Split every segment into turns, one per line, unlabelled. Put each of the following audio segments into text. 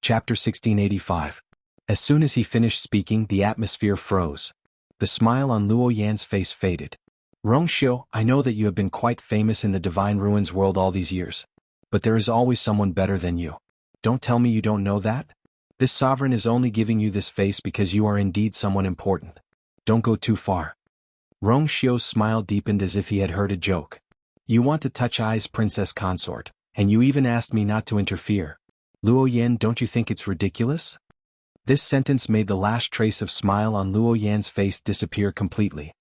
Chapter 1685. As soon as he finished speaking, the atmosphere froze. The smile on Luo Yan's face faded. Rongxiu, I know that you have been quite famous in the Divine Ruins world all these years. But there is always someone better than you. Don't tell me you don't know that? This sovereign is only giving you this face because you are indeed someone important. Don't go too far. Rongxiu's smile deepened as if he had heard a joke. You want to touch Ai's princess consort, and you even asked me not to interfere. Luo Yan, don't you think it's ridiculous? This sentence made the last trace of smile on Luo Yan's face disappear completely.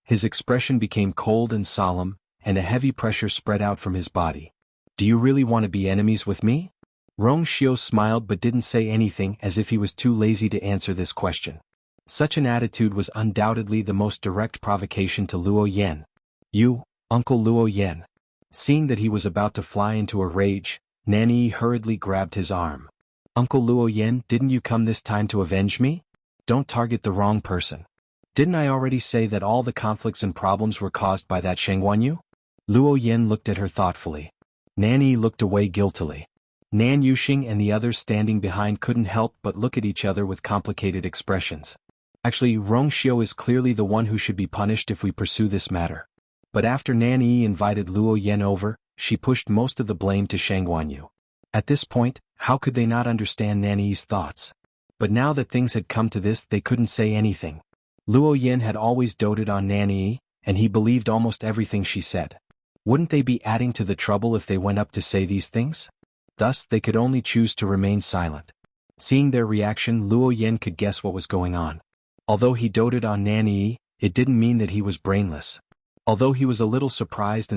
His expression became cold and solemn, and a heavy pressure spread out from his body. Do you really want to be enemies with me? Rongxiu smiled but didn't say anything, as if he was too lazy to answer this question. Such an attitude was undoubtedly the most direct provocation to Luo Yan. You, Uncle Luo Yan. Seeing that he was about to fly into a rage, Nanyi hurriedly grabbed his arm. Uncle Luo Yan, didn't you come this time to avenge me? Don't target the wrong person. Didn't I already say that all the conflicts and problems were caused by that Xuanhuan? Luo Yan looked at her thoughtfully. Nanyi looked away guiltily. Nan Yuxing and the others standing behind couldn't help but look at each other with complicated expressions. Actually, Rongxiu is clearly the one who should be punished if we pursue this matter. But after Nanyi invited Luo Yan over, she pushed most of the blame to Xuanhuan. At this point, how could they not understand Nanyi's thoughts? But now that things had come to this, they couldn't say anything. Luo Yan had always doted on Nanyi, and he believed almost everything she said. Wouldn't they be adding to the trouble if they went up to say these things? Thus, they could only choose to remain silent. Seeing their reaction, Luo Yan could guess what was going on. Although he doted on Nanyi, it didn't mean that he was brainless. Although he was a little surprised,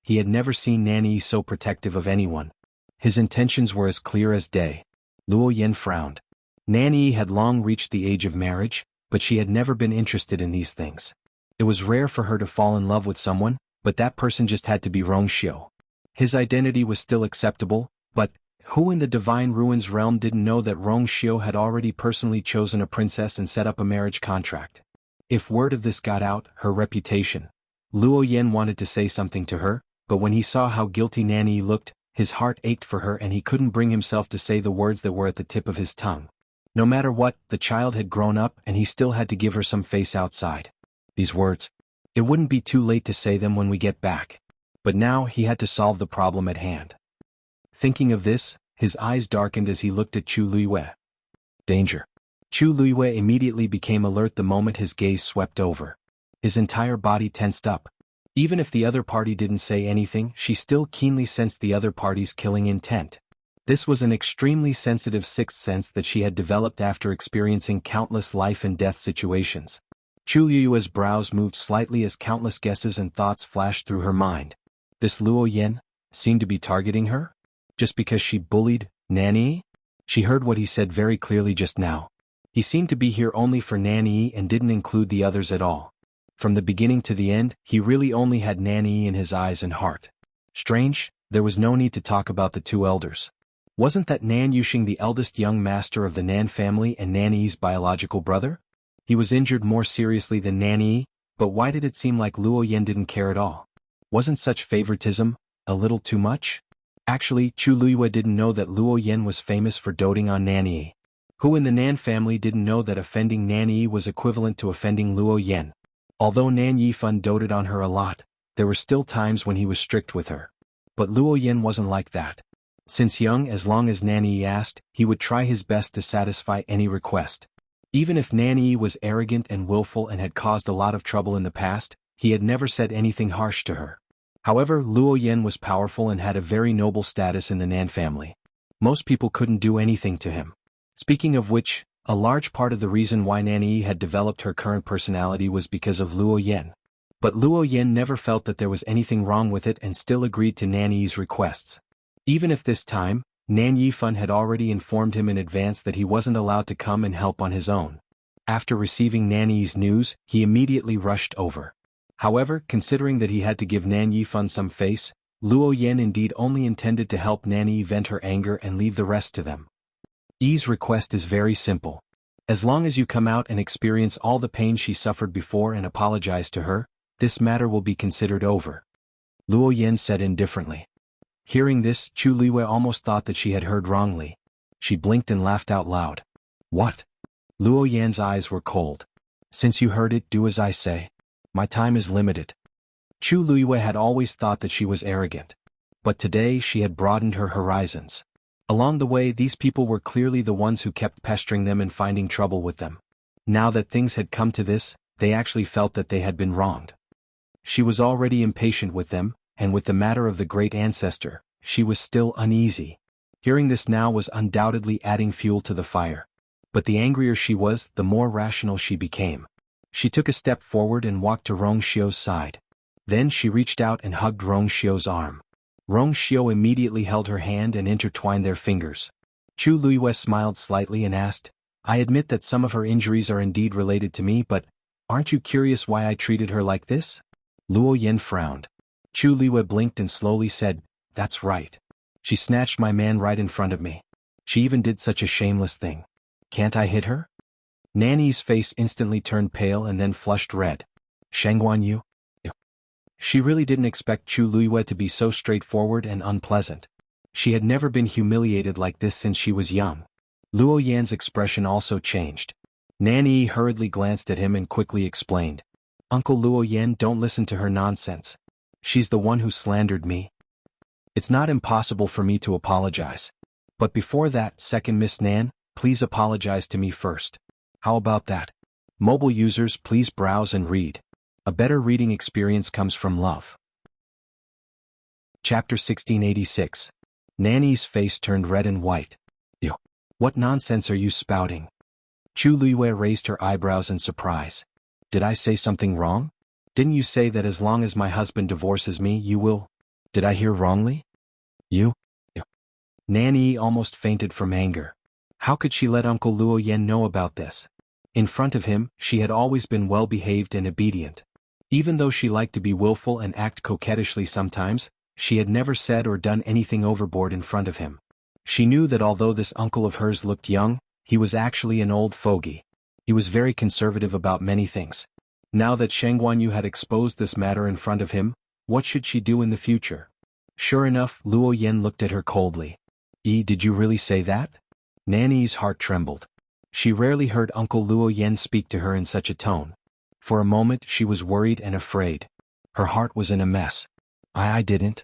he had never seen Nanyi so protective of anyone. His intentions were as clear as day. Luo Yan frowned. Nanyi had long reached the age of marriage, but she had never been interested in these things. It was rare for her to fall in love with someone, but that person just had to be Rongxiu. His identity was still acceptable, but who in the Divine Ruins realm didn't know that Rongxiu had already personally chosen a princess and set up a marriage contract? If word of this got out, her reputation. Luo Yan wanted to say something to her, but when he saw how guilty Nanyi looked, his heart ached for her and he couldn't bring himself to say the words that were at the tip of his tongue. No matter what, the child had grown up and he still had to give her some face outside. These words. It wouldn't be too late to say them when we get back. But now he had to solve the problem at hand. Thinking of this, his eyes darkened as he looked at Chu Luiyue. Danger. Chu Luiyue immediately became alert the moment his gaze swept over. His entire body tensed up. Even if the other party didn't say anything, she still keenly sensed the other party's killing intent. This was an extremely sensitive sixth sense that she had developed after experiencing countless life and death situations. Chu Luiyue's brows moved slightly as countless guesses and thoughts flashed through her mind. This Luo Yan seemed to be targeting her? Just because she bullied Nanyi? She heard what he said very clearly just now. He seemed to be here only for Nanyi and didn't include the others at all. From the beginning to the end, he really only had Nanyi in his eyes and heart. Strange, there was no need to talk about the two elders. Wasn't that Nan Yuxing the eldest young master of the Nan family and Nanyi's biological brother? He was injured more seriously than Nanyi, but why did it seem like Luo Yan didn't care at all? Wasn't such favoritism a little too much? Actually, Chu Luiyue didn't know that Luo Yan was famous for doting on Nanyi. Who in the Nan family didn't know that offending Nanyi was equivalent to offending Luo Yan? Although Nan Yifan doted on her a lot, there were still times when he was strict with her. But Luo Yan wasn't like that. Since young, as long as Nanyi asked, he would try his best to satisfy any request. Even if Nanyi was arrogant and willful and had caused a lot of trouble in the past, he had never said anything harsh to her. However, Luo Yan was powerful and had a very noble status in the Nan family. Most people couldn't do anything to him. Speaking of which, a large part of the reason why Nanyi had developed her current personality was because of Luo Yan. But Luo Yan never felt that there was anything wrong with it and still agreed to Nanyi's requests. Even if this time, Nan Yifan had already informed him in advance that he wasn't allowed to come and help on his own. After receiving Nanyi's news, he immediately rushed over. However, considering that he had to give Nan Yifan some face, Luo Yan indeed only intended to help Nanyi vent her anger and leave the rest to them. Yi's request is very simple. As long as you come out and experience all the pain she suffered before and apologize to her, this matter will be considered over. Luo Yan said indifferently. Hearing this, Chu Luiyue almost thought that she had heard wrongly. She blinked and laughed out loud. What? Luo Yan's eyes were cold. Since you heard it, do as I say. My time is limited. Chu Luiyue had always thought that she was arrogant. But today she had broadened her horizons. Along the way, these people were clearly the ones who kept pestering them and finding trouble with them. Now that things had come to this, they actually felt that they had been wronged. She was already impatient with them, and with the matter of the great ancestor, she was still uneasy. Hearing this now was undoubtedly adding fuel to the fire. But the angrier she was, the more rational she became. She took a step forward and walked to Rongxio's side. Then she reached out and hugged Rongxio's arm. Rongxio immediately held her hand and intertwined their fingers. Chu Luiyue smiled slightly and asked, I admit that some of her injuries are indeed related to me, but aren't you curious why I treated her like this? Luo Yan frowned. Chu Luiyue blinked and slowly said, That's right. She snatched my man right in front of me. She even did such a shameless thing. Can't I hit her? Nanny's face instantly turned pale and then flushed red. Xuanhuan you? She really didn't expect Chu Luiyue to be so straightforward and unpleasant. She had never been humiliated like this since she was young. Luo Yan's expression also changed. Nanny hurriedly glanced at him and quickly explained. Uncle Luo Yan, don't listen to her nonsense. She's the one who slandered me. It's not impossible for me to apologize. But before that, second Miss Nan, please apologize to me first. How about that? Mobile users, please browse and read. A better reading experience comes from love. Chapter 1686. Nanny's face turned red and white. Ew. What nonsense are you spouting? Chu Luiyue raised her eyebrows in surprise. Did I say something wrong? Didn't you say that as long as my husband divorces me, you will? Did I hear wrongly? You? Ew. Nanny almost fainted from anger. How could she let Uncle Luo Yan know about this? In front of him, she had always been well-behaved and obedient. Even though she liked to be willful and act coquettishly sometimes, she had never said or done anything overboard in front of him. She knew that although this uncle of hers looked young, he was actually an old fogey. He was very conservative about many things. Now that Xuanhuan had exposed this matter in front of him, what should she do in the future? Sure enough, Luo Yan looked at her coldly. Did you really say that? Nanny's heart trembled. She rarely heard Uncle Luo Yan speak to her in such a tone. For a moment she was worried and afraid. Her heart was in a mess. I didn't.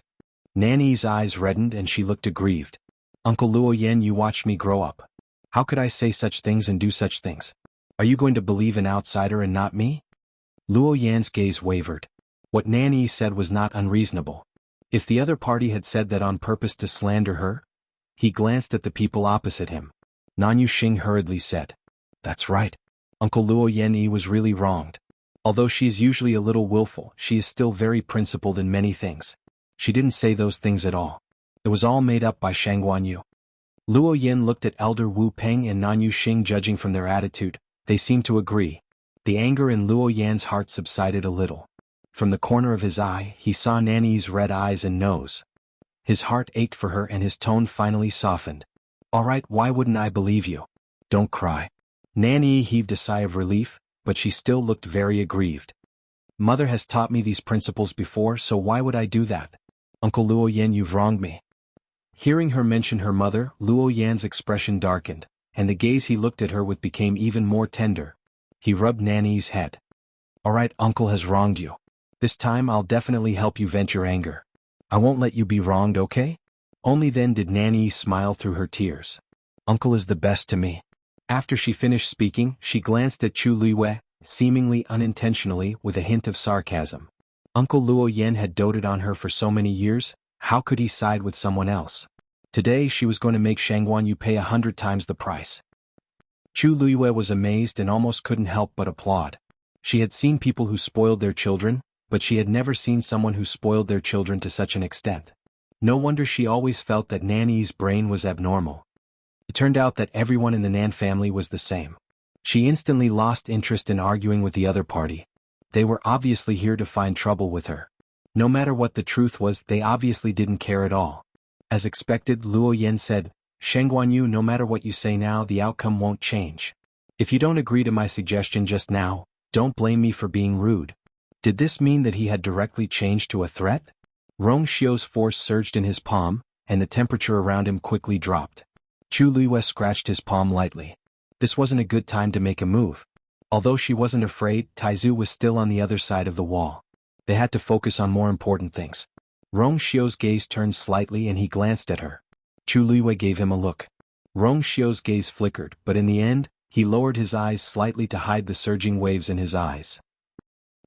Nanny's eyes reddened and she looked aggrieved. Uncle Luo Yan, you watched me grow up. How could I say such things and do such things? Are you going to believe an outsider and not me? Luo Yan's gaze wavered. What Nanny said was not unreasonable. If the other party had said that on purpose to slander her, he glanced at the people opposite him. Nanyu Xing hurriedly said, That's right. Uncle Luo Yan was really wronged. Although she is usually a little willful, she is still very principled in many things. She didn't say those things at all. It was all made up by Xuanhuan Yu. Luo Yan looked at Elder Wu Peng and Nanyu Xing. Judging from their attitude, they seemed to agree. The anger in Luo Yan's heart subsided a little. From the corner of his eye, he saw Nanny's red eyes and nose. His heart ached for her and his tone finally softened. All right, why wouldn't I believe you? Don't cry. Nanny heaved a sigh of relief, but she still looked very aggrieved. Mother has taught me these principles before, so why would I do that? Uncle Luo Yan, you've wronged me. Hearing her mention her mother, Luo Yan's expression darkened, and the gaze he looked at her with became even more tender. He rubbed Nanny's head. All right, Uncle has wronged you. This time I'll definitely help you vent your anger. I won't let you be wronged, okay? Only then did Nanny smile through her tears. Uncle is the best to me. After she finished speaking, she glanced at Chu Luiyue, seemingly unintentionally, with a hint of sarcasm. Uncle Luo Yan had doted on her for so many years, how could he side with someone else? Today she was going to make Xuanhuan Yu pay 100 times the price. Chu Luiyue was amazed and almost couldn't help but applaud. She had seen people who spoiled their children, but she had never seen someone who spoiled their children to such an extent. No wonder she always felt that Nanny's brain was abnormal. It turned out that everyone in the Nan family was the same. She instantly lost interest in arguing with the other party. They were obviously here to find trouble with her. No matter what the truth was, they obviously didn't care at all. As expected, Luo Yan said, Xuanhuan Yu, no matter what you say now, the outcome won't change. If you don't agree to my suggestion just now, don't blame me for being rude. Did this mean that he had directly changed to a threat? Rong Xiu's force surged in his palm, and the temperature around him quickly dropped. Chu Luiyue scratched his palm lightly. This wasn't a good time to make a move. Although she wasn't afraid, Taizu was still on the other side of the wall. They had to focus on more important things. Rong Xiu's gaze turned slightly and he glanced at her. Chu Luiyue gave him a look. Rong Xiu's gaze flickered, but in the end, he lowered his eyes slightly to hide the surging waves in his eyes.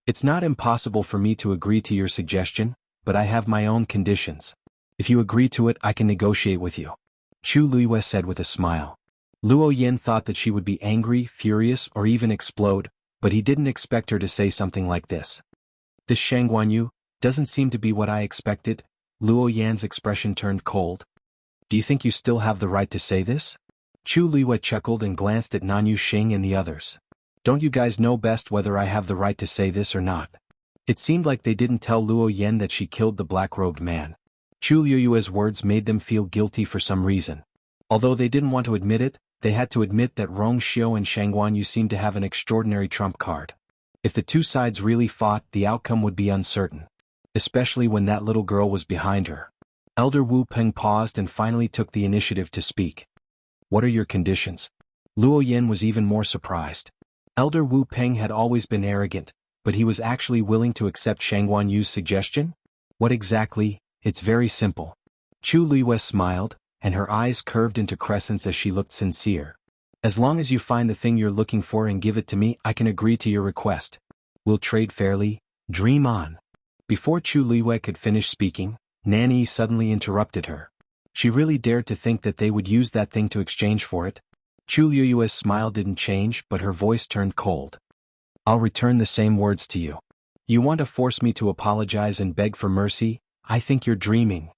It's not impossible for me to agree to your suggestion, but I have my own conditions. If you agree to it, I can negotiate with you. Chu Luiyue said with a smile. Luo Yan thought that she would be angry, furious, or even explode, but he didn't expect her to say something like this. This Xuanhuan doesn't seem to be what I expected. Luo Yan's expression turned cold. Do you think you still have the right to say this? Chu Luiyue chuckled and glanced at Nanyu Xing and the others. Don't you guys know best whether I have the right to say this or not? It seemed like they didn't tell Luo Yan that she killed the black-robed man. Chu Luiyue's words made them feel guilty for some reason. Although they didn't want to admit it, they had to admit that Rong Xiu and Xuanhuan seemed to have an extraordinary trump card. If the two sides really fought, the outcome would be uncertain. Especially when that little girl was behind her. Elder Wu Peng paused and finally took the initiative to speak. What are your conditions? Luo Yan was even more surprised. Elder Wu Peng had always been arrogant, but he was actually willing to accept Xuanhuan Yu's suggestion? What exactly? It's very simple. Chu Luiyue smiled, and her eyes curved into crescents as she looked sincere. As long as you find the thing you're looking for and give it to me, I can agree to your request. We'll trade fairly. Dream on. Before Chu Luiyue could finish speaking, Nanny suddenly interrupted her. She really dared to think that they would use that thing to exchange for it. Chu Luiyue's smile didn't change, but her voice turned cold. I'll return the same words to you. You want to force me to apologize and beg for mercy? I think you're dreaming.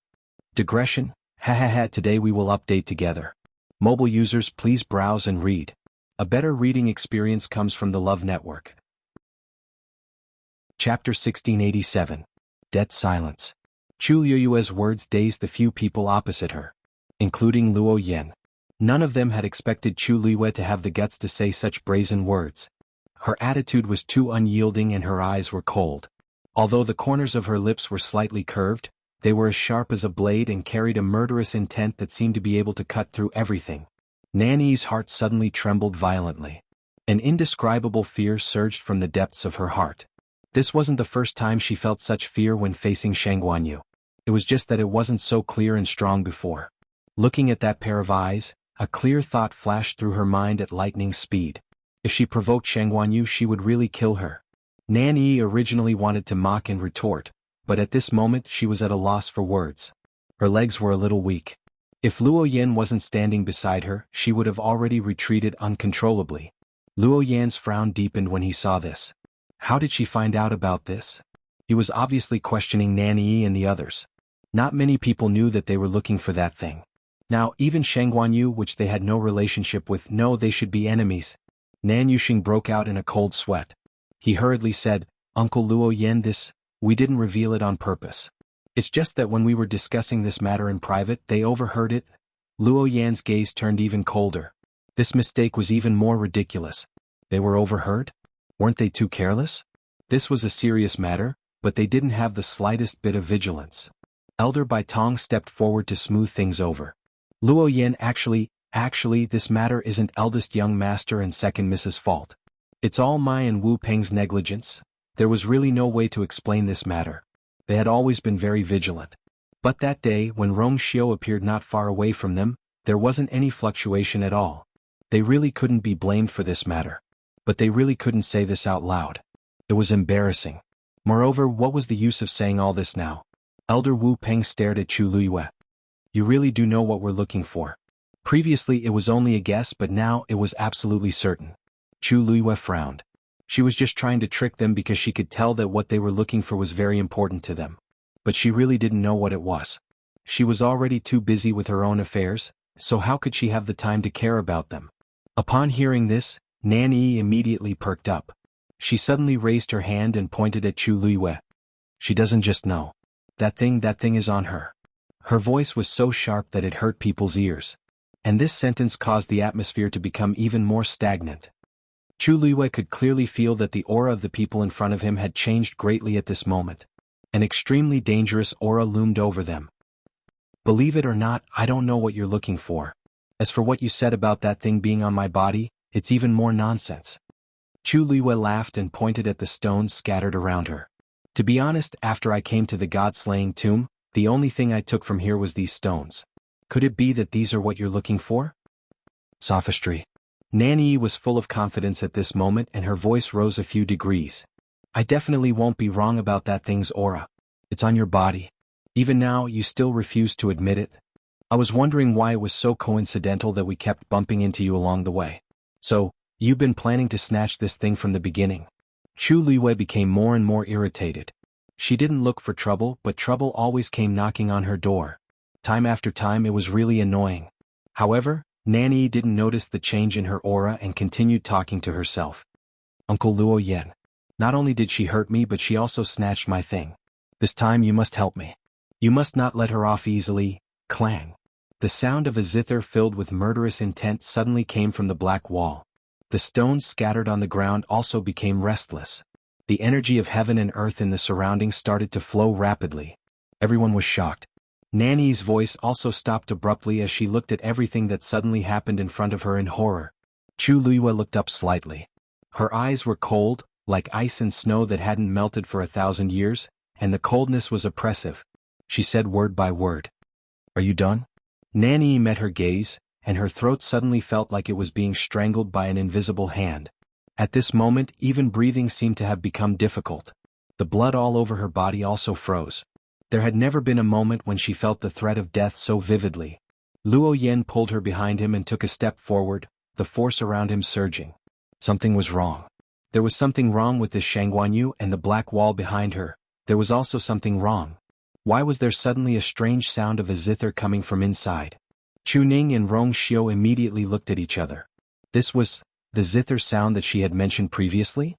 Digression? Ha. Today we will update together. Mobile users, please browse and read. A better reading experience comes from the Love Network. Chapter 1687. Dead Silence. Chu Luiyue's words dazed the few people opposite her, including Luo Yan. None of them had expected Chu Luiyue to have the guts to say such brazen words. Her attitude was too unyielding and her eyes were cold. Although the corners of her lips were slightly curved, they were as sharp as a blade and carried a murderous intent that seemed to be able to cut through everything. Nanny's heart suddenly trembled violently. An indescribable fear surged from the depths of her heart. This wasn't the first time she felt such fear when facing Xuanhuan Yu. It was just that it wasn't so clear and strong before. Looking at that pair of eyes, a clear thought flashed through her mind at lightning speed. If she provoked Xuanhuan Yu, she would really kill her. Nanny originally wanted to mock and retort, but at this moment she was at a loss for words. Her legs were a little weak. If Luo Yan wasn't standing beside her, she would have already retreated uncontrollably. Luo Yan's frown deepened when he saw this. How did she find out about this? He was obviously questioning Nanny and the others. Not many people knew that they were looking for that thing. Now, even Xuanhuan Yu, which they had no relationship with, know they should be enemies. Nan Yuxing broke out in a cold sweat. He hurriedly said, Uncle Luo Yan, we didn't reveal it on purpose. It's just that when we were discussing this matter in private, they overheard it. Luo Yan's gaze turned even colder. This mistake was even more ridiculous. They were overheard? Weren't they too careless? This was a serious matter, but they didn't have the slightest bit of vigilance. Elder Bai Tong stepped forward to smooth things over. Luo Yan, actually, this matter isn't eldest young master and second Mrs. fault. It's all my and Wu Peng's negligence. There was really no way to explain this matter. They had always been very vigilant. But that day, when Rong Xiu appeared not far away from them, there wasn't any fluctuation at all. They really couldn't be blamed for this matter. But they really couldn't say this out loud. It was embarrassing. Moreover, what was the use of saying all this now? Elder Wu Peng stared at Chu Luiyue. You really do know what we're looking for. Previously it was only a guess, but now it was absolutely certain. Chu Luiyue frowned. She was just trying to trick them because she could tell that what they were looking for was very important to them. But she really didn't know what it was. She was already too busy with her own affairs, so how could she have the time to care about them? Upon hearing this, Nanny immediately perked up. She suddenly raised her hand and pointed at Chu Luiyue. She doesn't just know. That thing is on her. Her voice was so sharp that it hurt people's ears. And this sentence caused the atmosphere to become even more stagnant. Chu Luiyue could clearly feel that the aura of the people in front of him had changed greatly at this moment. An extremely dangerous aura loomed over them. Believe it or not, I don't know what you're looking for. As for what you said about that thing being on my body, it's even more nonsense. Chu Liwei laughed and pointed at the stones scattered around her. To be honest, after I came to the god-slaying tomb, the only thing I took from here was these stones. Could it be that these are what you're looking for? Sophistry. Nanny was full of confidence at this moment and her voice rose a few degrees. I definitely won't be wrong about that thing's aura. It's on your body. Even now, you still refuse to admit it. I was wondering why it was so coincidental that we kept bumping into you along the way. So, you've been planning to snatch this thing from the beginning. Chu Liwei became more and more irritated. She didn't look for trouble, but trouble always came knocking on her door. Time after time it was really annoying. However, Nanny didn't notice the change in her aura and continued talking to herself. Uncle Luo Yan. Not only did she hurt me but she also snatched my thing. This time you must help me. You must not let her off easily. Clang. The sound of a zither filled with murderous intent suddenly came from the black wall. The stones scattered on the ground also became restless. The energy of heaven and earth in the surroundings started to flow rapidly. Everyone was shocked. Nanny's voice also stopped abruptly as she looked at everything that suddenly happened in front of her in horror. Chu Liwei looked up slightly. Her eyes were cold, like ice and snow that hadn't melted for 1,000 years, and the coldness was oppressive. She said word by word. Are you done? Nanny met her gaze, and her throat suddenly felt like it was being strangled by an invisible hand. At this moment, even breathing seemed to have become difficult. The blood all over her body also froze. There had never been a moment when she felt the threat of death so vividly. Luo Yan pulled her behind him and took a step forward, the force around him surging. Something was wrong. There was something wrong with this Xianhuan and the black wall behind her. There was also something wrong. Why was there suddenly a strange sound of a zither coming from inside? Chu Ning and Rong Xiu immediately looked at each other. This was the zither sound that she had mentioned previously?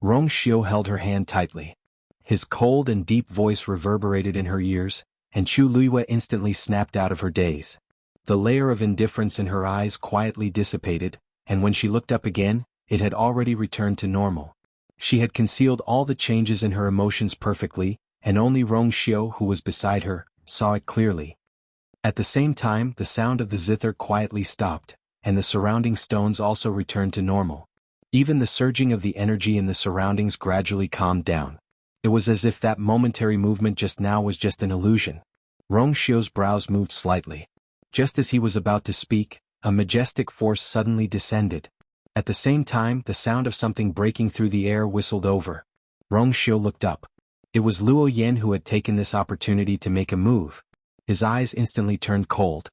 Rong Xiu held her hand tightly. His cold and deep voice reverberated in her ears, and Chu Liwei instantly snapped out of her daze. The layer of indifference in her eyes quietly dissipated, and when she looked up again, it had already returned to normal. She had concealed all the changes in her emotions perfectly, and only Rong Xiu, who was beside her, saw it clearly. At the same time, the sound of the zither quietly stopped, and the surrounding stones also returned to normal. Even the surging of the energy in the surroundings gradually calmed down. It was as if that momentary movement just now was just an illusion. Rong Xiu's brows moved slightly. Just as he was about to speak, a majestic force suddenly descended. At the same time, the sound of something breaking through the air whistled over. Rong Xiu looked up. It was Luo Yan who had taken this opportunity to make a move. His eyes instantly turned cold.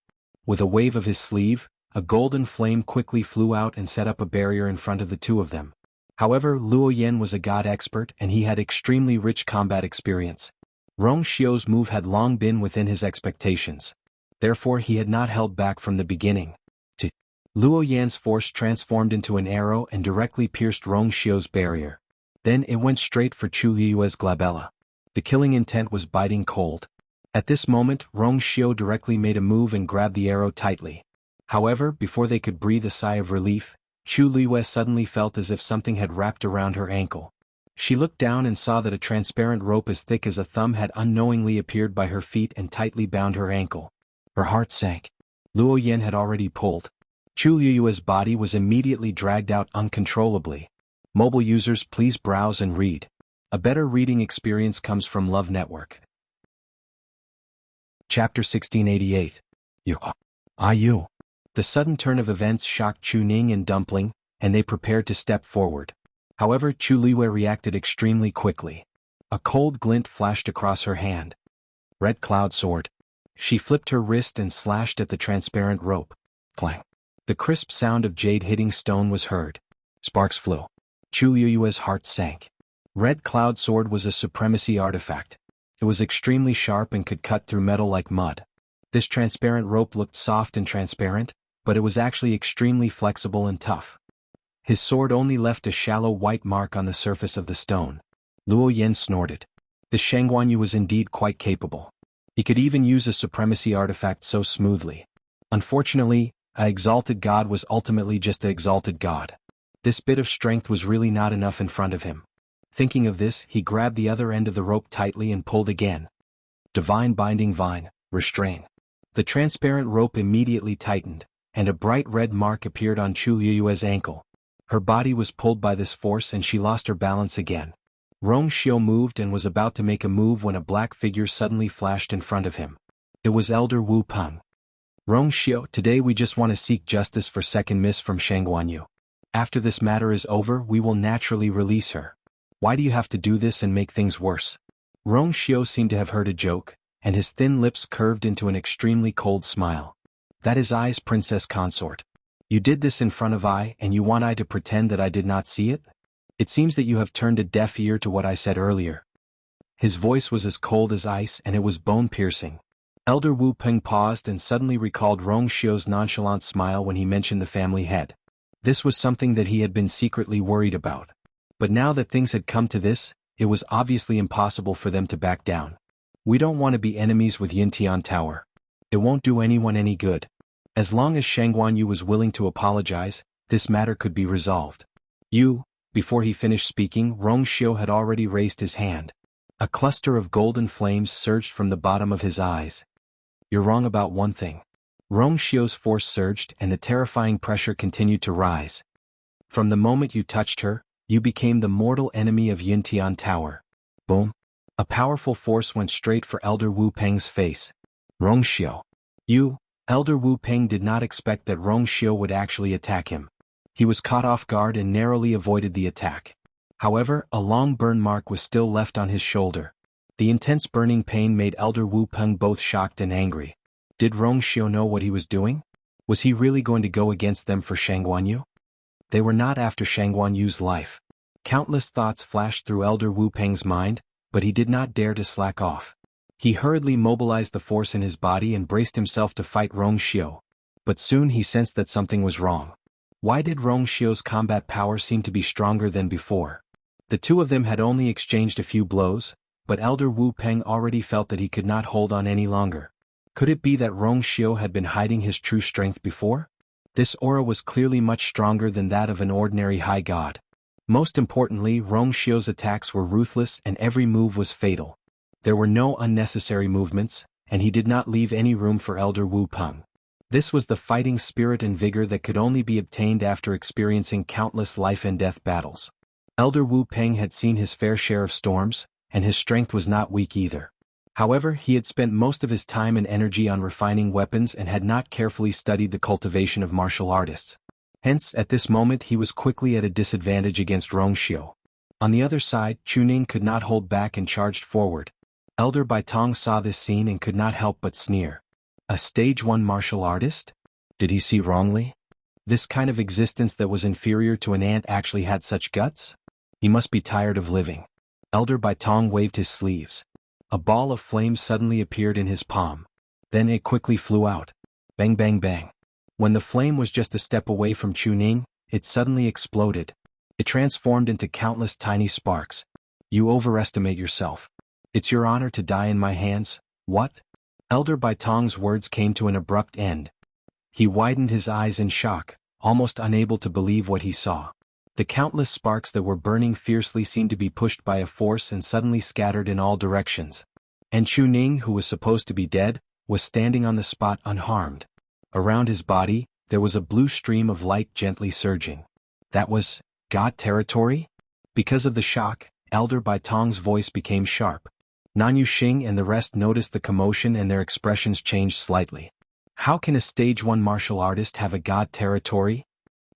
With a wave of his sleeve, a golden flame quickly flew out and set up a barrier in front of the two of them. However, Luo Yan was a god expert and he had extremely rich combat experience. Rong Xiu's move had long been within his expectations. Therefore he had not held back from the beginning. Luo Yan's force transformed into an arrow and directly pierced Rong Xiu's barrier. Then it went straight for Chu Liue's glabella. The killing intent was biting cold. At this moment, Rong Xiu directly made a move and grabbed the arrow tightly. However, before they could breathe a sigh of relief, Chu Liwei suddenly felt as if something had wrapped around her ankle. She looked down and saw that a transparent rope as thick as a thumb had unknowingly appeared by her feet and tightly bound her ankle. Her heart sank. Luo Yan had already pulled. Chu Liue's body was immediately dragged out uncontrollably. Mobile users, please browse and read. A better reading experience comes from Love Network. Chapter 1688. You. The sudden turn of events shocked Chu Ning and Dumpling, and they prepared to step forward. However, Chu Liwei reacted extremely quickly. A cold glint flashed across her hand. Red Cloud Sword. She flipped her wrist and slashed at the transparent rope. Clang. The crisp sound of jade hitting stone was heard. Sparks flew. Chu Liue's heart sank. Red Cloud Sword was a supremacy artifact. It was extremely sharp and could cut through metal like mud. This transparent rope looked soft and transparent, but it was actually extremely flexible and tough. His sword only left a shallow white mark on the surface of the stone. Luo Yan snorted. This Xianhuan was indeed quite capable. He could even use a supremacy artifact so smoothly. Unfortunately, a exalted god was ultimately just an exalted god. This bit of strength was really not enough in front of him. Thinking of this, he grabbed the other end of the rope tightly and pulled again. Divine Binding Vine, restrain. The transparent rope immediately tightened, and a bright red mark appeared on Chu Liyue's ankle. Her body was pulled by this force and she lost her balance again. Rong Xiu moved and was about to make a move when a black figure suddenly flashed in front of him. It was Elder Wu Peng. Rong Xiu, today we just want to seek justice for second miss from Xuanhuan. After this matter is over, we will naturally release her. Why do you have to do this and make things worse? Rong Xiu seemed to have heard a joke, and his thin lips curved into an extremely cold smile. That is I's princess consort. You did this in front of I, and you want I to pretend that I did not see it? It seems that you have turned a deaf ear to what I said earlier. His voice was as cold as ice and it was bone-piercing. Elder Wu Peng paused and suddenly recalled Rong Xiu's nonchalant smile when he mentioned the family head. This was something that he had been secretly worried about. But now that things had come to this, it was obviously impossible for them to back down. We don't want to be enemies with Yintian Tower. It won't do anyone any good. As long as Xuanhuan Yu was willing to apologize, this matter could be resolved. Before he finished speaking, Rong Xiu had already raised his hand. A cluster of golden flames surged from the bottom of his eyes. You're wrong about one thing. Rong Xiu's force surged and the terrifying pressure continued to rise. From the moment you touched her, you became the mortal enemy of Yintian Tower. Boom. A powerful force went straight for Elder Wu Peng's face. Rong Xiu. Elder Wu Peng did not expect that Rong Xiu would actually attack him. He was caught off guard and narrowly avoided the attack. However, a long burn mark was still left on his shoulder. The intense burning pain made Elder Wu Peng both shocked and angry. Did Rong Xiu know what he was doing? Was he really going to go against them for Xuanhuan Yu? They were not after Xuanhuan Yu's life. Countless thoughts flashed through Elder Wu Peng's mind, but he did not dare to slack off. He hurriedly mobilized the force in his body and braced himself to fight Rong Xiu. But soon he sensed that something was wrong. Why did Rong Xiu's combat power seem to be stronger than before? The two of them had only exchanged a few blows, but Elder Wu Peng already felt that he could not hold on any longer. Could it be that Rong Xiu had been hiding his true strength before? This aura was clearly much stronger than that of an ordinary high god. Most importantly, Rong Xiu's attacks were ruthless and every move was fatal. There were no unnecessary movements, and he did not leave any room for Elder Wu Peng. This was the fighting spirit and vigor that could only be obtained after experiencing countless life-and-death battles. Elder Wu Peng had seen his fair share of storms, and his strength was not weak either. However, he had spent most of his time and energy on refining weapons and had not carefully studied the cultivation of martial artists. Hence, at this moment he was quickly at a disadvantage against Rong Xiu. On the other side, Chuning could not hold back and charged forward. Elder Baitong saw this scene and could not help but sneer. A stage 1 martial artist? Did he see wrongly? This kind of existence that was inferior to an ant actually had such guts? He must be tired of living. Elder Baitong waved his sleeves. A ball of flame suddenly appeared in his palm. Then it quickly flew out. Bang bang bang. When the flame was just a step away from Chuning, it suddenly exploded. It transformed into countless tiny sparks. You overestimate yourself. It's your honor to die in my hands, what? Elder Baitong's words came to an abrupt end. He widened his eyes in shock, almost unable to believe what he saw. The countless sparks that were burning fiercely seemed to be pushed by a force and suddenly scattered in all directions. And Chuning, who was supposed to be dead, was standing on the spot unharmed. Around his body, there was a blue stream of light gently surging. That was God territory? Because of the shock, Elder Baitong's voice became sharp. Nanyu Xing and the rest noticed the commotion and their expressions changed slightly. How can a stage 1 martial artist have a god territory?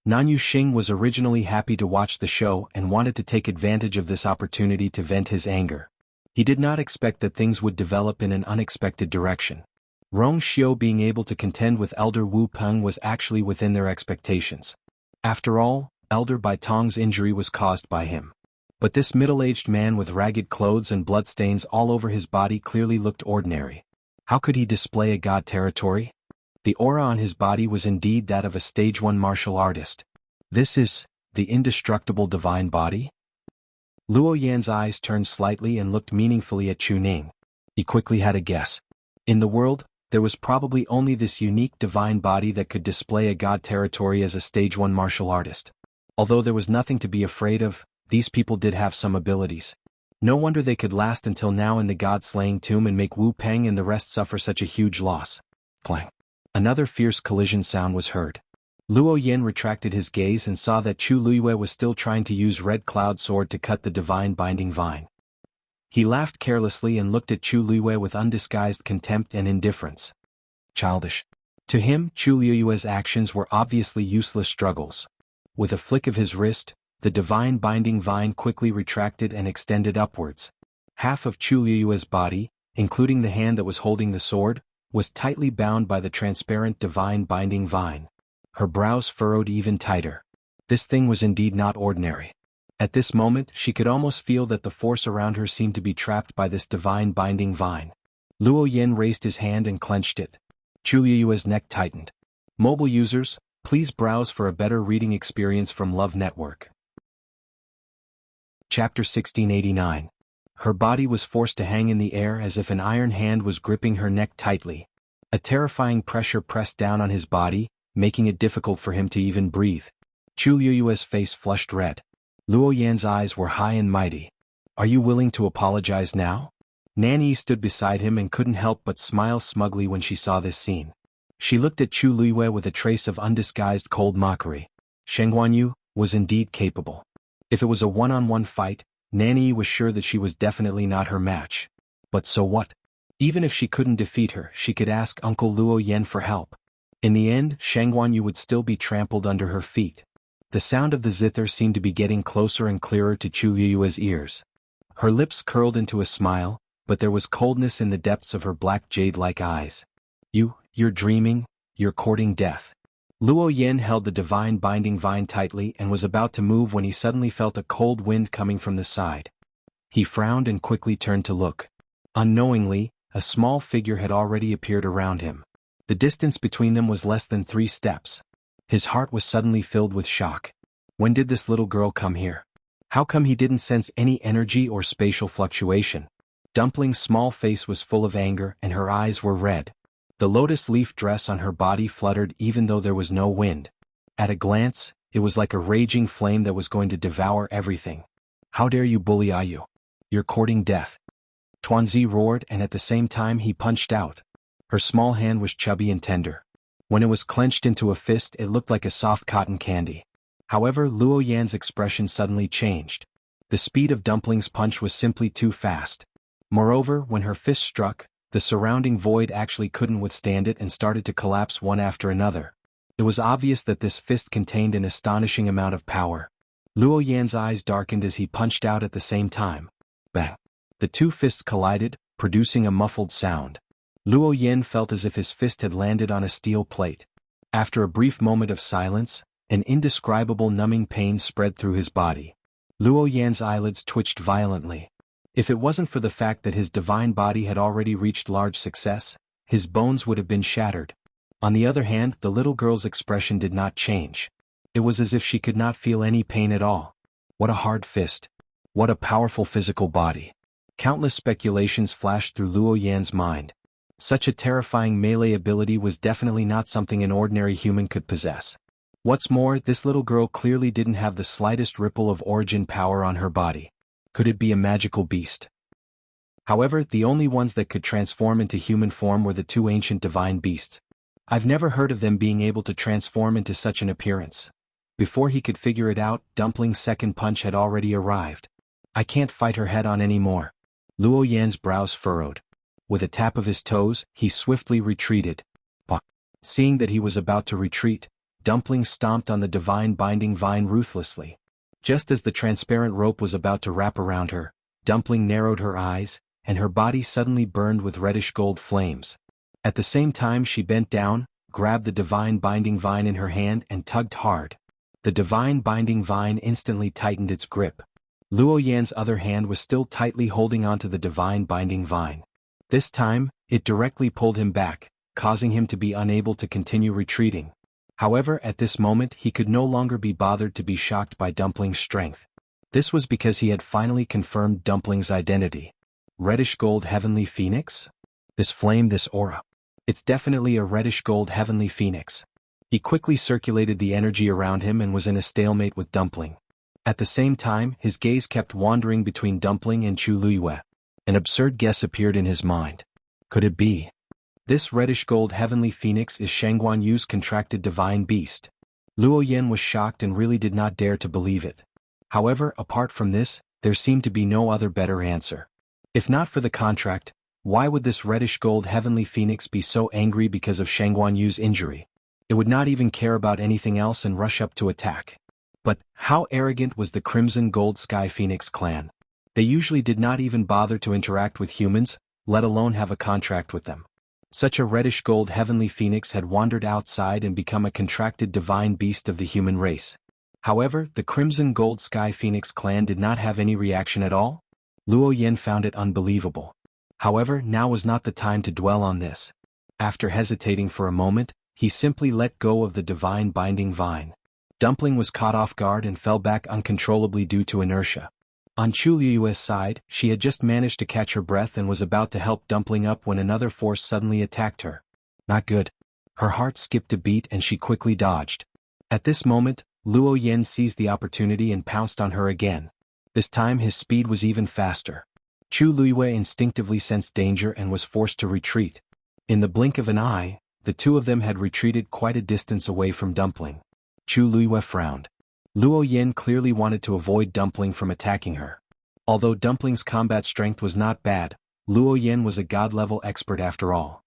Nanyu Xing was originally happy to watch the show and wanted to take advantage of this opportunity to vent his anger. He did not expect that things would develop in an unexpected direction. Rong Xiu being able to contend with Elder Wu Peng was actually within their expectations. After all, Elder Baitong's injury was caused by him. But this middle-aged man with ragged clothes and bloodstains all over his body clearly looked ordinary. How could he display a god territory? The aura on his body was indeed that of a stage 1 martial artist. This is the indestructible divine body? Luo Yan's eyes turned slightly and looked meaningfully at Chuning. He quickly had a guess. In the world, there was probably only this unique divine body that could display a god territory as a stage 1 martial artist. Although there was nothing to be afraid of, these people did have some abilities. No wonder they could last until now in the god-slaying tomb and make Wu Peng and the rest suffer such a huge loss. Clang. Another fierce collision sound was heard. Luo Yan retracted his gaze and saw that Chu Luiyue was still trying to use Red Cloud Sword to cut the divine binding vine. He laughed carelessly and looked at Chu Luiyue with undisguised contempt and indifference. Childish. To him, Chu Luiyue's actions were obviously useless struggles. With a flick of his wrist, the divine binding vine quickly retracted and extended upwards. Half of Chu Luiyue's body, including the hand that was holding the sword, was tightly bound by the transparent divine binding vine. Her brows furrowed even tighter. This thing was indeed not ordinary. At this moment, she could almost feel that the force around her seemed to be trapped by this divine binding vine. Luo Yan raised his hand and clenched it. Chu Luiyue's neck tightened. Mobile users, please browse for a better reading experience from Love Network. Chapter 1689. Her body was forced to hang in the air as if an iron hand was gripping her neck tightly. A terrifying pressure pressed down on his body, making it difficult for him to even breathe. Chu Luiyue's face flushed red. Luo Yan's eyes were high and mighty. Are you willing to apologize now? Nanyi stood beside him and couldn't help but smile smugly when she saw this scene. She looked at Chu Luiyue with a trace of undisguised cold mockery. Xuanhuan was indeed capable. If it was a one-on-one fight, Nanyi was sure that she was definitely not her match. But so what? Even if she couldn't defeat her, she could ask Uncle Luo Yan for help. In the end, Xuanhuan would still be trampled under her feet. The sound of the zither seemed to be getting closer and clearer to Chu Luiyue's ears. Her lips curled into a smile, but there was coldness in the depths of her black jade-like eyes. You're dreaming, you're courting death. Luo Yan held the divine binding vine tightly and was about to move when he suddenly felt a cold wind coming from the side. He frowned and quickly turned to look. Unknowingly, a small figure had already appeared around him. The distance between them was less than 3 steps. His heart was suddenly filled with shock. When did this little girl come here? How come he didn't sense any energy or spatial fluctuation? Dumpling's small face was full of anger and her eyes were red. The lotus leaf dress on her body fluttered even though there was no wind. At a glance, it was like a raging flame that was going to devour everything. How dare you bully Ayu? You're courting death. Tuanzi roared and at the same time he punched out. Her small hand was chubby and tender. When it was clenched into a fist, it looked like a soft cotton candy. However, Luo Yan's expression suddenly changed. The speed of Dumpling's punch was simply too fast. Moreover, when her fist struck, the surrounding void actually couldn't withstand it and started to collapse one after another. It was obvious that this fist contained an astonishing amount of power. Luo Yan's eyes darkened as he punched out at the same time. Bang! The two fists collided, producing a muffled sound. Luo Yan felt as if his fist had landed on a steel plate. After a brief moment of silence, an indescribable numbing pain spread through his body. Luo Yan's eyelids twitched violently. If it wasn't for the fact that his divine body had already reached large success, his bones would have been shattered. On the other hand, the little girl's expression did not change. It was as if she could not feel any pain at all. What a hard fist. What a powerful physical body. Countless speculations flashed through Luo Yan's mind. Such a terrifying melee ability was definitely not something an ordinary human could possess. What's more, this little girl clearly didn't have the slightest ripple of origin power on her body. Could it be a magical beast? However, the only ones that could transform into human form were the 2 ancient divine beasts. I've never heard of them being able to transform into such an appearance. Before he could figure it out, Dumpling's second punch had already arrived. I can't fight her head on anymore. Luo Yan's brows furrowed. With a tap of his toes, he swiftly retreated. Seeing that he was about to retreat, Dumpling stomped on the divine binding vine ruthlessly. Just as the transparent rope was about to wrap around her, Dumpling narrowed her eyes, and her body suddenly burned with reddish-gold flames. At the same time she bent down, grabbed the divine binding vine in her hand and tugged hard. The divine binding vine instantly tightened its grip. Luo Yan's other hand was still tightly holding onto the divine binding vine. This time, it directly pulled him back, causing him to be unable to continue retreating. However, at this moment he could no longer be bothered to be shocked by Dumpling's strength. This was because he had finally confirmed Dumpling's identity. Reddish-gold heavenly phoenix? This flame, this aura. It's definitely a reddish-gold heavenly phoenix. He quickly circulated the energy around him and was in a stalemate with Dumpling. At the same time, his gaze kept wandering between Dumpling and Chu Luiyue. An absurd guess appeared in his mind. Could it be? This reddish-gold heavenly phoenix is Xuanhuan's contracted divine beast. Luo Yan was shocked and really did not dare to believe it. However, apart from this, there seemed to be no other better answer. If not for the contract, why would this reddish-gold heavenly phoenix be so angry because of Xuanhuan's injury? It would not even care about anything else and rush up to attack. But, how arrogant was the Crimson Gold Sky Phoenix clan? They usually did not even bother to interact with humans, let alone have a contract with them. Such a reddish-gold heavenly phoenix had wandered outside and become a contracted divine beast of the human race. However, the Crimson Gold Sky Phoenix clan did not have any reaction at all. Luo Yan found it unbelievable. However, now was not the time to dwell on this. After hesitating for a moment, he simply let go of the divine binding vine. Dumpling was caught off guard and fell back uncontrollably due to inertia. On Chu Liyue's side, she had just managed to catch her breath and was about to help Dumpling up when another force suddenly attacked her. Not good. Her heart skipped a beat and she quickly dodged. At this moment, Luo Yan seized the opportunity and pounced on her again. This time his speed was even faster. Chu Liyue instinctively sensed danger and was forced to retreat. In the blink of an eye, the two of them had retreated quite a distance away from Dumpling. Chu Liyue frowned. Luo Yan clearly wanted to avoid Dumpling from attacking her. Although Dumpling's combat strength was not bad, Luo Yan was a god-level expert after all.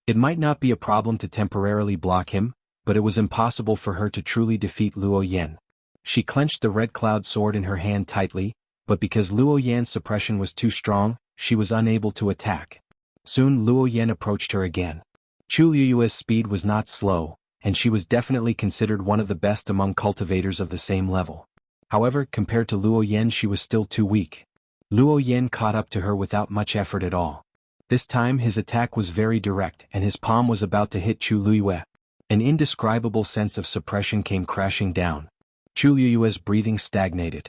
It might not be a problem to temporarily block him, but it was impossible for her to truly defeat Luo Yan. She clenched the red cloud sword in her hand tightly, but because Luo Yan's suppression was too strong, she was unable to attack. Soon Luo Yan approached her again. Chu Liyue's speed was not slow, and she was definitely considered one of the best among cultivators of the same level. However, compared to Luo Yan she was still too weak. Luo Yan caught up to her without much effort at all. This time his attack was very direct and his palm was about to hit Chu Liyue. An indescribable sense of suppression came crashing down. Chu Liyue's breathing stagnated.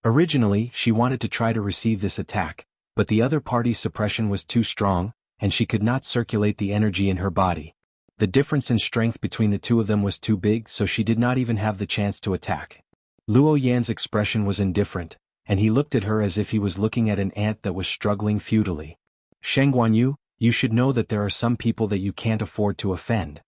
Originally, she wanted to try to receive this attack, but the other party's suppression was too strong, and she could not circulate the energy in her body. The difference in strength between the two of them was too big, so she did not even have the chance to attack. Luo Yan's expression was indifferent, and he looked at her as if he was looking at an ant that was struggling futilely. Xuanhuan, you should know that there are some people that you can't afford to offend.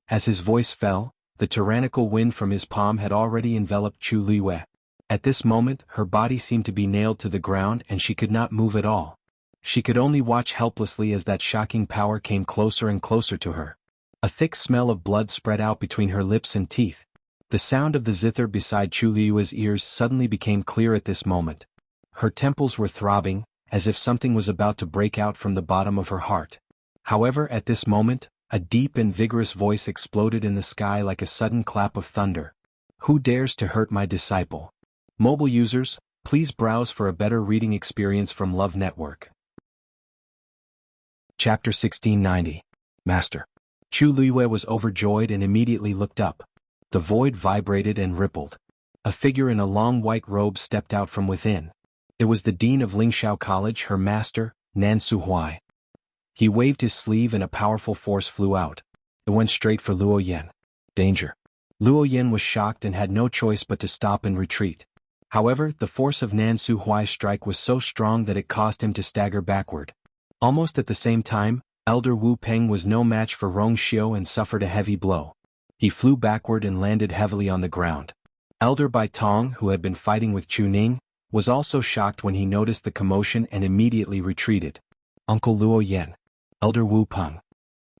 As his voice fell, the tyrannical wind from his palm had already enveloped Chu Liyue. At this moment, her body seemed to be nailed to the ground and she could not move at all. She could only watch helplessly as that shocking power came closer and closer to her. A thick smell of blood spread out between her lips and teeth. The sound of the zither beside Chu Liyue's ears suddenly became clear at this moment. Her temples were throbbing, as if something was about to break out from the bottom of her heart. However, at this moment, a deep and vigorous voice exploded in the sky like a sudden clap of thunder. Who dares to hurt my disciple? Mobile users, please browse for a better reading experience from Love Network. Chapter 1690. Master. Chu Liyue was overjoyed and immediately looked up. The void vibrated and rippled. A figure in a long white robe stepped out from within. It was the dean of Lingxiao College, her master, Nan Suhuai. He waved his sleeve and a powerful force flew out. It went straight for Luo Yan. Danger. Luo Yan was shocked and had no choice but to stop and retreat. However, the force of Nan Suhuai's strike was so strong that it caused him to stagger backward. Almost at the same time, Elder Wu Peng was no match for Rong Xiu and suffered a heavy blow. He flew backward and landed heavily on the ground. Elder Bai Tong, who had been fighting with Chu Ning, was also shocked when he noticed the commotion and immediately retreated. Uncle Luo Yan. Elder Wu Peng.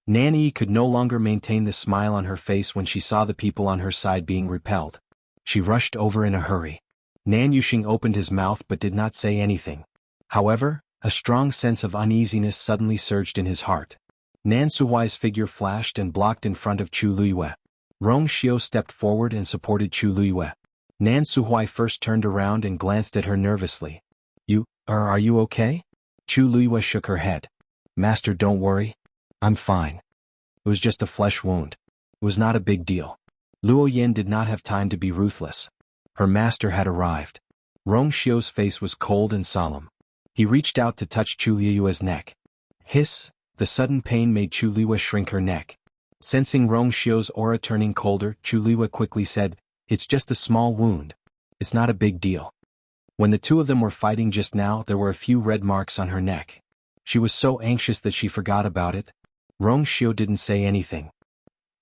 Nan Yi could no longer maintain the smile on her face when she saw the people on her side being repelled. She rushed over in a hurry. Nan Yuxing opened his mouth but did not say anything. However, a strong sense of uneasiness suddenly surged in his heart. Nan Suhuai's figure flashed and blocked in front of Chu Liyue. Rong Xiu stepped forward and supported Chu Liyue. Nan Suhuai first turned around and glanced at her nervously. Are you okay? Chu Liyue shook her head. Master, don't worry. I'm fine. It was just a flesh wound. It was not a big deal. Luo Yan did not have time to be ruthless. Her master had arrived. Rong Xiu's face was cold and solemn. He reached out to touch Chu Liyue's neck. Hiss! The sudden pain made Chu Liyue shrink her neck. Sensing Rong Xiu's aura turning colder, Chu Liyue quickly said, "It's just a small wound. It's not a big deal." When the two of them were fighting just now, there were a few red marks on her neck. She was so anxious that she forgot about it. Xiao didn't say anything.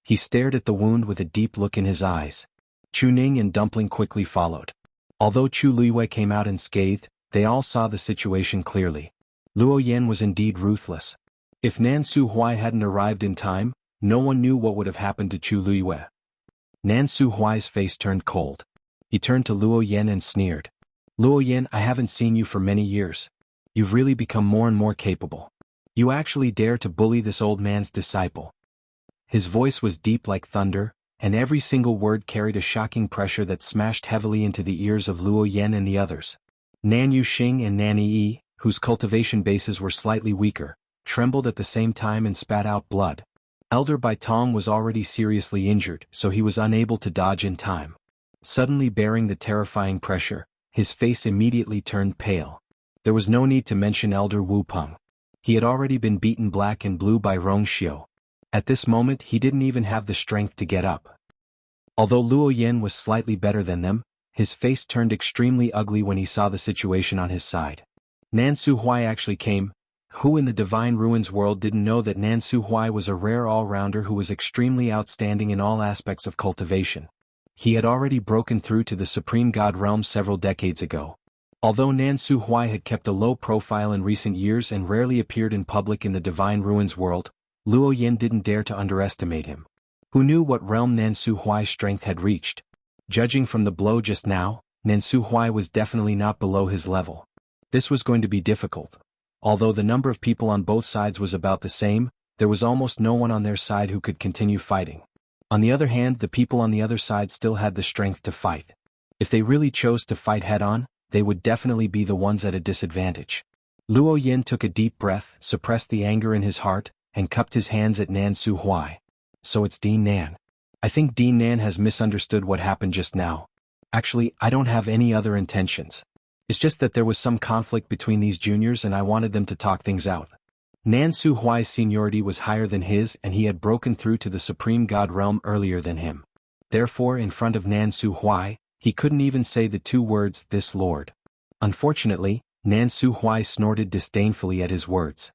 He stared at the wound with a deep look in his eyes. Chu Ning and Dumpling quickly followed. Although Chu Luiwei came out unscathed, they all saw the situation clearly. Luo Yan was indeed ruthless. If Nan Su Huai hadn't arrived in time, no one knew what would have happened to Chu Luiwei. Nan Su Huai's face turned cold. He turned to Luo Yan and sneered. Luo Yan, I haven't seen you for many years. You've really become more and more capable. You actually dare to bully this old man's disciple. His voice was deep like thunder, and every single word carried a shocking pressure that smashed heavily into the ears of Luo Yan and the others. Nan Yuxing and Nan Yi, whose cultivation bases were slightly weaker, trembled at the same time and spat out blood. Elder Bai Tong was already seriously injured, so he was unable to dodge in time. Suddenly bearing the terrifying pressure, his face immediately turned pale. There was no need to mention Elder Wu Peng. He had already been beaten black and blue by Xiao. At this moment he didn't even have the strength to get up. Although Luo Yan was slightly better than them, his face turned extremely ugly when he saw the situation on his side. Nan Su Huai actually came. Who in the Divine Ruins world didn't know that Nan Su Huai was a rare all-rounder who was extremely outstanding in all aspects of cultivation? He had already broken through to the Supreme God realm several decades ago. Although Nan Su Huai had kept a low profile in recent years and rarely appeared in public in the Divine Ruins world, Luo Yan didn't dare to underestimate him. Who knew what realm Nan Su Huai's strength had reached? Judging from the blow just now, Nan Su Huai was definitely not below his level. This was going to be difficult. Although the number of people on both sides was about the same, there was almost no one on their side who could continue fighting. On the other hand, the people on the other side still had the strength to fight. If they really chose to fight head-on, they would definitely be the ones at a disadvantage. Luo Yan took a deep breath, suppressed the anger in his heart, and cupped his hands at Nan Su Huai. So it's Dean Nan. I think Dean Nan has misunderstood what happened just now. Actually, I don't have any other intentions. It's just that there was some conflict between these juniors and I wanted them to talk things out. Nan Su Huai's seniority was higher than his and he had broken through to the Supreme God realm earlier than him. Therefore, in front of Nan Su Huai, he couldn't even say the two words, "this lord." Unfortunately, Nan Su Huai snorted disdainfully at his words.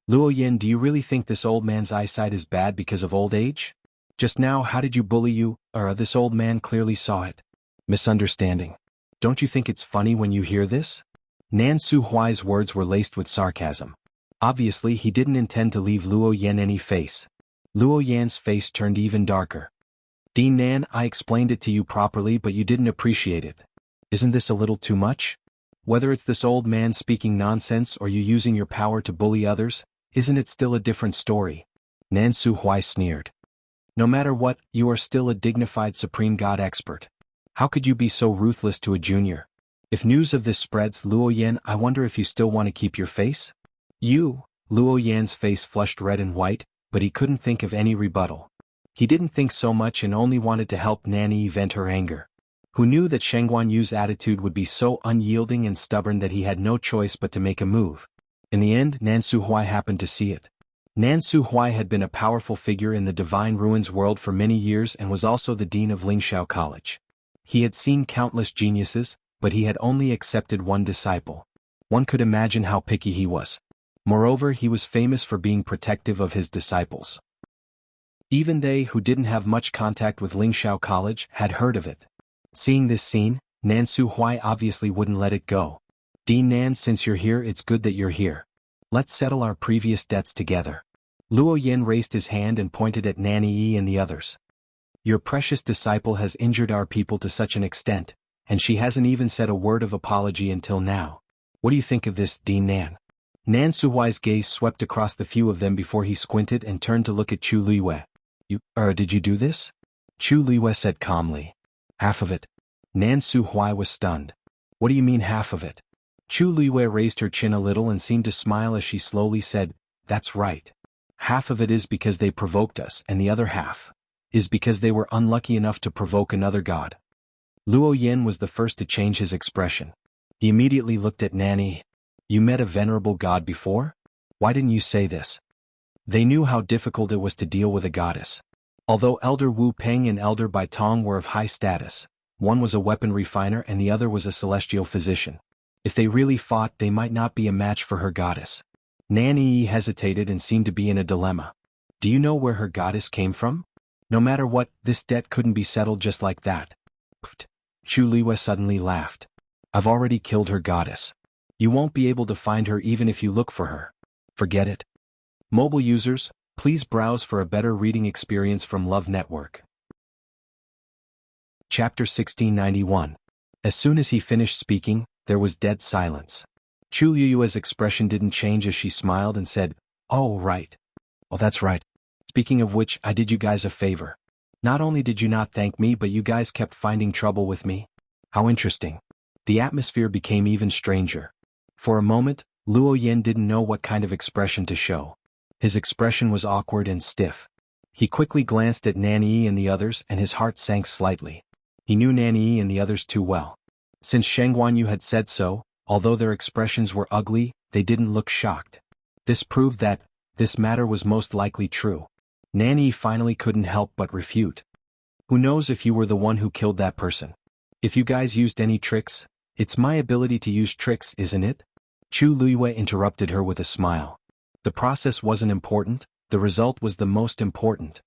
Luo Yan, do you really think this old man's eyesight is bad because of old age? Just now, how did you bully you? This old man clearly saw it. Misunderstanding. Don't you think it's funny when you hear this? Nan Su Huai's words were laced with sarcasm. Obviously he didn't intend to leave Luo Yan any face. Luo Yan's face turned even darker. Dean Nan, I explained it to you properly but you didn't appreciate it. Isn't this a little too much? Whether it's this old man speaking nonsense or you using your power to bully others, isn't it still a different story? Nan Su Huai sneered. No matter what, you are still a dignified Supreme God expert. How could you be so ruthless to a junior? If news of this spreads, Luo Yan, I wonder if you still want to keep your face? Luo Yan's face flushed red and white, but he couldn't think of any rebuttal. He didn't think so much and only wanted to help Nanny vent her anger. Who knew that Xuanhuan's attitude would be so unyielding and stubborn that he had no choice but to make a move. In the end, Nan Su Huai happened to see it. Nan Su Huai had been a powerful figure in the Divine Ruins world for many years and was also the dean of Lingxiao College. He had seen countless geniuses, but he had only accepted one disciple. One could imagine how picky he was. Moreover, he was famous for being protective of his disciples. Even they who didn't have much contact with Lingxiao College had heard of it. Seeing this scene, Nan Su Huai obviously wouldn't let it go. Dean Nan, since you're here, it's good that you're here. Let's settle our previous debts together. Luo Yan raised his hand and pointed at Nanny Yi and the others. Your precious disciple has injured our people to such an extent, and she hasn't even said a word of apology until now. What do you think of this, Dean Nan? Nan Su Huai's gaze swept across the few of them before he squinted and turned to look at Chu Luiwei. Did you do this? Chu Luiwei said calmly. Half of it. Nan Su Huai was stunned. What do you mean half of it? Chu Luiwei raised her chin a little and seemed to smile as she slowly said, That's right. Half of it is because they provoked us and the other half is because they were unlucky enough to provoke another god. Luo Yan was the first to change his expression. He immediately looked at Nanny. You met a venerable god before? Why didn't you say this? They knew how difficult it was to deal with a goddess. Although Elder Wu Peng and Elder Bai Tong were of high status, one was a weapon refiner and the other was a celestial physician. If they really fought, they might not be a match for her goddess. Nanny hesitated and seemed to be in a dilemma. Do you know where her goddess came from? No matter what, this debt couldn't be settled just like that. Pfft. Chu Liwei suddenly laughed. I've already killed her goddess. You won't be able to find her even if you look for her. Forget it. Mobile users, please browse for a better reading experience from Love Network. Chapter 1691. As soon as he finished speaking, there was dead silence. Chu Liwei's expression didn't change as she smiled and said, "Oh, right. Well, that's right. Speaking of which, I did you guys a favor. Not only did you not thank me, but you guys kept finding trouble with me. How interesting." The atmosphere became even stranger. For a moment, Luo Yan didn't know what kind of expression to show. His expression was awkward and stiff. He quickly glanced at Nanyi and the others, and his heart sank slightly. He knew Nanyi and the others too well. Since Xuanhuan had said so, although their expressions were ugly, they didn't look shocked. This proved that this matter was most likely true. Nanyi finally couldn't help but refute. Who knows if you were the one who killed that person? If you guys used any tricks, it's my ability to use tricks, isn't it? Chu Liwei interrupted her with a smile. The process wasn't important, the result was the most important.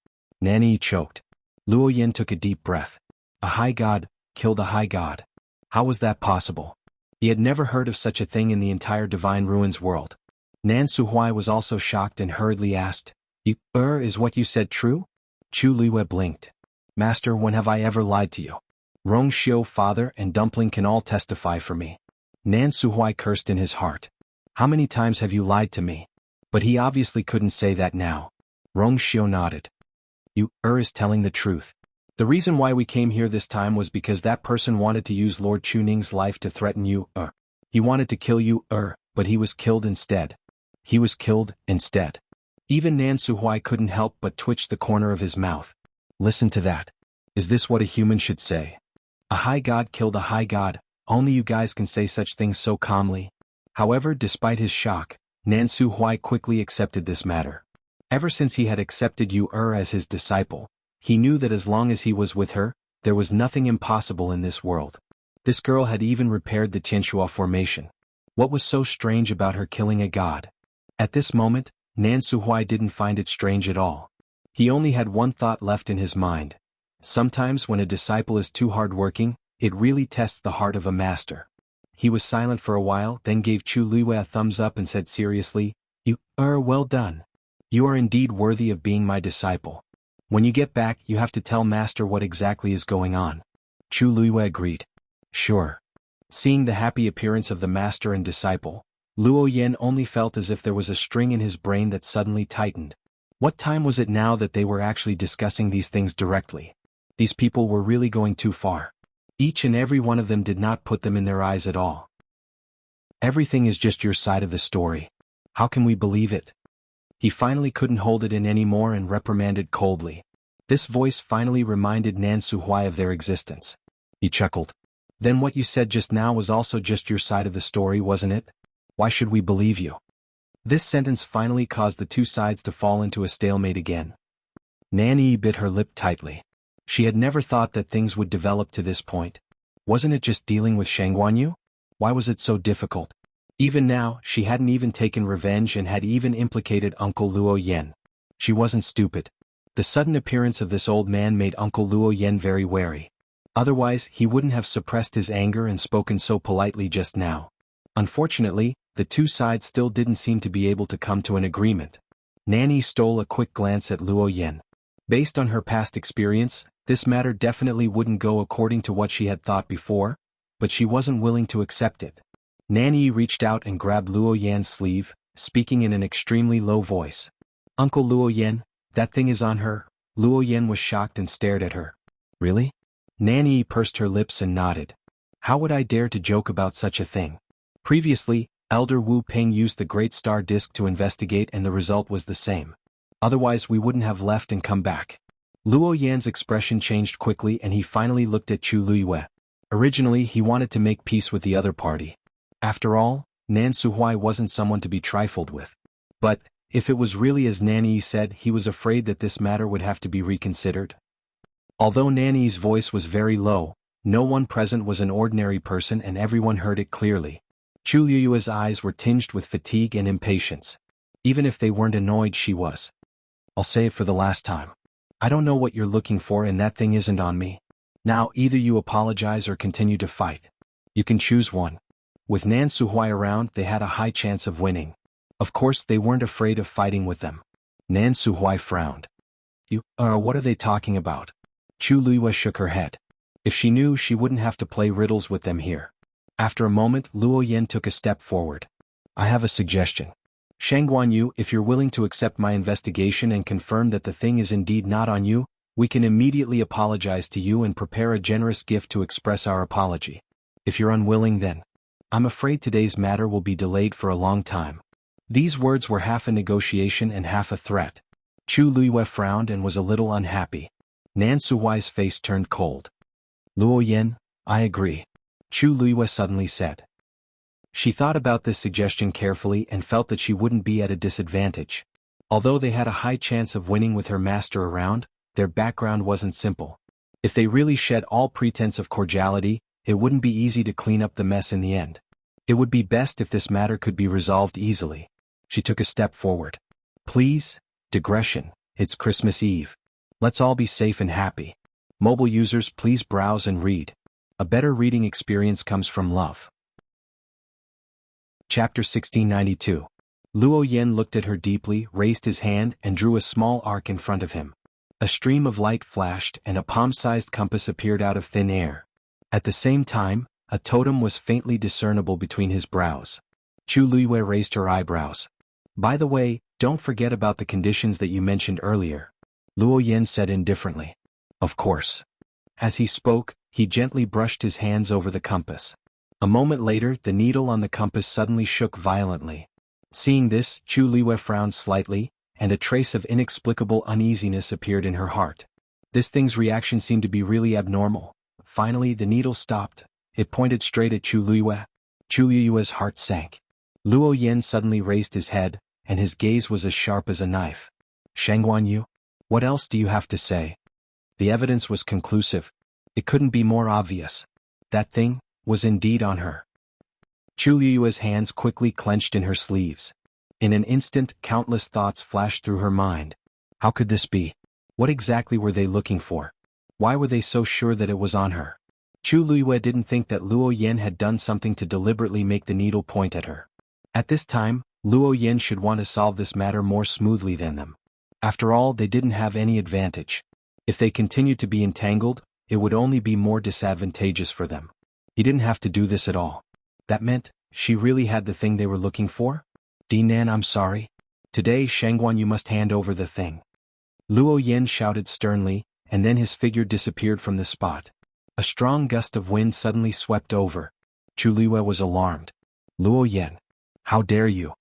Nanyi choked. Luo Yan took a deep breath. A high god killed a high god. How was that possible? He had never heard of such a thing in the entire Divine Ruins world. Nan Suhuai was also shocked and hurriedly asked, Is what you said true? Chu Liwei blinked. Master, when have I ever lied to you? Rong Xiu, father, and Dumpling can all testify for me. Nan Suhuai cursed in his heart. How many times have you lied to me? But he obviously couldn't say that now. Rong Xiu nodded. You is telling the truth. The reason why we came here this time was because that person wanted to use Lord Chuning's life to threaten you, He wanted to kill you, but he was killed instead. He was killed instead. Even Nan Suhuai couldn't help but twitch the corner of his mouth. Listen to that. Is this what a human should say? A high god killed a high god, only you guys can say such things so calmly. However, despite his shock, Nan Suhuai quickly accepted this matter. Ever since he had accepted Yu as his disciple, he knew that as long as he was with her, there was nothing impossible in this world. This girl had even repaired the Tianxia formation. What was so strange about her killing a god? At this moment, Nan Suhuai didn't find it strange at all. He only had one thought left in his mind. Sometimes when a disciple is too hard-working, it really tests the heart of a master. He was silent for a while, then gave Chu Liwei a thumbs up and said seriously, well done. You are indeed worthy of being my disciple. When you get back, you have to tell Master what exactly is going on. Chu Liwei agreed. Sure. Seeing the happy appearance of the master and disciple, Luo Yan only felt as if there was a string in his brain that suddenly tightened. What time was it now that they were actually discussing these things directly? These people were really going too far. Each and every one of them did not put them in their eyes at all. Everything is just your side of the story. How can we believe it? He finally couldn't hold it in anymore and reprimanded coldly. This voice finally reminded Nan Suhuai of their existence. He chuckled. Then what you said just now was also just your side of the story, wasn't it? Why should we believe you? This sentence finally caused the two sides to fall into a stalemate again. Nanyi bit her lip tightly. She had never thought that things would develop to this point. Wasn't it just dealing with Xuanhuan? Why was it so difficult? Even now, she hadn't even taken revenge and had even implicated Uncle Luo Yan. She wasn't stupid. The sudden appearance of this old man made Uncle Luo Yan very wary. Otherwise, he wouldn't have suppressed his anger and spoken so politely just now. Unfortunately, the two sides still didn't seem to be able to come to an agreement. Nanyi stole a quick glance at Luo Yan. Based on her past experience, this matter definitely wouldn't go according to what she had thought before, but she wasn't willing to accept it. Nanyi reached out and grabbed Luo Yan's sleeve, speaking in an extremely low voice. Uncle Luo Yan, that thing is on her. Luo Yan was shocked and stared at her. Really? Nanyi pursed her lips and nodded. How would I dare to joke about such a thing? Previously, Elder Wu Peng used the Great Star Disc to investigate and the result was the same. Otherwise we wouldn't have left and come back. Luo Yan's expression changed quickly and he finally looked at Chu Liwei. Originally he wanted to make peace with the other party. After all, Nan Suhuai wasn't someone to be trifled with. But, if it was really as Nanyi said, he was afraid that this matter would have to be reconsidered. Although Nanyi's voice was very low, no one present was an ordinary person and everyone heard it clearly. Chu Liwei's eyes were tinged with fatigue and impatience. Even if they weren't annoyed, she was. I'll say it for the last time. I don't know what you're looking for and that thing isn't on me. Now either you apologize or continue to fight. You can choose one. With Nan Suhuai around, they had a high chance of winning. Of course, they weren't afraid of fighting with them. Nan Suhuai frowned. What are they talking about? Chu Luiyue shook her head. If she knew, she wouldn't have to play riddles with them here. After a moment, Luo Yan took a step forward. I have a suggestion. Shangguan Yu, if you're willing to accept my investigation and confirm that the thing is indeed not on you, we can immediately apologize to you and prepare a generous gift to express our apology. If you're unwilling, then I'm afraid today's matter will be delayed for a long time. These words were half a negotiation and half a threat. Chu Luiyue frowned and was a little unhappy. Nan Suhuai's face turned cold. Luo Yan, I agree. Chu Luiyue suddenly said. She thought about this suggestion carefully and felt that she wouldn't be at a disadvantage. Although they had a high chance of winning with her master around, their background wasn't simple. If they really shed all pretense of cordiality, it wouldn't be easy to clean up the mess in the end. It would be best if this matter could be resolved easily. She took a step forward. Please, digression, it's Christmas Eve. Let's all be safe and happy. Mobile users, please browse and read. A better reading experience comes from love. Chapter 1692. Luo Yan looked at her deeply, raised his hand, and drew a small arc in front of him. A stream of light flashed and a palm-sized compass appeared out of thin air. At the same time, a totem was faintly discernible between his brows. Chu Luiyue raised her eyebrows. By the way, don't forget about the conditions that you mentioned earlier. Luo Yan said indifferently. Of course. As he spoke, he gently brushed his hands over the compass. A moment later, the needle on the compass suddenly shook violently. Seeing this, Chu Luiyue frowned slightly, and a trace of inexplicable uneasiness appeared in her heart. This thing's reaction seemed to be really abnormal. Finally, the needle stopped. It pointed straight at Chu Luiyue. Chu Luiyue's heart sank. Luo Yan suddenly raised his head, and his gaze was as sharp as a knife. Shangguan Yu? What else do you have to say? The evidence was conclusive. It couldn't be more obvious. That thing was indeed on her. Chu Luiyue's hands quickly clenched in her sleeves. In an instant, countless thoughts flashed through her mind. How could this be? What exactly were they looking for? Why were they so sure that it was on her? Chu Luiyue didn't think that Luo Yan had done something to deliberately make the needle point at her. At this time, Luo Yan should want to solve this matter more smoothly than them. After all, they didn't have any advantage. If they continued to be entangled, it would only be more disadvantageous for them. He didn't have to do this at all. That meant, she really had the thing they were looking for? Dinan, I'm sorry. Today, Shangguan, you must hand over the thing. Luo Yan shouted sternly, and then his figure disappeared from the spot. A strong gust of wind suddenly swept over. Chu Luiyue was alarmed. Luo Yan, how dare you?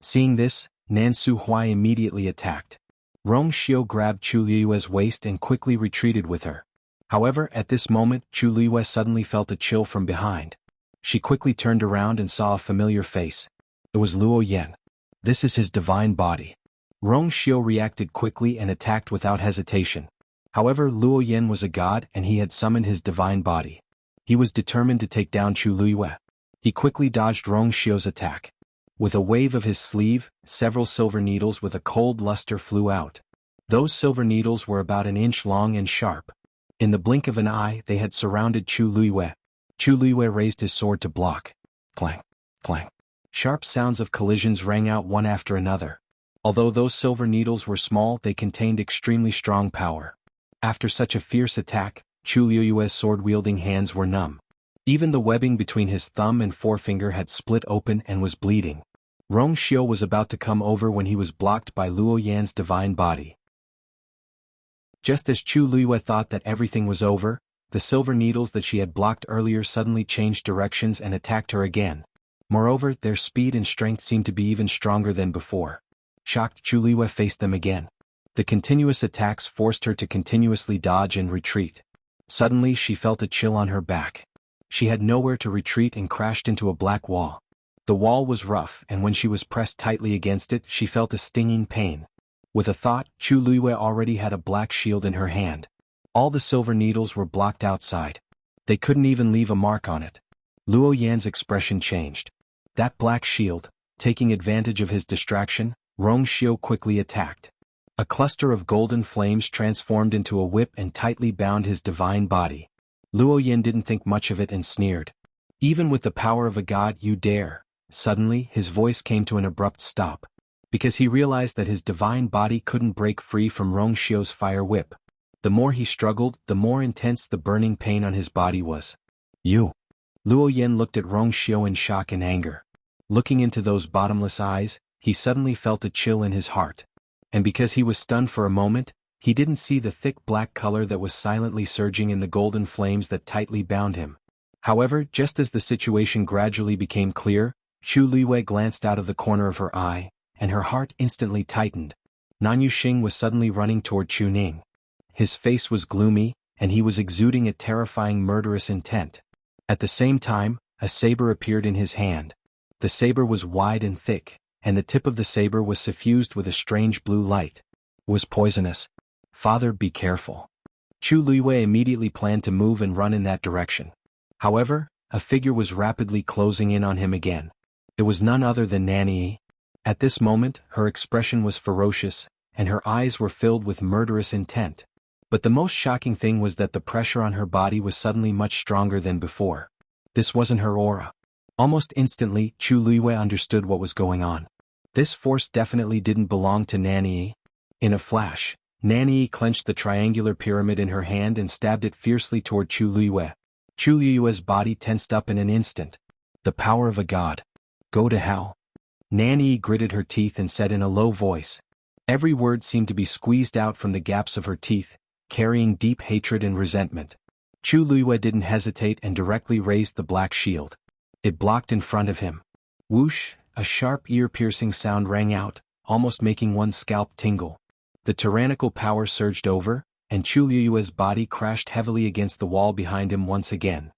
Seeing this, Nan Suhuai immediately attacked. Rong Xiao grabbed Chu Luiyue's waist and quickly retreated with her. However, at this moment, Chu Luiyue suddenly felt a chill from behind. She quickly turned around and saw a familiar face. It was Luo Yan. This is his divine body. Rong Xiao reacted quickly and attacked without hesitation. However, Luo Yan was a god and he had summoned his divine body. He was determined to take down Chu Luiyue. He quickly dodged Rong Xiao's attack. With a wave of his sleeve, several silver needles with a cold luster flew out. Those silver needles were about an inch long and sharp. In the blink of an eye, they had surrounded Chu Luiyue. Chu Luiyue raised his sword to block. Clang, clang. Sharp sounds of collisions rang out one after another. Although those silver needles were small, they contained extremely strong power. After such a fierce attack, Chu Luiyue's sword-wielding hands were numb. Even the webbing between his thumb and forefinger had split open and was bleeding. Rong Xiao was about to come over when he was blocked by Luo Yan's divine body. Just as Chu Luiyue thought that everything was over, the silver needles that she had blocked earlier suddenly changed directions and attacked her again. Moreover, their speed and strength seemed to be even stronger than before. Shocked, Chu Luiyue faced them again. The continuous attacks forced her to continuously dodge and retreat. Suddenly, she felt a chill on her back. She had nowhere to retreat and crashed into a black wall. The wall was rough, and when she was pressed tightly against it, she felt a stinging pain. With a thought, Chu Luiyue already had a black shield in her hand. All the silver needles were blocked outside. They couldn't even leave a mark on it. Luo Yan's expression changed. That black shield, taking advantage of his distraction, Rong Xiao quickly attacked. A cluster of golden flames transformed into a whip and tightly bound his divine body. Luo Yan didn't think much of it and sneered. Even with the power of a god you dare. Suddenly, his voice came to an abrupt stop. Because he realized that his divine body couldn't break free from Rongxiu's fire whip. The more he struggled, the more intense the burning pain on his body was. You. Luo Yan looked at Rongxiu in shock and anger. Looking into those bottomless eyes, he suddenly felt a chill in his heart. And because he was stunned for a moment, he didn't see the thick black color that was silently surging in the golden flames that tightly bound him. However, just as the situation gradually became clear, Chu Luiwei glanced out of the corner of her eye, and her heart instantly tightened. Nan Yuxing was suddenly running toward Chu Ning. His face was gloomy, and he was exuding a terrifying murderous intent. At the same time, a saber appeared in his hand. The saber was wide and thick, and the tip of the saber was suffused with a strange blue light. It was poisonous. Father, be careful. Chu Luiwei immediately planned to move and run in that direction. However, a figure was rapidly closing in on him again. It was none other than Nanyi. At this moment, her expression was ferocious, and her eyes were filled with murderous intent. But the most shocking thing was that the pressure on her body was suddenly much stronger than before. This wasn't her aura. Almost instantly, Chu Luiwei understood what was going on. This force definitely didn't belong to Nanyi. In a flash, Nanyi clenched the triangular pyramid in her hand and stabbed it fiercely toward Chu Luiwei. Chu Luiwei's body tensed up in an instant. The power of a god. Go to hell. Nanyi gritted her teeth and said in a low voice. Every word seemed to be squeezed out from the gaps of her teeth, carrying deep hatred and resentment. Chu Luiwei didn't hesitate and directly raised the black shield. It blocked in front of him. Whoosh, a sharp ear-piercing sound rang out, almost making one's scalp tingle. The tyrannical power surged over, and Chu Luiwei's body crashed heavily against the wall behind him once again.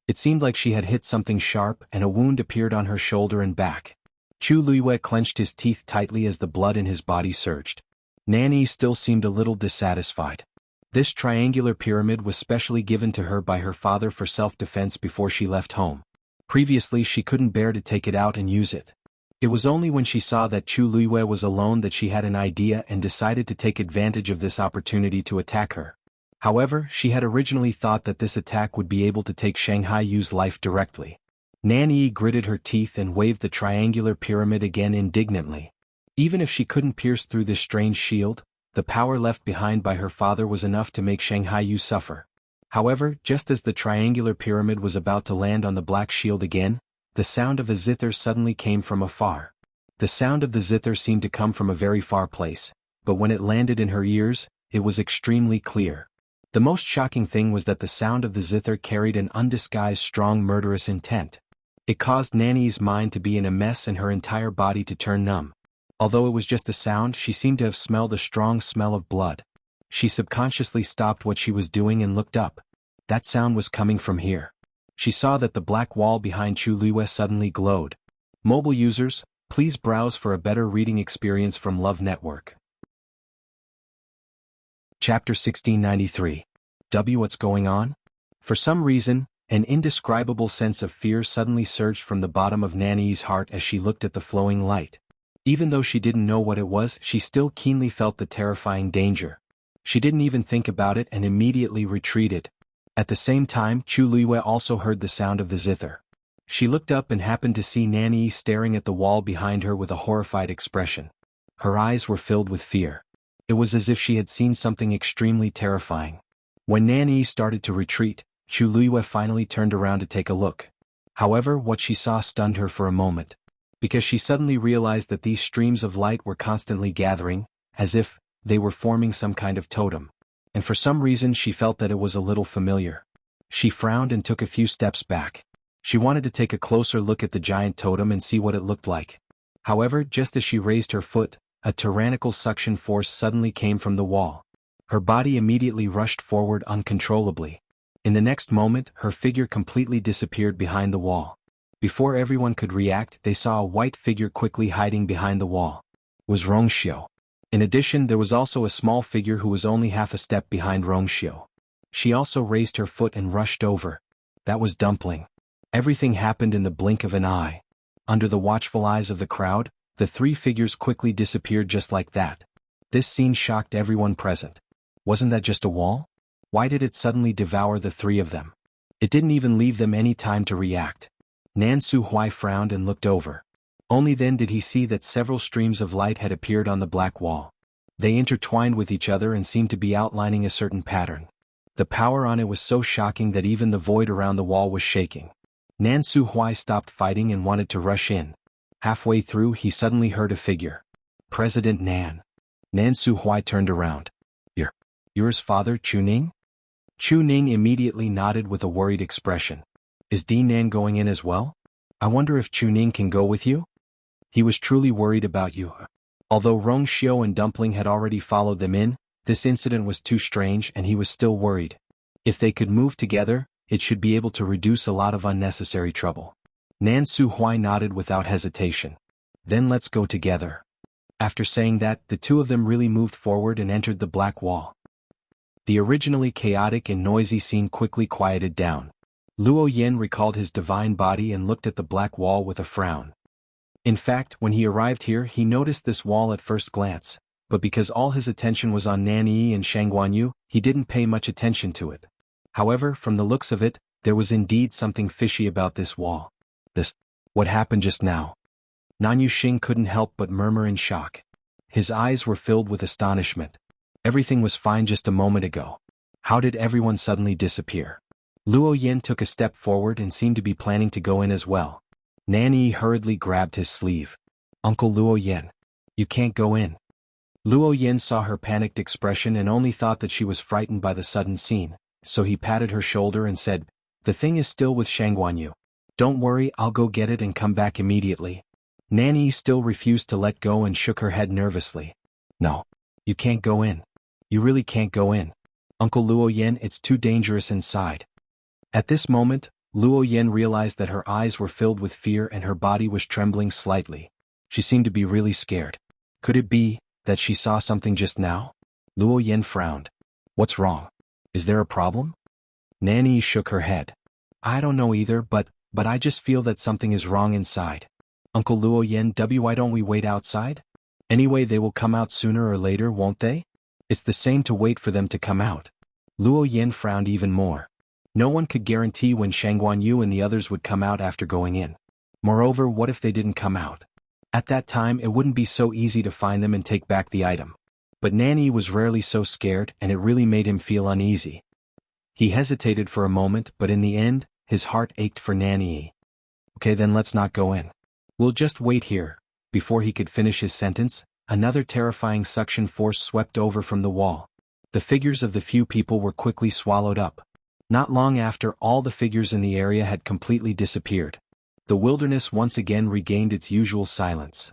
It seemed like she had hit something sharp and a wound appeared on her shoulder and back. Chu Luiwei clenched his teeth tightly as the blood in his body surged. Nanyi still seemed a little dissatisfied. This triangular pyramid was specially given to her by her father for self-defense before she left home. Previously she couldn't bear to take it out and use it. It was only when she saw that Chu Luiwei was alone that she had an idea and decided to take advantage of this opportunity to attack her. However, she had originally thought that this attack would be able to take Xianhuan's life directly. Nanyi gritted her teeth and waved the triangular pyramid again indignantly. Even if she couldn't pierce through this strange shield, the power left behind by her father was enough to make Xianhuan suffer. However, just as the triangular pyramid was about to land on the black shield again, the sound of a zither suddenly came from afar. The sound of the zither seemed to come from a very far place, but when it landed in her ears, it was extremely clear. The most shocking thing was that the sound of the zither carried an undisguised strong murderous intent. It caused Nanyi's mind to be in a mess and her entire body to turn numb. Although it was just a sound, she seemed to have smelled a strong smell of blood. She subconsciously stopped what she was doing and looked up. That sound was coming from here. She saw that the black wall behind Chu Luiwei suddenly glowed. Mobile users, please browse for a better reading experience from Love Network. Chapter 1693. What's going on? For some reason, an indescribable sense of fear suddenly surged from the bottom of Nanyi's heart as she looked at the flowing light. Even though she didn't know what it was, she still keenly felt the terrifying danger. She didn't even think about it and immediately retreated. At the same time, Chu Luiwei also heard the sound of the zither. She looked up and happened to see Nanyi staring at the wall behind her with a horrified expression. Her eyes were filled with fear. It was as if she had seen something extremely terrifying. When Nanyi started to retreat, Chu Luiwei finally turned around to take a look. However, what she saw stunned her for a moment. Because she suddenly realized that these streams of light were constantly gathering, as if they were forming some kind of totem. And for some reason she felt that it was a little familiar. She frowned and took a few steps back. She wanted to take a closer look at the giant totem and see what it looked like. However, just as she raised her foot, a tyrannical suction force suddenly came from the wall. Her body immediately rushed forward uncontrollably. In the next moment, her figure completely disappeared behind the wall. Before everyone could react, they saw a white figure quickly hiding behind the wall. It was Rongxiu. In addition, there was also a small figure who was only half a step behind Rongxiu. She also raised her foot and rushed over. That was Dumpling. Everything happened in the blink of an eye. Under the watchful eyes of the crowd, the three figures quickly disappeared just like that. This scene shocked everyone present. Wasn't that just a wall? Why did it suddenly devour the three of them? It didn't even leave them any time to react. Nan Suhui frowned and looked over. Only then did he see that several streams of light had appeared on the black wall. They intertwined with each other and seemed to be outlining a certain pattern. The power on it was so shocking that even the void around the wall was shaking. Nan Suhui stopped fighting and wanted to rush in. Halfway through, he suddenly heard a figure. President Nan. Nan Suhui turned around. Yours father, Chu Ning? Chu Ning immediately nodded with a worried expression. Is D Nan going in as well? I wonder if Chu Ning can go with you? He was truly worried about you. Although Rong Xiu and Dumpling had already followed them in, this incident was too strange and he was still worried. If they could move together, it should be able to reduce a lot of unnecessary trouble. Nan Suhui nodded without hesitation. Then let's go together. After saying that, the two of them really moved forward and entered the black wall. The originally chaotic and noisy scene quickly quieted down. Luo Yan recalled his divine body and looked at the black wall with a frown. In fact, when he arrived here, he noticed this wall at first glance, but because all his attention was on Nanyi and Shangguanyu, he didn't pay much attention to it. However, from the looks of it, there was indeed something fishy about this wall. What happened just now? Nan Yuxing couldn't help but murmur in shock. His eyes were filled with astonishment. Everything was fine just a moment ago. How did everyone suddenly disappear? Luo Yan took a step forward and seemed to be planning to go in as well. Nanyi hurriedly grabbed his sleeve. Uncle Luo Yan. You can't go in. Luo Yan saw her panicked expression and only thought that she was frightened by the sudden scene, so he patted her shoulder and said, The thing is still with Shangguanyu. Don't worry, I'll go get it and come back immediately. Nanyi still refused to let go and shook her head nervously. No. You can't go in. You really can't go in. Uncle Luo Yan, it's too dangerous inside. At this moment, Luo Yan realized that her eyes were filled with fear and her body was trembling slightly. She seemed to be really scared. Could it be that she saw something just now? Luo Yan frowned. What's wrong? Is there a problem? Nanyi shook her head. I don't know either, but I just feel that something is wrong inside. Uncle Luo Yan, why don't we wait outside? Anyway, they will come out sooner or later, won't they? It's the same to wait for them to come out. Luo Yan frowned even more. No one could guarantee when Shangguanyu and the others would come out after going in. Moreover, what if they didn't come out? At that time, it wouldn't be so easy to find them and take back the item. But Nanyi was rarely so scared and it really made him feel uneasy. He hesitated for a moment, but in the end, his heart ached for Nanyi. Okay, then let's not go in. We'll just wait here. Before he could finish his sentence, another terrifying suction force swept over from the wall. The figures of the few people were quickly swallowed up. Not long after, all the figures in the area had completely disappeared. The wilderness once again regained its usual silence.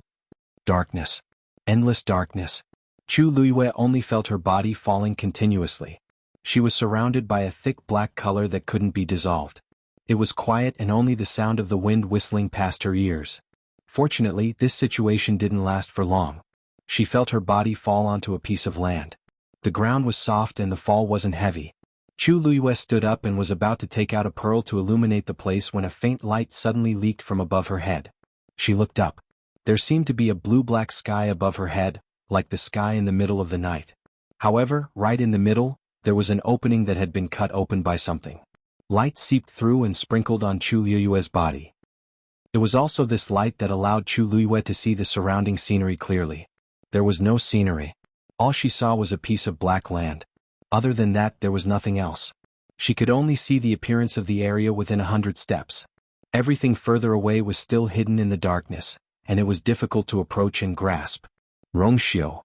Darkness. Endless darkness. Chu Luiyue only felt her body falling continuously. She was surrounded by a thick black color that couldn't be dissolved. It was quiet and only the sound of the wind whistling past her ears. Fortunately, this situation didn't last for long. She felt her body fall onto a piece of land. The ground was soft and the fall wasn't heavy. Chu Luiyue stood up and was about to take out a pearl to illuminate the place when a faint light suddenly leaked from above her head. She looked up. There seemed to be a blue-black sky above her head, like the sky in the middle of the night. However, right in the middle, there was an opening that had been cut open by something. Light seeped through and sprinkled on Chu Luiyue's body. It was also this light that allowed Chu Luiyue to see the surrounding scenery clearly. There was no scenery. All she saw was a piece of black land. Other than that, there was nothing else. She could only see the appearance of the area within 100 steps. Everything further away was still hidden in the darkness, and it was difficult to approach and grasp. Rongxiu.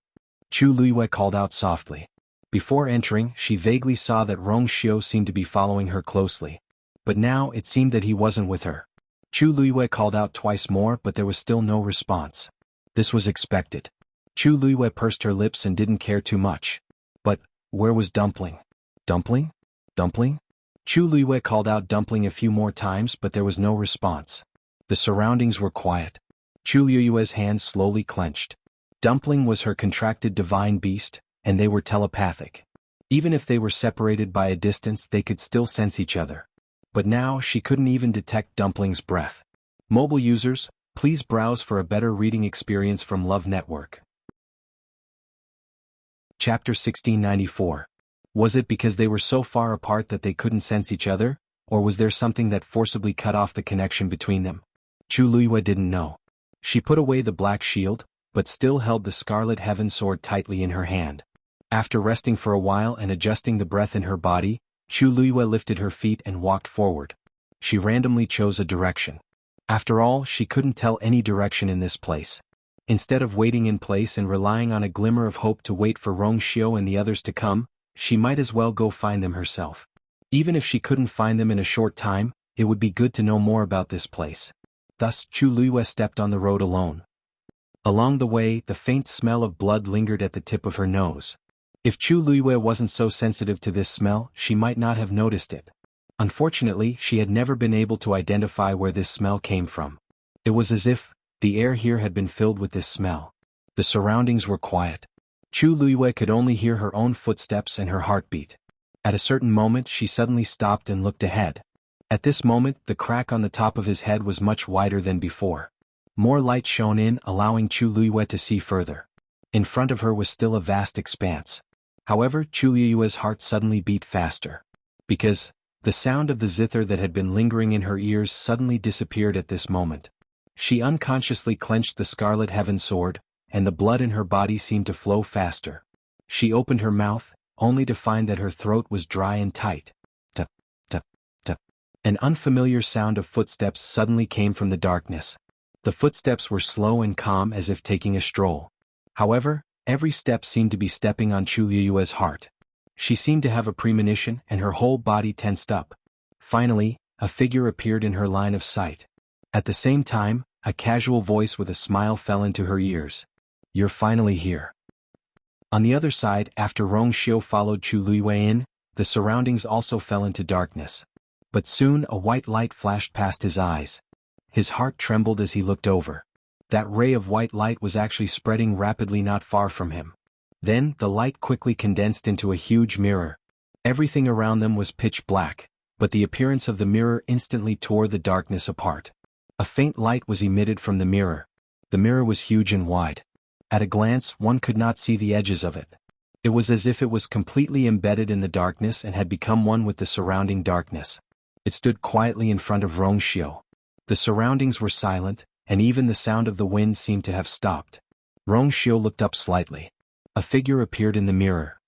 Chu Luiyue called out softly. Before entering, she vaguely saw that Rongxiu seemed to be following her closely. But now, it seemed that he wasn't with her. Chu Luiyue called out twice more, but there was still no response. This was expected. Chu Luiyue pursed her lips and didn't care too much. But where was Dumpling? Dumpling? Dumpling? Chu Luiyue called out Dumpling a few more times, but there was no response. The surroundings were quiet. Chu Luiyue's hands slowly clenched. Dumpling was her contracted divine beast, and they were telepathic. Even if they were separated by a distance, they could still sense each other. But now she couldn't even detect Dumpling's breath. Mobile users, please browse for a better reading experience from Love Network. Chapter 1694. Was it because they were so far apart that they couldn't sense each other, or was there something that forcibly cut off the connection between them? Chu Luiyue didn't know. She put away the black shield, but still held the scarlet heaven sword tightly in her hand. After resting for a while and adjusting the breath in her body, Chu Luiyue lifted her feet and walked forward. She randomly chose a direction. After all, she couldn't tell any direction in this place. Instead of waiting in place and relying on a glimmer of hope to wait for Rongxiu and the others to come, she might as well go find them herself. Even if she couldn't find them in a short time, it would be good to know more about this place. Thus, Chu Luiyue stepped on the road alone. Along the way, the faint smell of blood lingered at the tip of her nose. If Chu Luiyue wasn't so sensitive to this smell, she might not have noticed it. Unfortunately, she had never been able to identify where this smell came from. It was as if the air here had been filled with this smell. The surroundings were quiet. Chu Luiyue could only hear her own footsteps and her heartbeat. At a certain moment, she suddenly stopped and looked ahead. At this moment, the crack on the top of his head was much wider than before. More light shone in, allowing Chu Luiyue to see further. In front of her was still a vast expanse. However, Chu Luiyue's heart suddenly beat faster. Because the sound of the zither that had been lingering in her ears suddenly disappeared at this moment. She unconsciously clenched the scarlet heaven sword, and the blood in her body seemed to flow faster. She opened her mouth, only to find that her throat was dry and tight. Tup, tup, tup. An unfamiliar sound of footsteps suddenly came from the darkness. The footsteps were slow and calm as if taking a stroll. However, every step seemed to be stepping on Chu Luiyue's heart. She seemed to have a premonition and her whole body tensed up. Finally, a figure appeared in her line of sight. At the same time, a casual voice with a smile fell into her ears. "You're finally here." On the other side, after Rongxiu followed Chu Luiyue in, the surroundings also fell into darkness. But soon a white light flashed past his eyes. His heart trembled as he looked over. That ray of white light was actually spreading rapidly not far from him. Then, the light quickly condensed into a huge mirror. Everything around them was pitch black, but the appearance of the mirror instantly tore the darkness apart. A faint light was emitted from the mirror. The mirror was huge and wide. At a glance, one could not see the edges of it. It was as if it was completely embedded in the darkness and had become one with the surrounding darkness. It stood quietly in front of Rongxiu. The surroundings were silent, and even the sound of the wind seemed to have stopped. Rongxiu looked up slightly. A figure appeared in the mirror.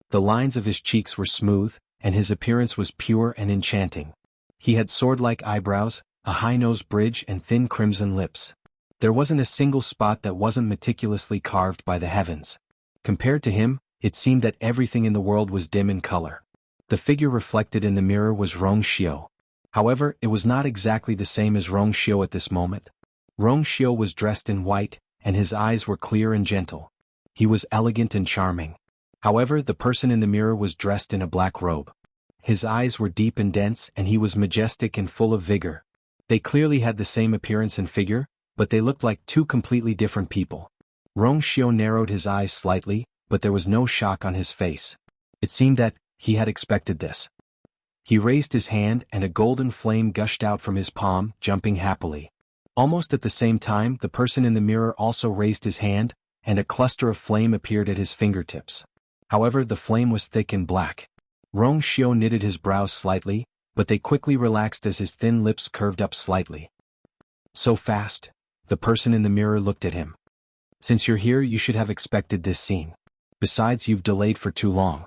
The lines of his cheeks were smooth, and his appearance was pure and enchanting. He had sword-like eyebrows, a high nose bridge and thin crimson lips. There wasn't a single spot that wasn't meticulously carved by the heavens. Compared to him, it seemed that everything in the world was dim in color. The figure reflected in the mirror was Rongxiu. However, it was not exactly the same as Rongxiu at this moment. Rongxiu was dressed in white, and his eyes were clear and gentle. He was elegant and charming. However, the person in the mirror was dressed in a black robe. His eyes were deep and dense, and he was majestic and full of vigor. They clearly had the same appearance and figure, but they looked like two completely different people. Rongxiu narrowed his eyes slightly, but there was no shock on his face. It seemed that he had expected this. He raised his hand and a golden flame gushed out from his palm, jumping happily. Almost at the same time, the person in the mirror also raised his hand, and a cluster of flame appeared at his fingertips. However, the flame was thick and black. Rongxiu knitted his brows slightly, but they quickly relaxed as his thin lips curved up slightly. "So fast?" The person in the mirror looked at him. "Since you're here, you should have expected this scene. Besides, you've delayed for too long."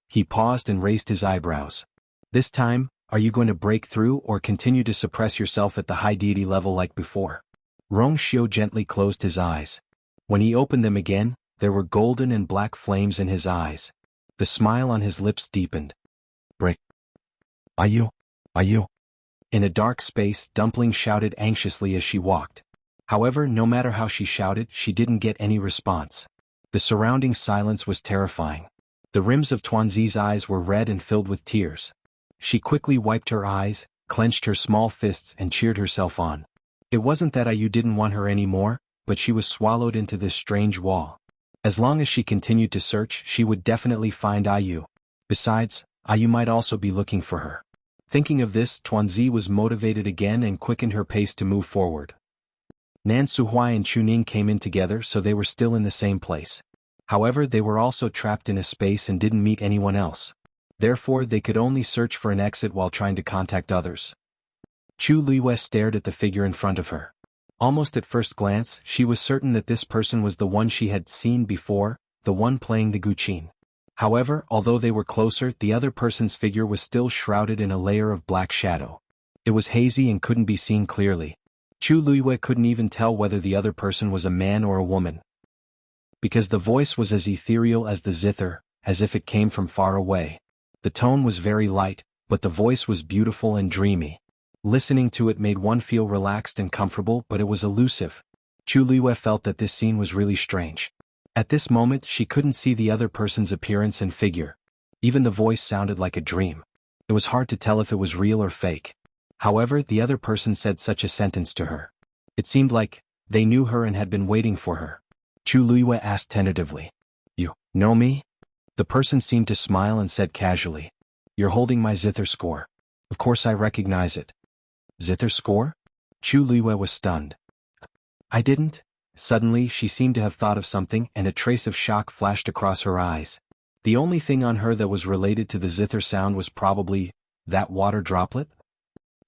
He paused and raised his eyebrows. "This time, are you going to break through or continue to suppress yourself at the high deity level like before?" Rongxiu gently closed his eyes. When he opened them again, there were golden and black flames in his eyes. The smile on his lips deepened. "Break. Are you? In a dark space, Dumpling shouted anxiously as she walked. However, no matter how she shouted, she didn't get any response. The surrounding silence was terrifying. The rims of Tuanzi's eyes were red and filled with tears. She quickly wiped her eyes, clenched her small fists and cheered herself on. It wasn't that Ayu didn't want her anymore, but she was swallowed into this strange wall. As long as she continued to search, she would definitely find Ayu. Besides, Ayu might also be looking for her. Thinking of this, Tuanzi was motivated again and quickened her pace to move forward. Nan Suhuai and Chuning came in together, so they were still in the same place. However, they were also trapped in a space and didn't meet anyone else. Therefore, they could only search for an exit while trying to contact others. Chu Luiyue stared at the figure in front of her. Almost at first glance, she was certain that this person was the one she had seen before, the one playing the guqin. However, although they were closer, the other person's figure was still shrouded in a layer of black shadow. It was hazy and couldn't be seen clearly. Chu Luiyue couldn't even tell whether the other person was a man or a woman, because the voice was as ethereal as the zither, as if it came from far away. The tone was very light, but the voice was beautiful and dreamy. Listening to it made one feel relaxed and comfortable, but it was elusive. Chu Luiyue felt that this scene was really strange. At this moment, she couldn't see the other person's appearance and figure. Even the voice sounded like a dream. It was hard to tell if it was real or fake. However, the other person said such a sentence to her. It seemed like they knew her and had been waiting for her. Chu Luiyue asked tentatively, "You know me?" The person seemed to smile and said casually, "You're holding my zither score. Of course I recognize it." "Zither score?" Chu Luiyue was stunned. "I didn't." Suddenly, she seemed to have thought of something, and a trace of shock flashed across her eyes. The only thing on her that was related to the zither sound was probably that water droplet.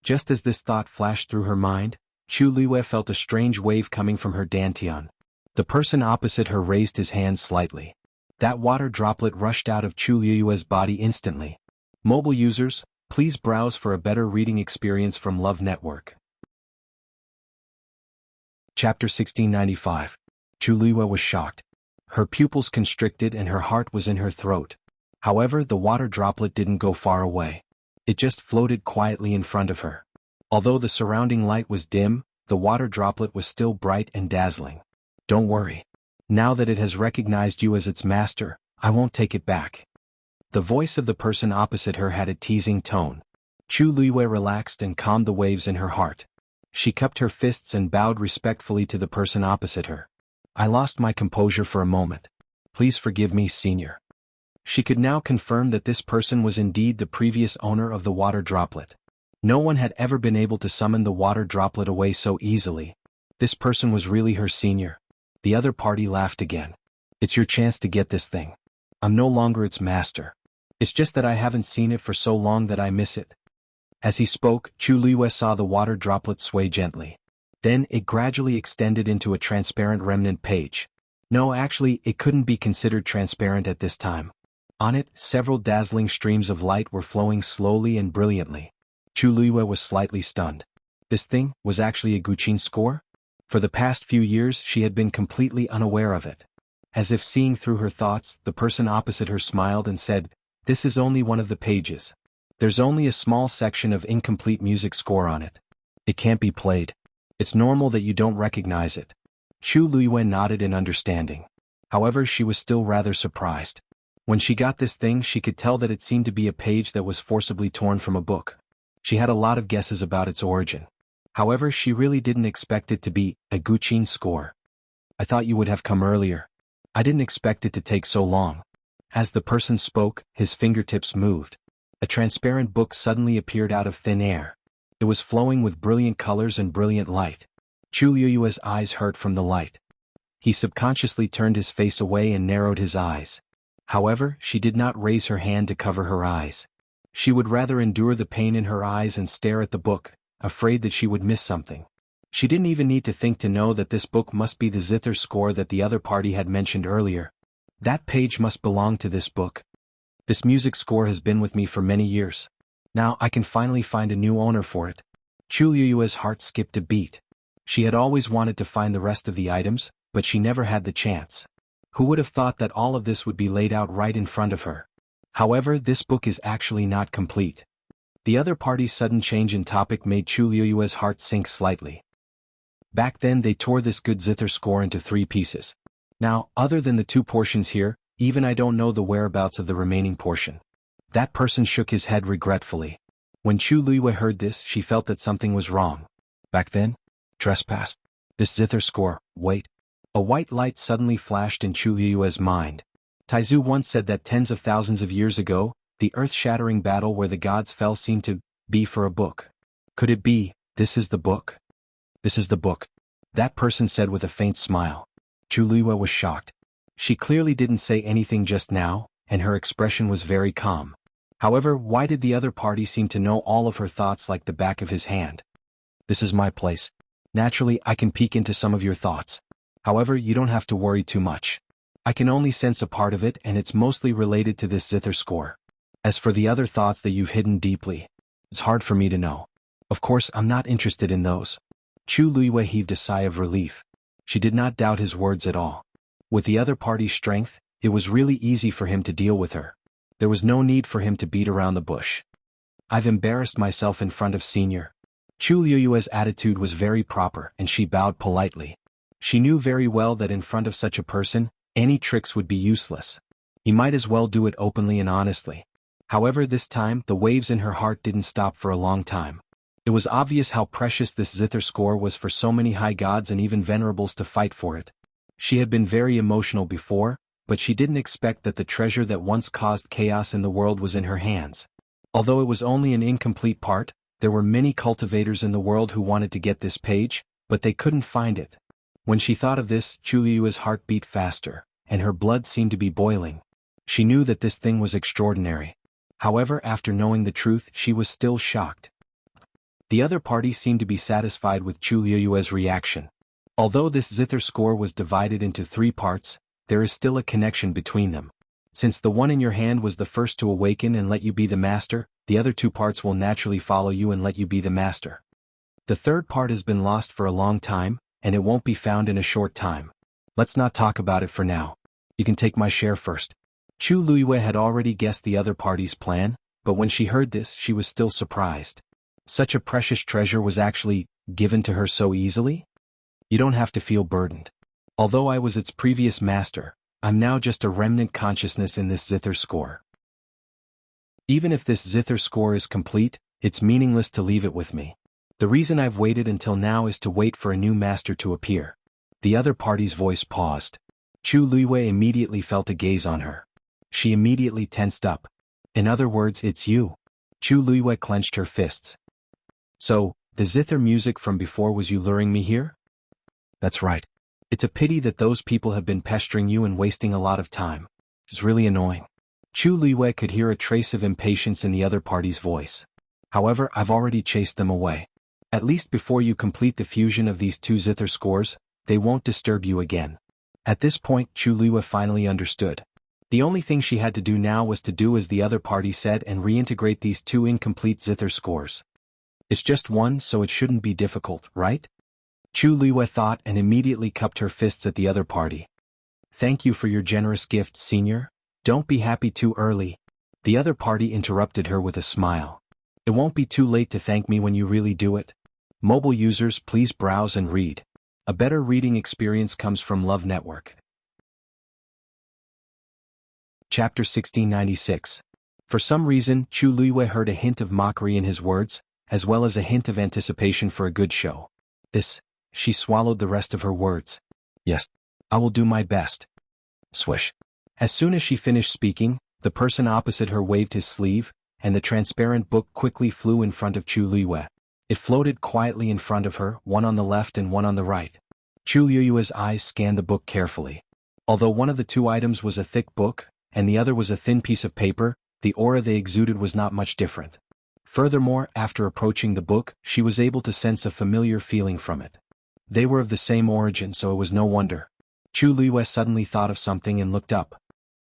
Just as this thought flashed through her mind, Chu Luiyue felt a strange wave coming from her dantian. The person opposite her raised his hand slightly. That water droplet rushed out of Chu Luiyue's body instantly. Mobile users, please browse for a better reading experience from Love Network. Chapter 1695. Chu Luiyue was shocked. Her pupils constricted and her heart was in her throat. However, the water droplet didn't go far away. It just floated quietly in front of her. Although the surrounding light was dim, the water droplet was still bright and dazzling. "Don't worry. Now that it has recognized you as its master, I won't take it back." The voice of the person opposite her had a teasing tone. Chu Luiyue relaxed and calmed the waves in her heart. She cupped her fists and bowed respectfully to the person opposite her. "I lost my composure for a moment. Please forgive me, senior." She could now confirm that this person was indeed the previous owner of the water droplet. No one had ever been able to summon the water droplet away so easily. This person was really her senior. The other party laughed again. "It's your chance to get this thing. I'm no longer its master. It's just that I haven't seen it for so long that I miss it." As he spoke, Chu Luiyue saw the water droplet sway gently. Then it gradually extended into a transparent remnant page. No, actually, it couldn't be considered transparent at this time. On it, several dazzling streams of light were flowing slowly and brilliantly. Chu Luiyue was slightly stunned. This thing was actually a guqin score? For the past few years, she had been completely unaware of it. As if seeing through her thoughts, the person opposite her smiled and said, "This is only one of the pages. There's only a small section of incomplete music score on it. It can't be played. It's normal that you don't recognize it." Chu Luiyue nodded in understanding. However, she was still rather surprised. When she got this thing, she could tell that it seemed to be a page that was forcibly torn from a book. She had a lot of guesses about its origin. However, she really didn't expect it to be a guqin score. "I thought you would have come earlier. I didn't expect it to take so long." As the person spoke, his fingertips moved. A transparent book suddenly appeared out of thin air. It was flowing with brilliant colors and brilliant light. Chu Luiyue's eyes hurt from the light. He subconsciously turned his face away and narrowed his eyes. However, she did not raise her hand to cover her eyes. She would rather endure the pain in her eyes and stare at the book, afraid that she would miss something. She didn't even need to think to know that this book must be the zither score that the other party had mentioned earlier. That page must belong to this book. This music score has been with me for many years. Now I can finally find a new owner for it. Chu Luiyue's heart skipped a beat. She had always wanted to find the rest of the items, but she never had the chance. Who would have thought that all of this would be laid out right in front of her? However, this book is actually not complete. The other party's sudden change in topic made Chu Luiyue's heart sink slightly. Back then they tore this good zither score into 3 pieces. Now, other than the 2 portions here, even I don't know the whereabouts of the remaining portion. That person shook his head regretfully. When Chu Luiyue heard this, she felt that something was wrong. Back then? Trespass. This zither score, wait. A white light suddenly flashed in Chu Luiyue's mind. Taizu once said that tens of thousands of years ago, the earth-shattering battle where the gods fell seemed to be for a book. Could it be, this is the book? This is the book. That person said with a faint smile. Chu Luiyue was shocked. She clearly didn't say anything just now, and her expression was very calm. However, why did the other party seem to know all of her thoughts like the back of his hand? This is my place. Naturally, I can peek into some of your thoughts. However, you don't have to worry too much. I can only sense a part of it, and it's mostly related to this zither score. As for the other thoughts that you've hidden deeply, it's hard for me to know. Of course, I'm not interested in those. Chu Luiyue heaved a sigh of relief. She did not doubt his words at all. With the other party's strength, it was really easy for him to deal with her. There was no need for him to beat around the bush. I've embarrassed myself in front of Senior. Chu Luiyue's attitude was very proper, and she bowed politely. She knew very well that in front of such a person, any tricks would be useless. He might as well do it openly and honestly. However, this time, the waves in her heart didn't stop for a long time. It was obvious how precious this zither score was for so many high gods and even venerables to fight for it. She had been very emotional before, but she didn't expect that the treasure that once caused chaos in the world was in her hands. Although it was only an incomplete part, there were many cultivators in the world who wanted to get this page, but they couldn't find it. When she thought of this, Chu Luiyue's heart beat faster, and her blood seemed to be boiling. She knew that this thing was extraordinary. However, after knowing the truth, she was still shocked. The other party seemed to be satisfied with Chu Luiyue's reaction. Although this zither score was divided into 3 parts, there is still a connection between them. Since the one in your hand was the first to awaken and let you be the master, the other 2 parts will naturally follow you and let you be the master. The 3rd part has been lost for a long time, and it won't be found in a short time. Let's not talk about it for now. You can take my share first. Chu Luiyue had already guessed the other party's plan, but when she heard this, she was still surprised. Such a precious treasure was actually given to her so easily? You don't have to feel burdened. Although I was its previous master, I'm now just a remnant consciousness in this zither score. Even if this zither score is complete, it's meaningless to leave it with me. The reason I've waited until now is to wait for a new master to appear. The other party's voice paused. Chu Luiyue immediately felt a gaze on her. She immediately tensed up. In other words, it's you. Chu Luiyue clenched her fists. So, the zither music from before was you luring me here? That's right. It's a pity that those people have been pestering you and wasting a lot of time. It's really annoying. Chu Luiyue could hear a trace of impatience in the other party's voice. However, I've already chased them away. At least before you complete the fusion of these 2 zither scores, they won't disturb you again. At this point, Chu Luiyue finally understood. The only thing she had to do now was to do as the other party said and reintegrate these 2 incomplete zither scores. It's just one, so it shouldn't be difficult, right? Chu Luiyue thought and immediately cupped her fists at the other party. Thank you for your generous gift, Senior. Don't be happy too early. The other party interrupted her with a smile. It won't be too late to thank me when you really do it. Mobile users, please browse and read. A better reading experience comes from Love Network. Chapter 1696. For some reason, Chu Luiyue heard a hint of mockery in his words, as well as a hint of anticipation for a good show. She swallowed the rest of her words. Yes, I will do my best. Swish. As soon as she finished speaking, the person opposite her waved his sleeve, and the transparent book quickly flew in front of Chu Luiyue. It floated quietly in front of her, one on the left and one on the right. Chu Luiyue's eyes scanned the book carefully. Although one of the 2 items was a thick book, and the other was a thin piece of paper, the aura they exuded was not much different. Furthermore, after approaching the book, she was able to sense a familiar feeling from it. They were of the same origin, so it was no wonder. Chu Luiyue suddenly thought of something and looked up.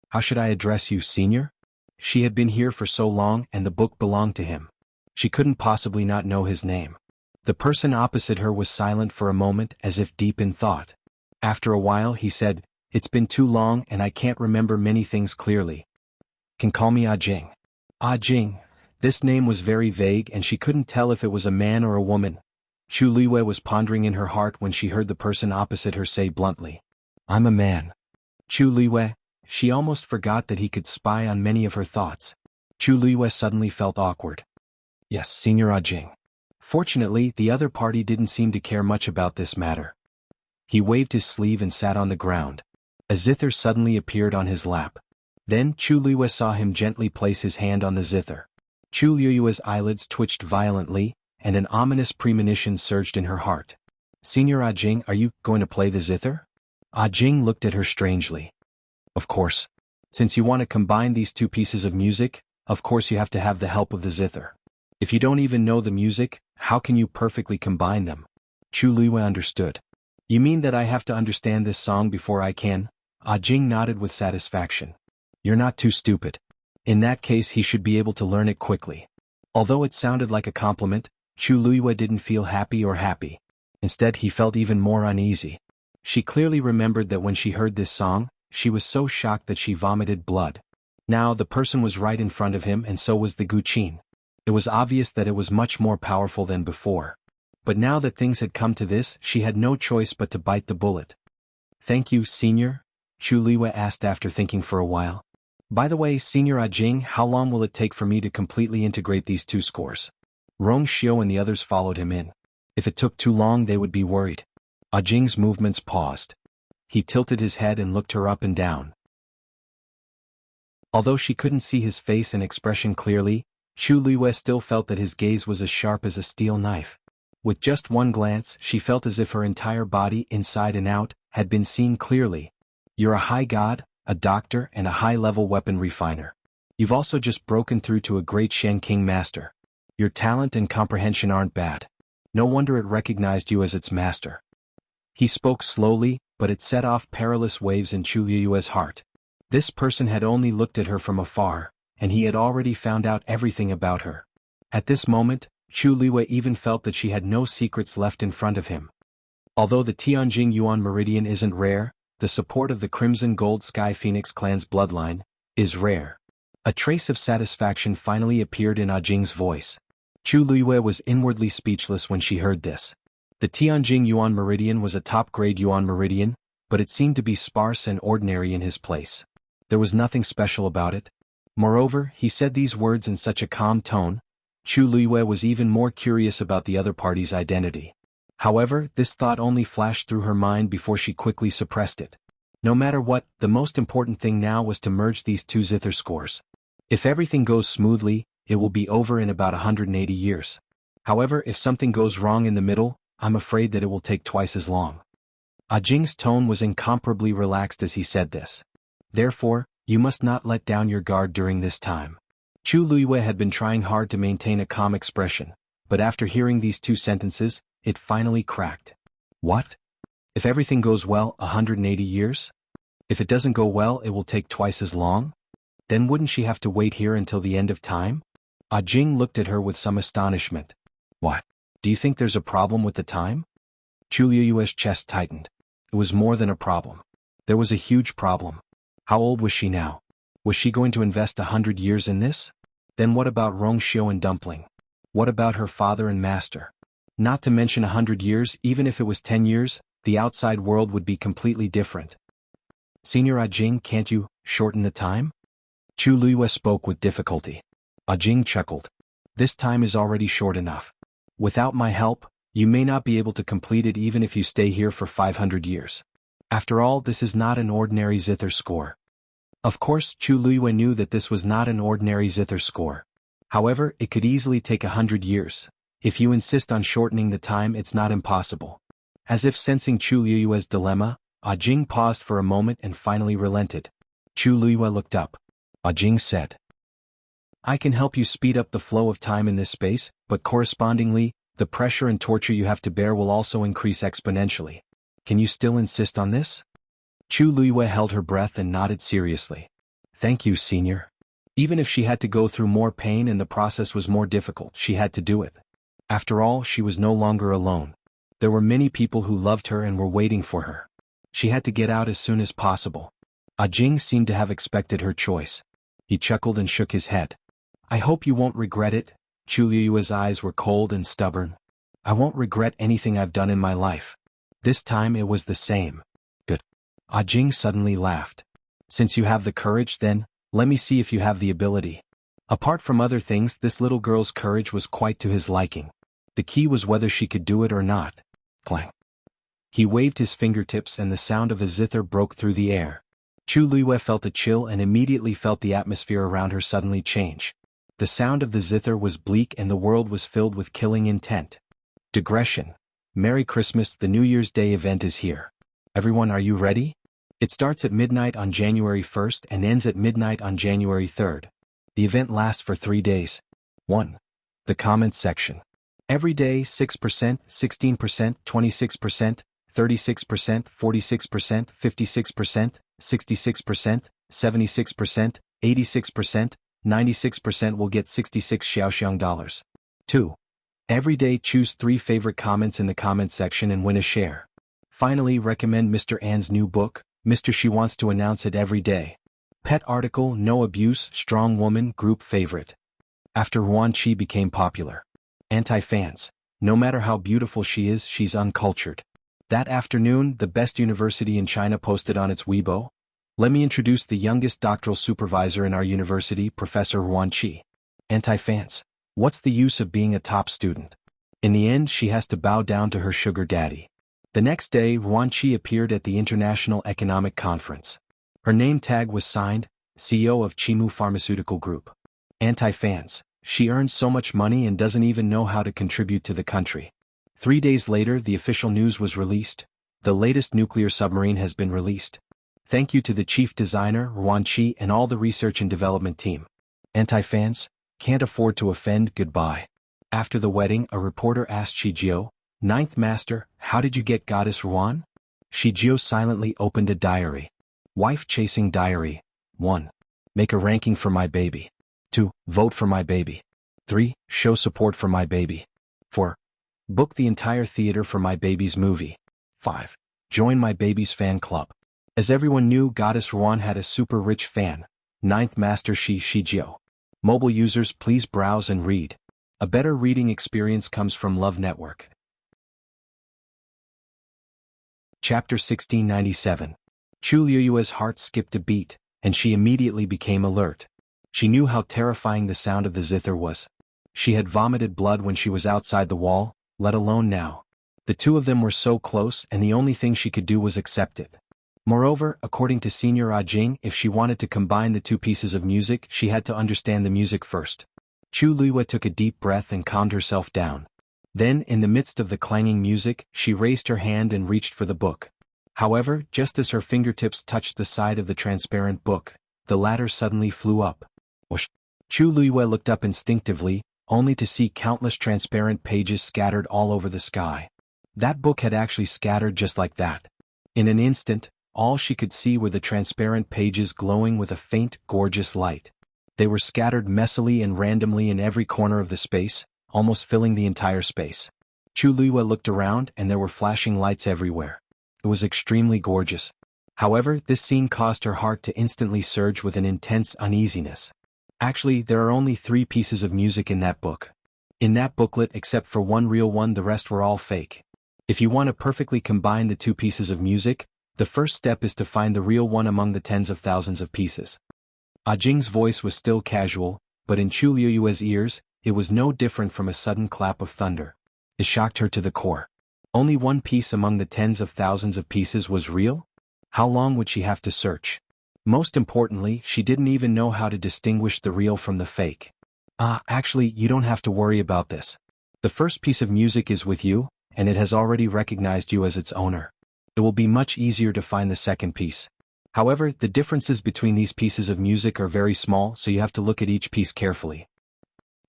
How should I address you, Senior? She had been here for so long and the book belonged to him. She couldn't possibly not know his name. The person opposite her was silent for a moment as if deep in thought. After a while he said, It's been too long and I can't remember many things clearly. Can call me Jing. Jing. This name was very vague and she couldn't tell if it was a man or a woman. Chu Luiyue was pondering in her heart when she heard the person opposite her say bluntly, I'm a man. Chu Luiyue, she almost forgot that he could spy on many of her thoughts. Chu Luiyue suddenly felt awkward. Yes, Senior Jing. Fortunately, the other party didn't seem to care much about this matter. He waved his sleeve and sat on the ground. A zither suddenly appeared on his lap. Then Chu Luiyue saw him gently place his hand on the zither. Chu Luiyue's eyelids twitched violently, and an ominous premonition surged in her heart. Senior Jing, are you going to play the zither? Jing looked at her strangely. Of course. Since you want to combine these two pieces of music, of course you have to have the help of the zither. If you don't even know the music, how can you perfectly combine them? Chu Luiyue understood. You mean that I have to understand this song before I can? Jing nodded with satisfaction. You're not too stupid. In that case he should be able to learn it quickly. Although it sounded like a compliment, Chu Luiyue didn't feel happy. Instead he felt even more uneasy. She clearly remembered that when she heard this song, she was so shocked that she vomited blood. Now the person was right in front of him and so was the guqin. It was obvious that it was much more powerful than before. But now that things had come to this, she had no choice but to bite the bullet. Thank you, Senior? Chu Luiyue asked after thinking for a while. By the way, Senior Jing, how long will it take for me to completely integrate these two scores? Rong Xiu and the others followed him in. If it took too long they would be worried. Jing's movements paused. He tilted his head and looked her up and down. Although she couldn't see his face and expression clearly, Chu Luiyue still felt that his gaze was as sharp as a steel knife. With just one glance, she felt as if her entire body, inside and out, had been seen clearly. You're a high god, a doctor and a high-level weapon refiner. You've also just broken through to a great Shen King master. Your talent and comprehension aren't bad. No wonder it recognized you as its master. He spoke slowly, but it set off perilous waves in Chu Luiyue's heart. This person had only looked at her from afar, and he had already found out everything about her. At this moment, Chu Luiyue even felt that she had no secrets left in front of him. Although the Tianjing Yuan Meridian isn't rare, the support of the Crimson Gold Sky Phoenix clan's bloodline is rare. A trace of satisfaction finally appeared in Jing's voice. Chu Luiyue was inwardly speechless when she heard this. The Tianjing Yuan Meridian was a top-grade Yuan Meridian, but it seemed to be sparse and ordinary in his place. There was nothing special about it. Moreover, he said these words in such a calm tone. Chu Luiyue was even more curious about the other party's identity. However, this thought only flashed through her mind before she quickly suppressed it. No matter what, the most important thing now was to merge these two zither scores. If everything goes smoothly, it will be over in about 180 years. However, if something goes wrong in the middle, I'm afraid that it will take twice as long. Jing's tone was incomparably relaxed as he said this. Therefore, you must not let down your guard during this time. Chu Luiyue had been trying hard to maintain a calm expression, but after hearing these two sentences, it finally cracked. What? If everything goes well, 180 years? If it doesn't go well, it will take twice as long? Then wouldn't she have to wait here until the end of time? Jing looked at her with some astonishment. What? Do you think there's a problem with the time? Chu Luiyue's chest tightened. It was more than a problem. There was a huge problem. How old was she now? Was she going to invest 100 years in this? Then what about Rong Xiu and Dumpling? What about her father and master? Not to mention 100 years, even if it was 10 years, the outside world would be completely different. Senior Jing, can't you shorten the time? Chu Luiyue spoke with difficulty. Jing chuckled. This time is already short enough. Without my help, you may not be able to complete it even if you stay here for 500 years. After all, this is not an ordinary zither score. Of course, Chu Luiyue knew that this was not an ordinary zither score. However, it could easily take 100 years. If you insist on shortening the time, it's not impossible. As if sensing Chu Luiyue's dilemma, Jing paused for a moment and finally relented. Chu Luiyue looked up. Jing said, I can help you speed up the flow of time in this space, but correspondingly, the pressure and torture you have to bear will also increase exponentially. Can you still insist on this? Chu Luiyue held her breath and nodded seriously. Thank you, Senior. Even if she had to go through more pain and the process was more difficult, she had to do it. After all, she was no longer alone. There were many people who loved her and were waiting for her. She had to get out as soon as possible. Jing seemed to have expected her choice. He chuckled and shook his head. I hope you won't regret it. Chu Luiyue's eyes were cold and stubborn. I won't regret anything I've done in my life. This time it was the same. Good. Jing suddenly laughed. Since you have the courage, then, let me see if you have the ability. Apart from other things, this little girl's courage was quite to his liking. The key was whether she could do it or not. Clang. He waved his fingertips and the sound of a zither broke through the air. Chu Luiyue felt a chill and immediately felt the atmosphere around her suddenly change. The sound of the zither was bleak and the world was filled with killing intent. Digression. Merry Christmas, the New Year's Day event is here. Everyone, are you ready? It starts at midnight on January 1st and ends at midnight on January 3rd. The event lasts for 3 days. 1. The comments section. Every day 6%, 16%, 26%, 36%, 46%, 56%, 66%, 76%, 86%, 96% will get 66 xiaoxiang dollars. 2. Every day choose 3 favorite comments in the comments section and win a share. Finally, recommend Mr. An's new book. Mr. She wants to announce it every day. Pet article, no abuse, strong woman, group favorite. After Yuan Qi became popular. Anti-fans. No matter how beautiful she is, she's uncultured. That afternoon, the best university in China posted on its Weibo, "Let me introduce the youngest doctoral supervisor in our university, Professor Yuan Qi." Anti-fans. What's the use of being a top student? In the end, she has to bow down to her sugar daddy. The next day, Yuan Qi appeared at the International Economic Conference. Her name tag was signed, CEO of Qimu Pharmaceutical Group. Anti-fans. She earns so much money and doesn't even know how to contribute to the country. 3 days later, the official news was released. The latest nuclear submarine has been released. Thank you to the chief designer, Yuan Qi, and all the research and development team. Anti-fans. Can't afford to offend, goodbye. After the wedding, a reporter asked Shijio, "Ninth Master, how did you get Goddess Yuan?" Shijio silently opened a diary. Wife-chasing diary. 1. Make a ranking for my baby. 2. Vote for my baby. 3. Show support for my baby. 4. Book the entire theater for my baby's movie. 5. Join my baby's fan club. As everyone knew, Goddess Yuan had a super rich fan. Ninth Master Shijio. Mobile users, please browse and read. A better reading experience comes from Love Network. Chapter 1697. Chu Liyue's heart skipped a beat, and she immediately became alert. She knew how terrifying the sound of the zither was. She had vomited blood when she was outside the wall, let alone now. The two of them were so close, and the only thing she could do was accept it. Moreover, according to Senior Ajing, if she wanted to combine the 2 pieces of music, she had to understand the music first. Chu Liyue took a deep breath and calmed herself down. Then, in the midst of the clanging music, she raised her hand and reached for the book. However, just as her fingertips touched the side of the transparent book, the latter suddenly flew up. Whoosh! Chu Liyue looked up instinctively, only to see countless transparent pages scattered all over the sky. That book had actually scattered just like that. In an instant, all she could see were the transparent pages glowing with a faint, gorgeous light. They were scattered messily and randomly in every corner of the space, almost filling the entire space. Chu Liyue looked around and there were flashing lights everywhere. It was extremely gorgeous. However, this scene caused her heart to instantly surge with an intense uneasiness. Actually, there are only 3 pieces of music in that book. In that booklet, except for one real one, the rest were all fake. If you want to perfectly combine the 2 pieces of music, the first step is to find the real one among the tens of thousands of pieces. Ajing's voice was still casual, but in Chu Liyue's ears, it was no different from a sudden clap of thunder. It shocked her to the core. Only one piece among the tens of thousands of pieces was real? How long would she have to search? Most importantly, she didn't even know how to distinguish the real from the fake. Actually, you don't have to worry about this. The first piece of music is with you, and it has already recognized you as its owner. It will be much easier to find the second piece. However, the differences between these pieces of music are very small, so you have to look at each piece carefully.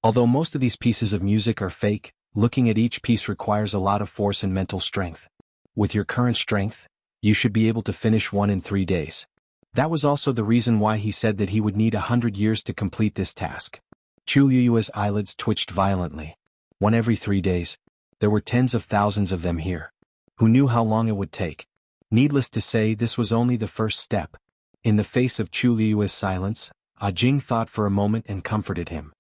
Although most of these pieces of music are fake, looking at each piece requires a lot of force and mental strength. With your current strength, you should be able to finish one in 3 days. That was also the reason why he said that he would need 100 years to complete this task. Chu Liyue's eyelids twitched violently. One every 3 days. There were tens of thousands of them here. Who knew how long it would take? Needless to say, this was only the first step. In the face of Chu Liyue's silence, Ajing thought for a moment and comforted him.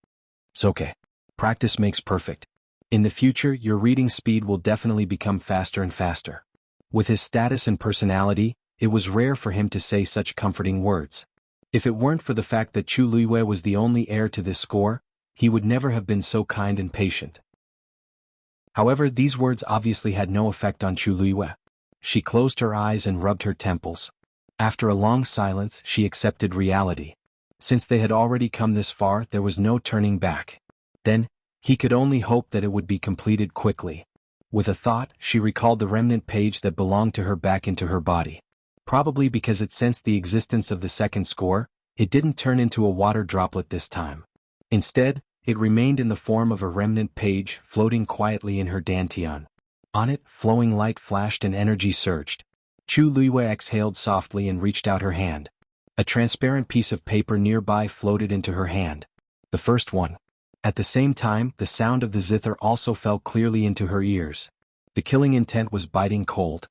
It's okay. Practice makes perfect. In the future, your reading speed will definitely become faster and faster. With his status and personality, it was rare for him to say such comforting words. If it weren't for the fact that Chu Liyue was the only heir to this score, he would never have been so kind and patient. However, these words obviously had no effect on Chu Liyue. She closed her eyes and rubbed her temples. After a long silence, she accepted reality. Since they had already come this far, there was no turning back. Then, he could only hope that it would be completed quickly. With a thought, she recalled the remnant page that belonged to her back into her body. Probably because it sensed the existence of the second score, it didn't turn into a water droplet this time. Instead, it remained in the form of a remnant page floating quietly in her dantian. On it, flowing light flashed and energy surged. Chu Luiyue exhaled softly and reached out her hand. A transparent piece of paper nearby floated into her hand. The first one. At the same time, the sound of the zither also fell clearly into her ears. The killing intent was biting cold.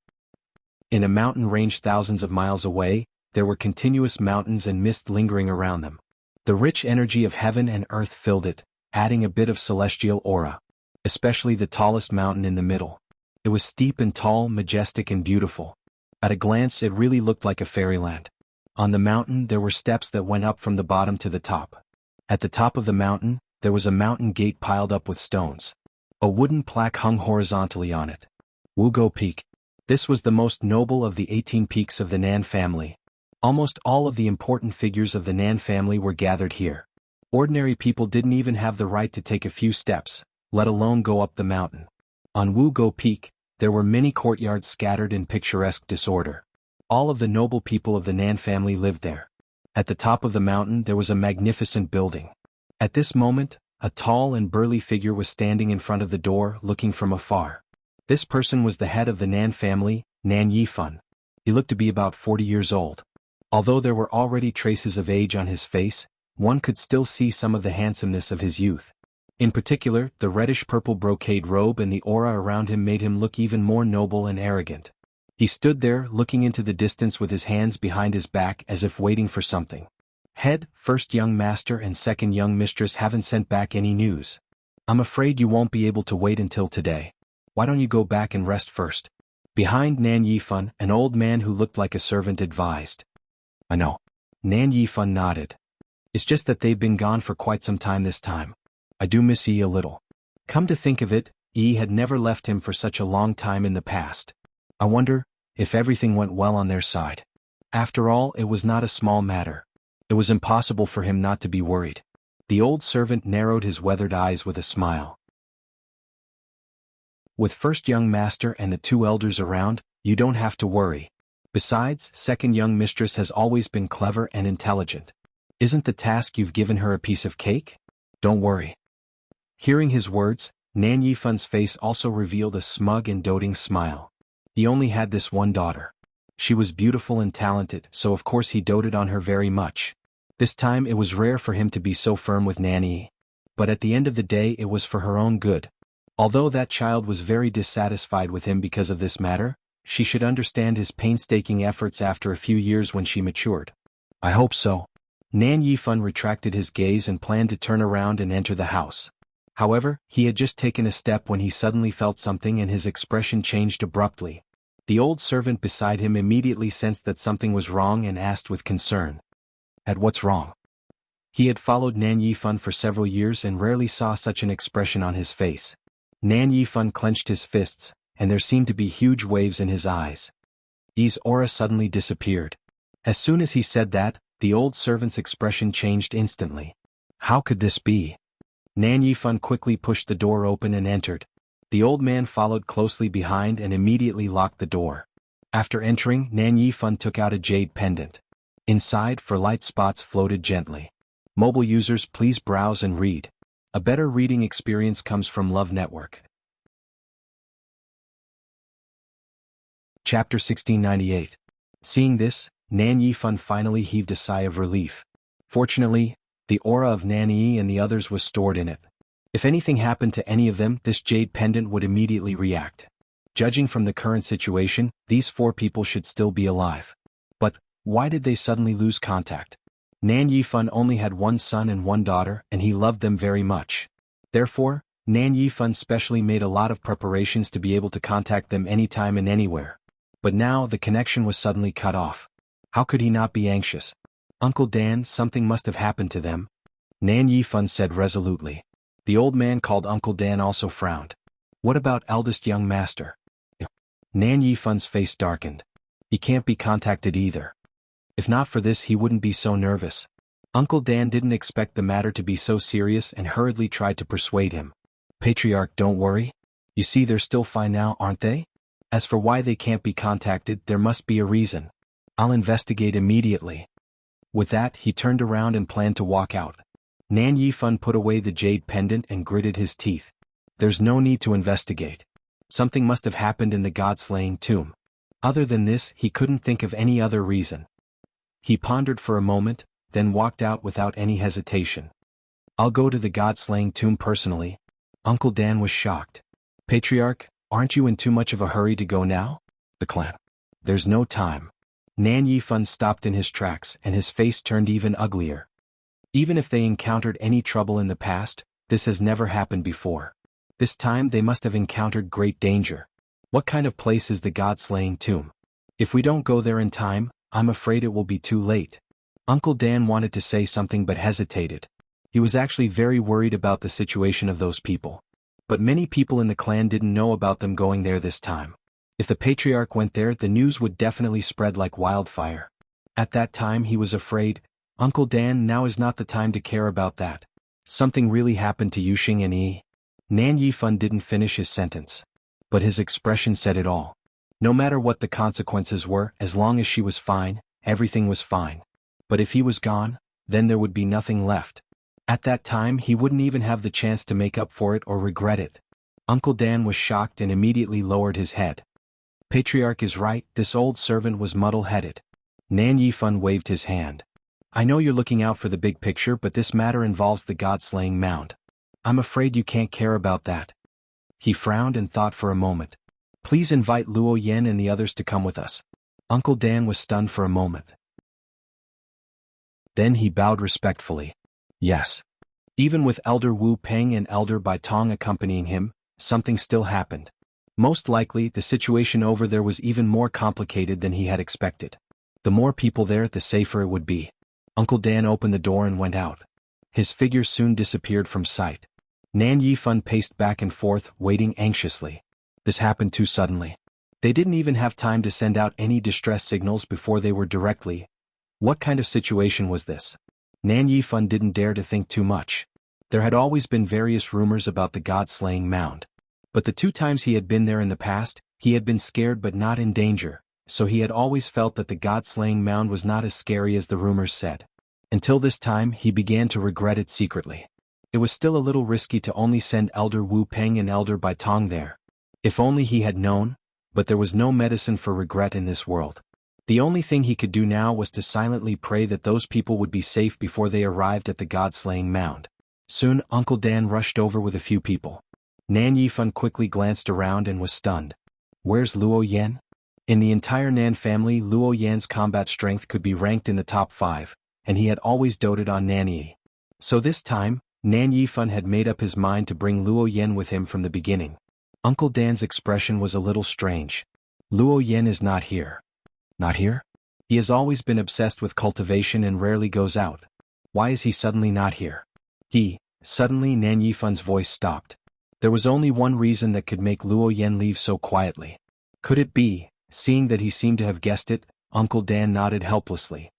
In a mountain range thousands of miles away, there were continuous mountains and mist lingering around them. The rich energy of heaven and earth filled it, adding a bit of celestial aura. Especially the tallest mountain in the middle. It was steep and tall, majestic and beautiful. At a glance it really looked like a fairyland. On the mountain there were steps that went up from the bottom to the top. At the top of the mountain, there was a mountain gate piled up with stones. A wooden plaque hung horizontally on it. Wugo Peak. This was the most noble of the 18 peaks of the Nan family. Almost all of the important figures of the Nan family were gathered here. Ordinary people didn't even have the right to take a few steps, let alone go up the mountain. On Wugo Peak, there were many courtyards scattered in picturesque disorder. All of the noble people of the Nan family lived there. At the top of the mountain there was a magnificent building. At this moment, a tall and burly figure was standing in front of the door looking from afar. This person was the head of the Nan family, Nan Yifan. He looked to be about 40 years old. Although there were already traces of age on his face, one could still see some of the handsomeness of his youth. In particular, the reddish-purple brocade robe and the aura around him made him look even more noble and arrogant. He stood there, looking into the distance with his hands behind his back as if waiting for something. Head, first young master and second young mistress haven't sent back any news. I'm afraid you won't be able to wait until today. Why don't you go back and rest first? Behind Nan Yifan, an old man who looked like a servant advised. I know. Nan Yifan nodded. It's just that they've been gone for quite some time this time. I do miss Yi a little. Come to think of it, Yi had never left him for such a long time in the past. I wonder if everything went well on their side. After all, it was not a small matter. It was impossible for him not to be worried. The old servant narrowed his weathered eyes with a smile. With first young master and the two elders around, you don't have to worry. Besides, second young mistress has always been clever and intelligent. Isn't the task you've given her a piece of cake? Don't worry. Hearing his words, Nan Yifan's face also revealed a smug and doting smile. He only had this one daughter. She was beautiful and talented, so of course he doted on her very much. This time it was rare for him to be so firm with Nanny. But at the end of the day it was for her own good. Although that child was very dissatisfied with him because of this matter, she should understand his painstaking efforts after a few years when she matured. I hope so. Nan Yifan retracted his gaze and planned to turn around and enter the house. However, he had just taken a step when he suddenly felt something and his expression changed abruptly. The old servant beside him immediately sensed that something was wrong and asked with concern. What's wrong? He had followed Nan Yifan for several years and rarely saw such an expression on his face. Nan Yifan clenched his fists, and there seemed to be huge waves in his eyes. Yi's aura suddenly disappeared. As soon as he said that, the old servant's expression changed instantly. How could this be? Nan Yifan quickly pushed the door open and entered. The old man followed closely behind and immediately locked the door. After entering, Nan Yifan took out a jade pendant. Inside, for light spots floated gently. Mobile users, please browse and read. A better reading experience comes from Love Network. Chapter 1698. Seeing this, Nan Yifan finally heaved a sigh of relief. Fortunately, the aura of Nan Yi and the others was stored in it. If anything happened to any of them, this jade pendant would immediately react. Judging from the current situation, these 4 people should still be alive. But why did they suddenly lose contact? Nan Yifan only had one son and one daughter, and he loved them very much. Therefore, Nan Yifan specially made a lot of preparations to be able to contact them anytime and anywhere. But now the connection was suddenly cut off. How could he not be anxious? Uncle Dan, something must have happened to them. Nan Yifan said resolutely. The old man called Uncle Dan also frowned. What about eldest young master? Nan Yifan's face darkened. He can't be contacted either. If not for this he wouldn't be so nervous. Uncle Dan didn't expect the matter to be so serious and hurriedly tried to persuade him. Patriarch, don't worry. You see they're still fine now, aren't they? As for why they can't be contacted, there must be a reason. I'll investigate immediately. With that, he turned around and planned to walk out. Nan Yifan put away the jade pendant and gritted his teeth. There's no need to investigate. Something must have happened in the god-slaying tomb. Other than this, he couldn't think of any other reason. He pondered for a moment, then walked out without any hesitation. I'll go to the god-slaying tomb personally. Uncle Dan was shocked. Patriarch, aren't you in too much of a hurry to go now? The clan. There's no time. Nan Yifan stopped in his tracks and his face turned even uglier. Even if they encountered any trouble in the past, this has never happened before. This time they must have encountered great danger. What kind of place is the god-slaying tomb? If we don't go there in time, I'm afraid it will be too late. Uncle Dan wanted to say something but hesitated. He was actually very worried about the situation of those people. But many people in the clan didn't know about them going there this time. If the patriarch went there, the news would definitely spread like wildfire. At that time he was afraid, Uncle Dan, now is not the time to care about that. Something really happened to Yuxing and Yi. Nan Yifan didn't finish his sentence. But his expression said it all. No matter what the consequences were, as long as she was fine, everything was fine. But if he was gone, then there would be nothing left. At that time he wouldn't even have the chance to make up for it or regret it. Uncle Dan was shocked and immediately lowered his head. Patriarch is right, this old servant was muddle-headed. Nan Yifan waved his hand. I know you're looking out for the big picture, but this matter involves the god-slaying mound. I'm afraid you can't care about that. He frowned and thought for a moment. Please invite Luo Yan and the others to come with us. Uncle Dan was stunned for a moment. Then he bowed respectfully. Yes. Even with Elder Wu Peng and Elder Bai Tong accompanying him, something still happened. Most likely, the situation over there was even more complicated than he had expected. The more people there, the safer it would be. Uncle Dan opened the door and went out. His figure soon disappeared from sight. Nan Yifan paced back and forth, waiting anxiously. This happened too suddenly. They didn't even have time to send out any distress signals before they were directly. What kind of situation was this? Nan Yifan didn't dare to think too much. There had always been various rumors about the god-slaying mound. But the 2 times he had been there in the past, he had been scared but not in danger, so he had always felt that the god-slaying mound was not as scary as the rumors said. Until this time, he began to regret it secretly. It was still a little risky to only send Elder Wu Peng and Elder Bai Tong there. If only he had known, but there was no medicine for regret in this world. The only thing he could do now was to silently pray that those people would be safe before they arrived at the god-slaying mound. Soon, Uncle Dan rushed over with a few people. Nan Yifan quickly glanced around and was stunned. Where's Luo Yan? In the entire Nan family, Luo Yan's combat strength could be ranked in the top 5, and he had always doted on Nan Yi. So this time, Nan Yifan had made up his mind to bring Luo Yan with him from the beginning. Uncle Dan's expression was a little strange. Luo Yan is not here. Not here? He has always been obsessed with cultivation and rarely goes out. Why is he suddenly not here? Suddenly Nan Yifan's voice stopped. There was only one reason that could make Luo Yan leave so quietly. Could it be, seeing that he seemed to have guessed it, Uncle Dan nodded helplessly.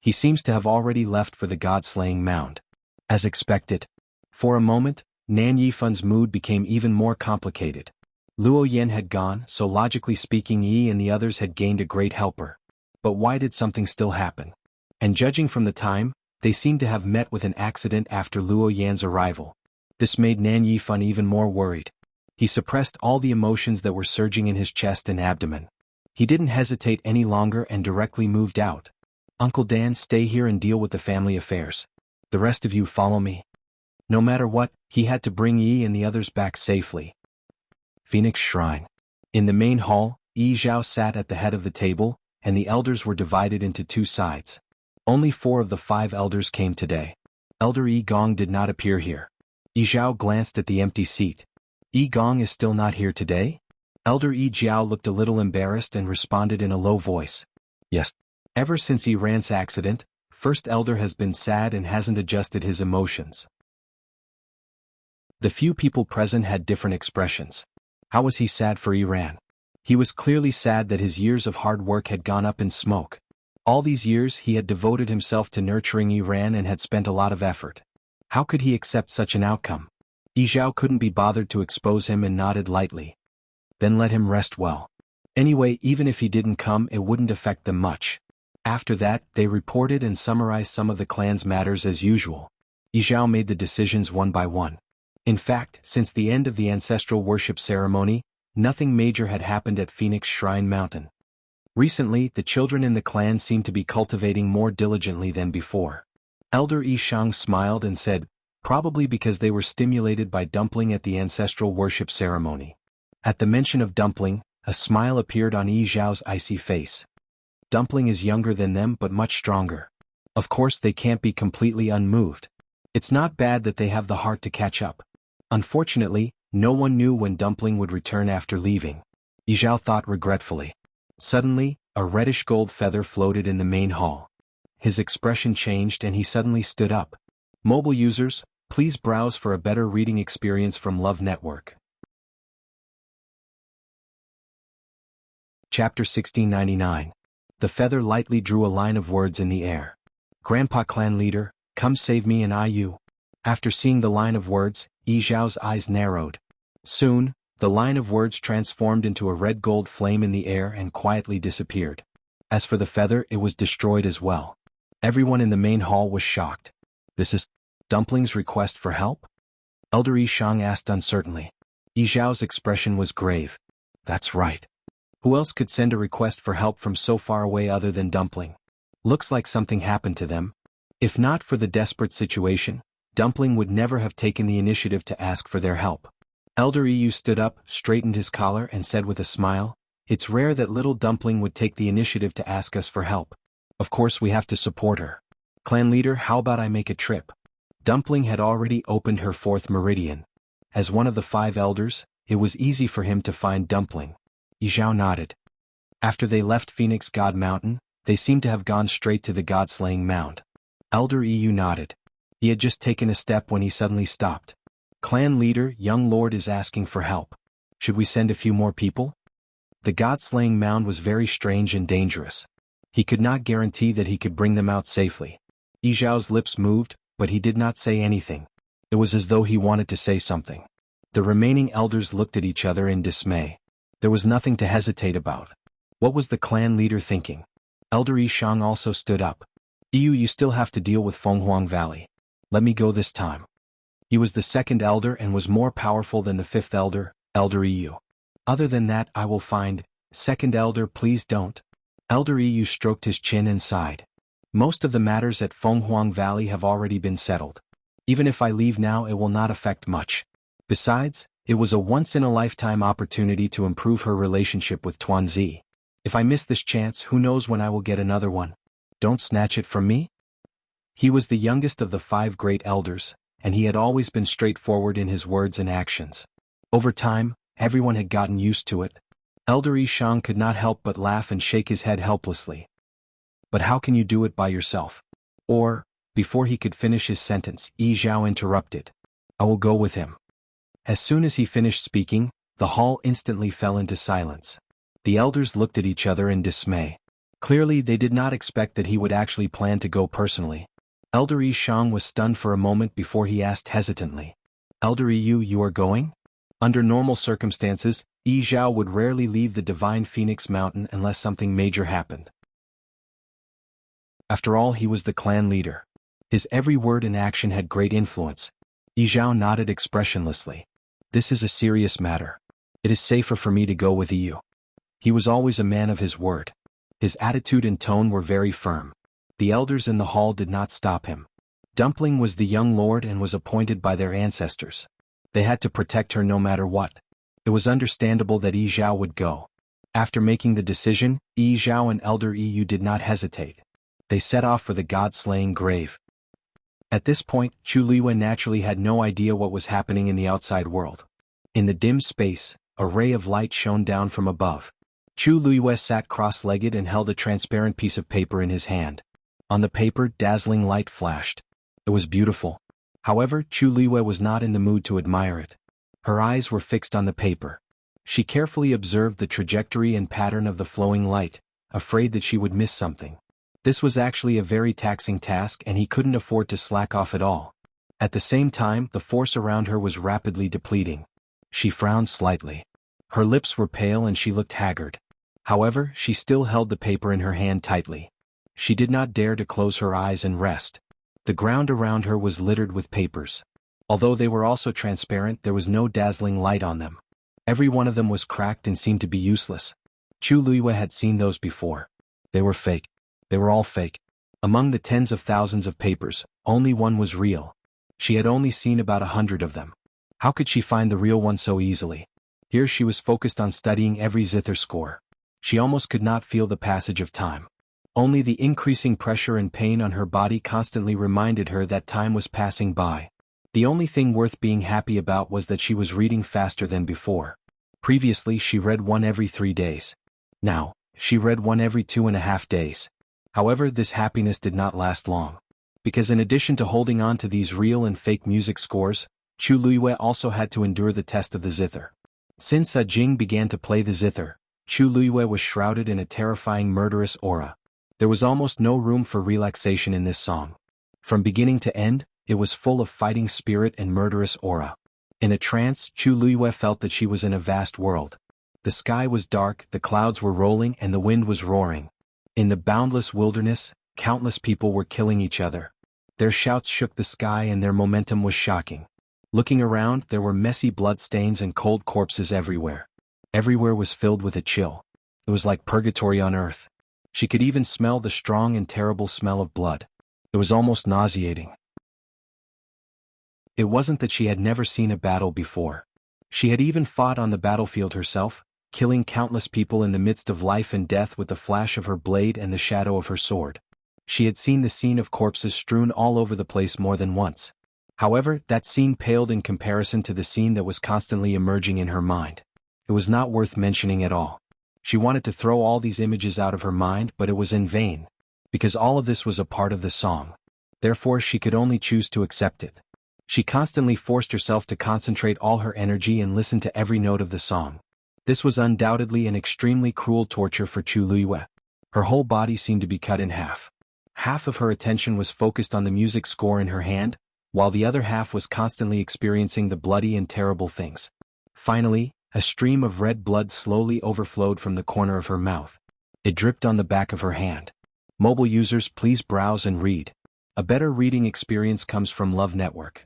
He seems to have already left for the god-slaying mound. As expected. For a moment, Nan Yifan's mood became even more complicated. Luo Yan had gone, so logically speaking Yi and the others had gained a great helper. But why did something still happen? And judging from the time, they seemed to have met with an accident after Luo Yan's arrival. This made Nan Yifan even more worried. He suppressed all the emotions that were surging in his chest and abdomen. He didn't hesitate any longer and directly moved out. Uncle Dan, stay here and deal with the family affairs. The rest of you follow me. No matter what, he had to bring Yi and the others back safely. Phoenix Shrine. In the main hall, Yi Zhao sat at the head of the table, and the elders were divided into 2 sides. Only 4 of the 5 elders came today. Elder Yi Gong did not appear here. Yi Zhao glanced at the empty seat. Yi Gong is still not here today? Elder Yi Jiao looked a little embarrassed and responded in a low voice. Yes. Ever since Yi Ran's accident, First Elder has been sad and hasn't adjusted his emotions. The few people present had different expressions. How was he sad for Yi Ran? He was clearly sad that his years of hard work had gone up in smoke. All these years he had devoted himself to nurturing Yi Ran and had spent a lot of effort. How could he accept such an outcome? Yi Zhao couldn't be bothered to expose him and nodded lightly. Then let him rest well. Anyway, even if he didn't come, it wouldn't affect them much. After that, they reported and summarized some of the clan's matters as usual. Yizhao made the decisions one by one. In fact, since the end of the ancestral worship ceremony, nothing major had happened at Phoenix Shrine Mountain. Recently, the children in the clan seemed to be cultivating more diligently than before. Elder Yishang smiled and said, probably because they were stimulated by Dumpling at the ancestral worship ceremony. At the mention of Dumpling, a smile appeared on Yi Zhao's icy face. Dumpling is younger than them but much stronger. Of course they can't be completely unmoved. It's not bad that they have the heart to catch up. Unfortunately, no one knew when Dumpling would return after leaving. Yi Zhao thought regretfully. Suddenly, a reddish-gold feather floated in the main hall. His expression changed and he suddenly stood up. Mobile users, please browse for a better reading experience from Love Network. Chapter 1699. The feather lightly drew a line of words in the air. Grandpa Clan Leader, come save me and you. After seeing the line of words, Yi Zhao's eyes narrowed. Soon, the line of words transformed into a red-gold flame in the air and quietly disappeared. As for the feather, it was destroyed as well. Everyone in the main hall was shocked. This is Dumpling's request for help? Elder Yishang asked uncertainly. Yi Zhao's expression was grave. That's right. Who else could send a request for help from so far away other than Dumpling? Looks like something happened to them. If not for the desperate situation, Dumpling would never have taken the initiative to ask for their help. Elder Yu stood up, straightened his collar and said with a smile, it's rare that little Dumpling would take the initiative to ask us for help. Of course we have to support her. Clan leader, how about I make a trip? Dumpling had already opened her 4th meridian. As one of the 5 elders, it was easy for him to find Dumpling. Yi Zhao nodded. After they left Phoenix God Mountain, they seemed to have gone straight to the God-slaying mound. Elder Yu nodded. He had just taken a step when he suddenly stopped. Clan leader, young lord is asking for help. Should we send a few more people? The God-slaying mound was very strange and dangerous. He could not guarantee that he could bring them out safely. Yi Zhao's lips moved, but he did not say anything. It was as though he wanted to say something. The remaining elders looked at each other in dismay. There was nothing to hesitate about. What was the clan leader thinking? Elder Yishang also stood up. You still have to deal with Fenghuang Valley. Let me go this time. He was the 2nd elder and was more powerful than the 5th elder, Elder Yu. Other than that I will find, 2nd elder please don't. Elder Yu stroked his chin and sighed. Most of the matters at Fenghuang Valley have already been settled. Even if I leave now it will not affect much. Besides, it was a once-in-a-lifetime opportunity to improve her relationship with Tuanzi. If I miss this chance, who knows when I will get another one. Don't snatch it from me? He was the youngest of the 5 great elders, and he had always been straightforward in his words and actions. Over time, everyone had gotten used to it. Elder Yishang could not help but laugh and shake his head helplessly. But how can you do it by yourself? Or, before he could finish his sentence, Yi Zhao interrupted. I will go with him. As soon as he finished speaking, the hall instantly fell into silence. The elders looked at each other in dismay. Clearly they did not expect that he would actually plan to go personally. Elder Yishang was stunned for a moment before he asked hesitantly. Elder Yu, you are going? Under normal circumstances, Yi Zhao would rarely leave the Divine Phoenix Mountain unless something major happened. After all, he was the clan leader. His every word and action had great influence. Yi Zhao nodded expressionlessly. This is a serious matter. It is safer for me to go with you. He was always a man of his word. His attitude and tone were very firm. The elders in the hall did not stop him. Dumpling was the young lord and was appointed by their ancestors. They had to protect her no matter what. It was understandable that Yi Zhao would go. After making the decision, Yi Zhao and Elder Yu did not hesitate. They set off for the god-slaying grave. At this point, Chu Liwen naturally had no idea what was happening in the outside world. In the dim space, a ray of light shone down from above. Chu Liwen sat cross-legged and held a transparent piece of paper in his hand. On the paper, dazzling light flashed. It was beautiful. However, Chu Liwen was not in the mood to admire it. Her eyes were fixed on the paper. She carefully observed the trajectory and pattern of the flowing light, afraid that she would miss something. This was actually a very taxing task and he couldn't afford to slack off at all. At the same time, the force around her was rapidly depleting. She frowned slightly. Her lips were pale and she looked haggard. However, she still held the paper in her hand tightly. She did not dare to close her eyes and rest. The ground around her was littered with papers. Although they were also transparent, there was no dazzling light on them. Every one of them was cracked and seemed to be useless. Chu Luiyue had seen those before. They were fake. They were all fake. Among the tens of thousands of papers, only one was real. She had only seen about 100 of them. How could she find the real one so easily? Here she was focused on studying every zither score. She almost could not feel the passage of time. Only the increasing pressure and pain on her body constantly reminded her that time was passing by. The only thing worth being happy about was that she was reading faster than before. Previously she read one every 3 days. Now, she read one every 2.5 days. However, this happiness did not last long. Because in addition to holding on to these real and fake music scores, Chu Luiyue also had to endure the test of the zither. Since Jing began to play the zither, Chu Luiyue was shrouded in a terrifying murderous aura. There was almost no room for relaxation in this song. From beginning to end, it was full of fighting spirit and murderous aura. In a trance, Chu Luiyue felt that she was in a vast world. The sky was dark, the clouds were rolling, and the wind was roaring. In the boundless wilderness, countless people were killing each other. Their shouts shook the sky and their momentum was shocking. Looking around, there were messy bloodstains and cold corpses everywhere. Everywhere was filled with a chill. It was like purgatory on earth. She could even smell the strong and terrible smell of blood. It was almost nauseating. It wasn't that she had never seen a battle before. She had even fought on the battlefield herself, killing countless people in the midst of life and death with the flash of her blade and the shadow of her sword. She had seen the scene of corpses strewn all over the place more than once. However, that scene paled in comparison to the scene that was constantly emerging in her mind. It was not worth mentioning at all. She wanted to throw all these images out of her mind, but it was in vain. Because all of this was a part of the song. Therefore she could only choose to accept it. She constantly forced herself to concentrate all her energy and listen to every note of the song. This was undoubtedly an extremely cruel torture for Chu Luiyue. Her whole body seemed to be cut in half. Half of her attention was focused on the music score in her hand, while the other half was constantly experiencing the bloody and terrible things. Finally, a stream of red blood slowly overflowed from the corner of her mouth. It dripped on the back of her hand. Mobile users, please browse and read. A better reading experience comes from Love Network.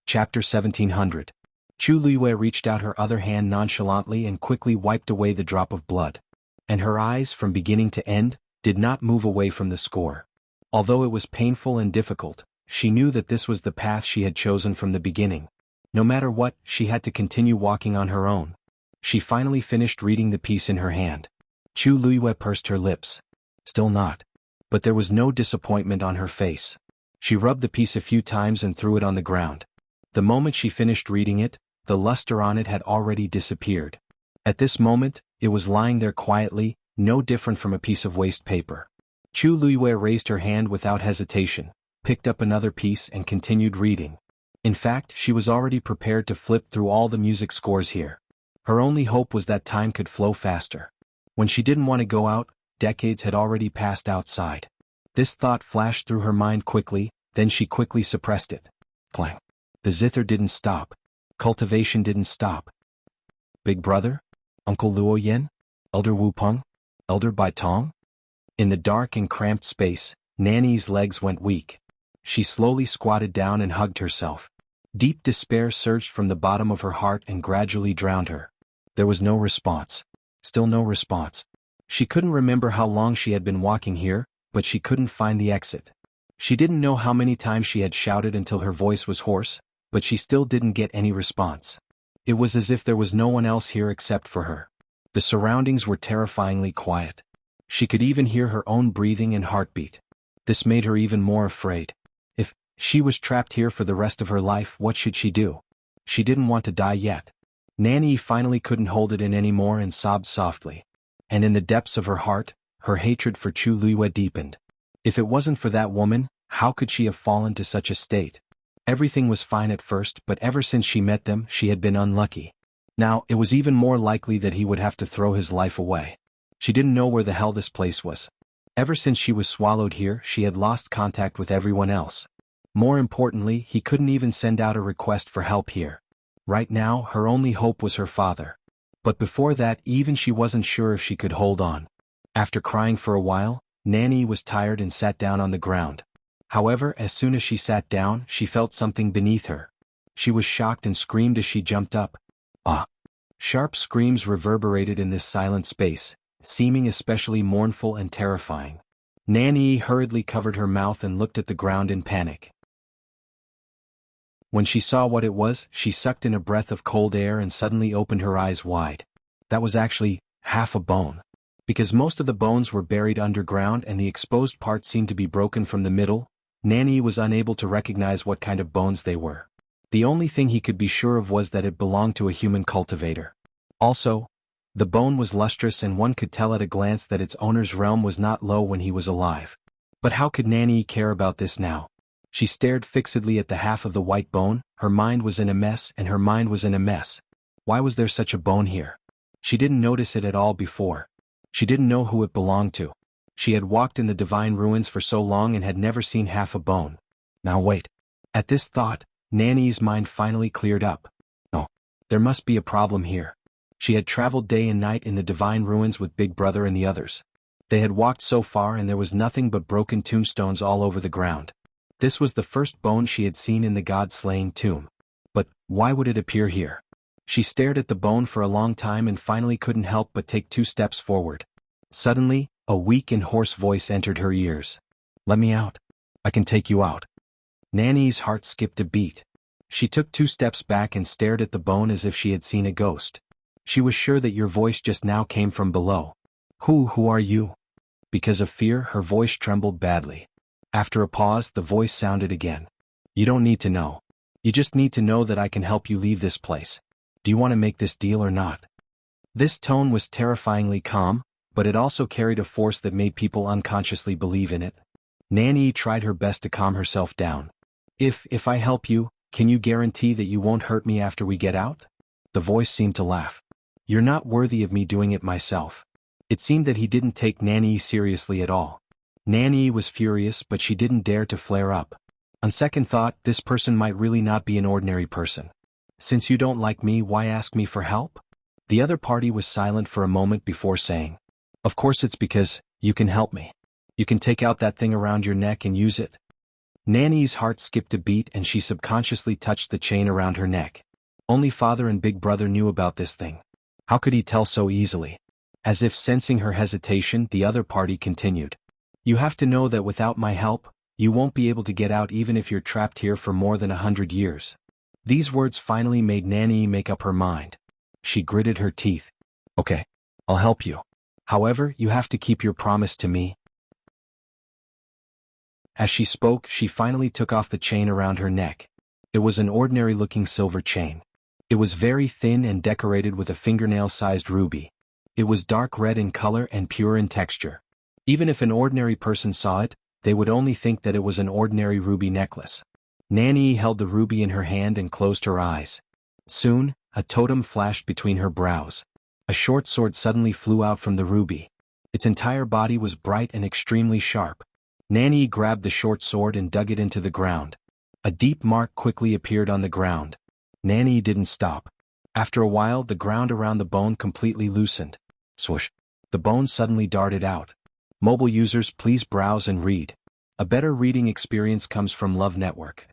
Chapter 1700. Chu Luiyue reached out her other hand nonchalantly and quickly wiped away the drop of blood. And her eyes, from beginning to end, did not move away from the score. Although it was painful and difficult, she knew that this was the path she had chosen from the beginning. No matter what, she had to continue walking on her own. She finally finished reading the piece in her hand. Chu Luiyue pursed her lips. Still not. But there was no disappointment on her face. She rubbed the piece a few times and threw it on the ground. The moment she finished reading it, the luster on it had already disappeared. At this moment, it was lying there quietly, no different from a piece of waste paper. Chu Luiyue raised her hand without hesitation, picked up another piece and continued reading. In fact, she was already prepared to flip through all the music scores here. Her only hope was that time could flow faster. When she didn't want to go out, decades had already passed outside. This thought flashed through her mind quickly, then she quickly suppressed it. Clang. The zither didn't stop. Cultivation didn't stop. Big brother? Uncle Luo Yan? Elder Wu Peng? Elder Bai Tong? In the dark and cramped space, Nanny's legs went weak. She slowly squatted down and hugged herself. Deep despair surged from the bottom of her heart and gradually drowned her. There was no response. Still no response. She couldn't remember how long she had been walking here, but she couldn't find the exit. She didn't know how many times she had shouted until her voice was hoarse, but she still didn't get any response. It was as if there was no one else here except for her. The surroundings were terrifyingly quiet. She could even hear her own breathing and heartbeat. This made her even more afraid. If she was trapped here for the rest of her life, what should she do? She didn't want to die yet. Nanny finally couldn't hold it in anymore and sobbed softly. And in the depths of her heart, her hatred for Chu Luiyue deepened. If it wasn't for that woman, how could she have fallen to such a state? Everything was fine at first, but ever since she met them, she had been unlucky. Now, it was even more likely that he would have to throw his life away. She didn't know where the hell this place was. Ever since she was swallowed here, she had lost contact with everyone else. More importantly, he couldn't even send out a request for help here. Right now, her only hope was her father. But before that even she wasn't sure if she could hold on. After crying for a while, Nanny was tired and sat down on the ground. However, as soon as she sat down, she felt something beneath her. She was shocked and screamed as she jumped up. Ah! Sharp screams reverberated in this silent space, seeming especially mournful and terrifying. Nanny hurriedly covered her mouth and looked at the ground in panic. When she saw what it was, she sucked in a breath of cold air and suddenly opened her eyes wide. That was actually half a bone. Because most of the bones were buried underground and the exposed parts seemed to be broken from the middle, Nanny was unable to recognize what kind of bones they were. The only thing he could be sure of was that it belonged to a human cultivator. Also, the bone was lustrous and one could tell at a glance that its owner's realm was not low when he was alive. But how could Nanny care about this now? She stared fixedly at the half of the white bone. Her mind was in a mess and her mind was in a mess. Why was there such a bone here? She didn't notice it at all before. She didn't know who it belonged to. She had walked in the divine ruins for so long and had never seen half a bone. Now wait. At this thought, Nanny's mind finally cleared up. No, there must be a problem here. She had traveled day and night in the divine ruins with Big Brother and the others. They had walked so far and there was nothing but broken tombstones all over the ground. This was the first bone she had seen in the god-slaying tomb. But why would it appear here? She stared at the bone for a long time and finally couldn't help but take 2 steps forward. Suddenly, a weak and hoarse voice entered her ears. Let me out. I can take you out. Nanny's heart skipped a beat. She took 2 steps back and stared at the bone as if she had seen a ghost. She was sure that your voice just now came from below. Who are you? Because of fear, her voice trembled badly. After a pause, the voice sounded again. You don't need to know. You just need to know that I can help you leave this place. Do you want to make this deal or not? This tone was terrifyingly calm, but it also carried a force that made people unconsciously believe in it. Nanny tried her best to calm herself down. If I help you, can you guarantee that you won't hurt me after we get out? The voice seemed to laugh. You're not worthy of me doing it myself. It seemed that he didn't take Nanny seriously at all. Nanny was furious, but she didn't dare to flare up. On second thought, this person might really not be an ordinary person. Since you don't like me, why ask me for help? The other party was silent for a moment before saying, Of course it's because you can help me. You can take out that thing around your neck and use it. Nanny's heart skipped a beat and she subconsciously touched the chain around her neck. Only Father and Big Brother knew about this thing. How could he tell so easily? As if sensing her hesitation, the other party continued. You have to know that without my help, you won't be able to get out even if you're trapped here for more than 100 years. These words finally made Nanny make up her mind. She gritted her teeth. Okay, I'll help you. However, you have to keep your promise to me. As she spoke, she finally took off the chain around her neck. It was an ordinary-looking silver chain. It was very thin and decorated with a fingernail-sized ruby. It was dark red in color and pure in texture. Even if an ordinary person saw it, they would only think that it was an ordinary ruby necklace. Nanny held the ruby in her hand and closed her eyes. Soon, a totem flashed between her brows. A short sword suddenly flew out from the ruby. Its entire body was bright and extremely sharp. Nanny grabbed the short sword and dug it into the ground. A deep mark quickly appeared on the ground. Nanny didn't stop. After a while, the ground around the bone completely loosened. Swoosh! The bone suddenly darted out. Mobile users, please browse and read. A better reading experience comes from Love Network.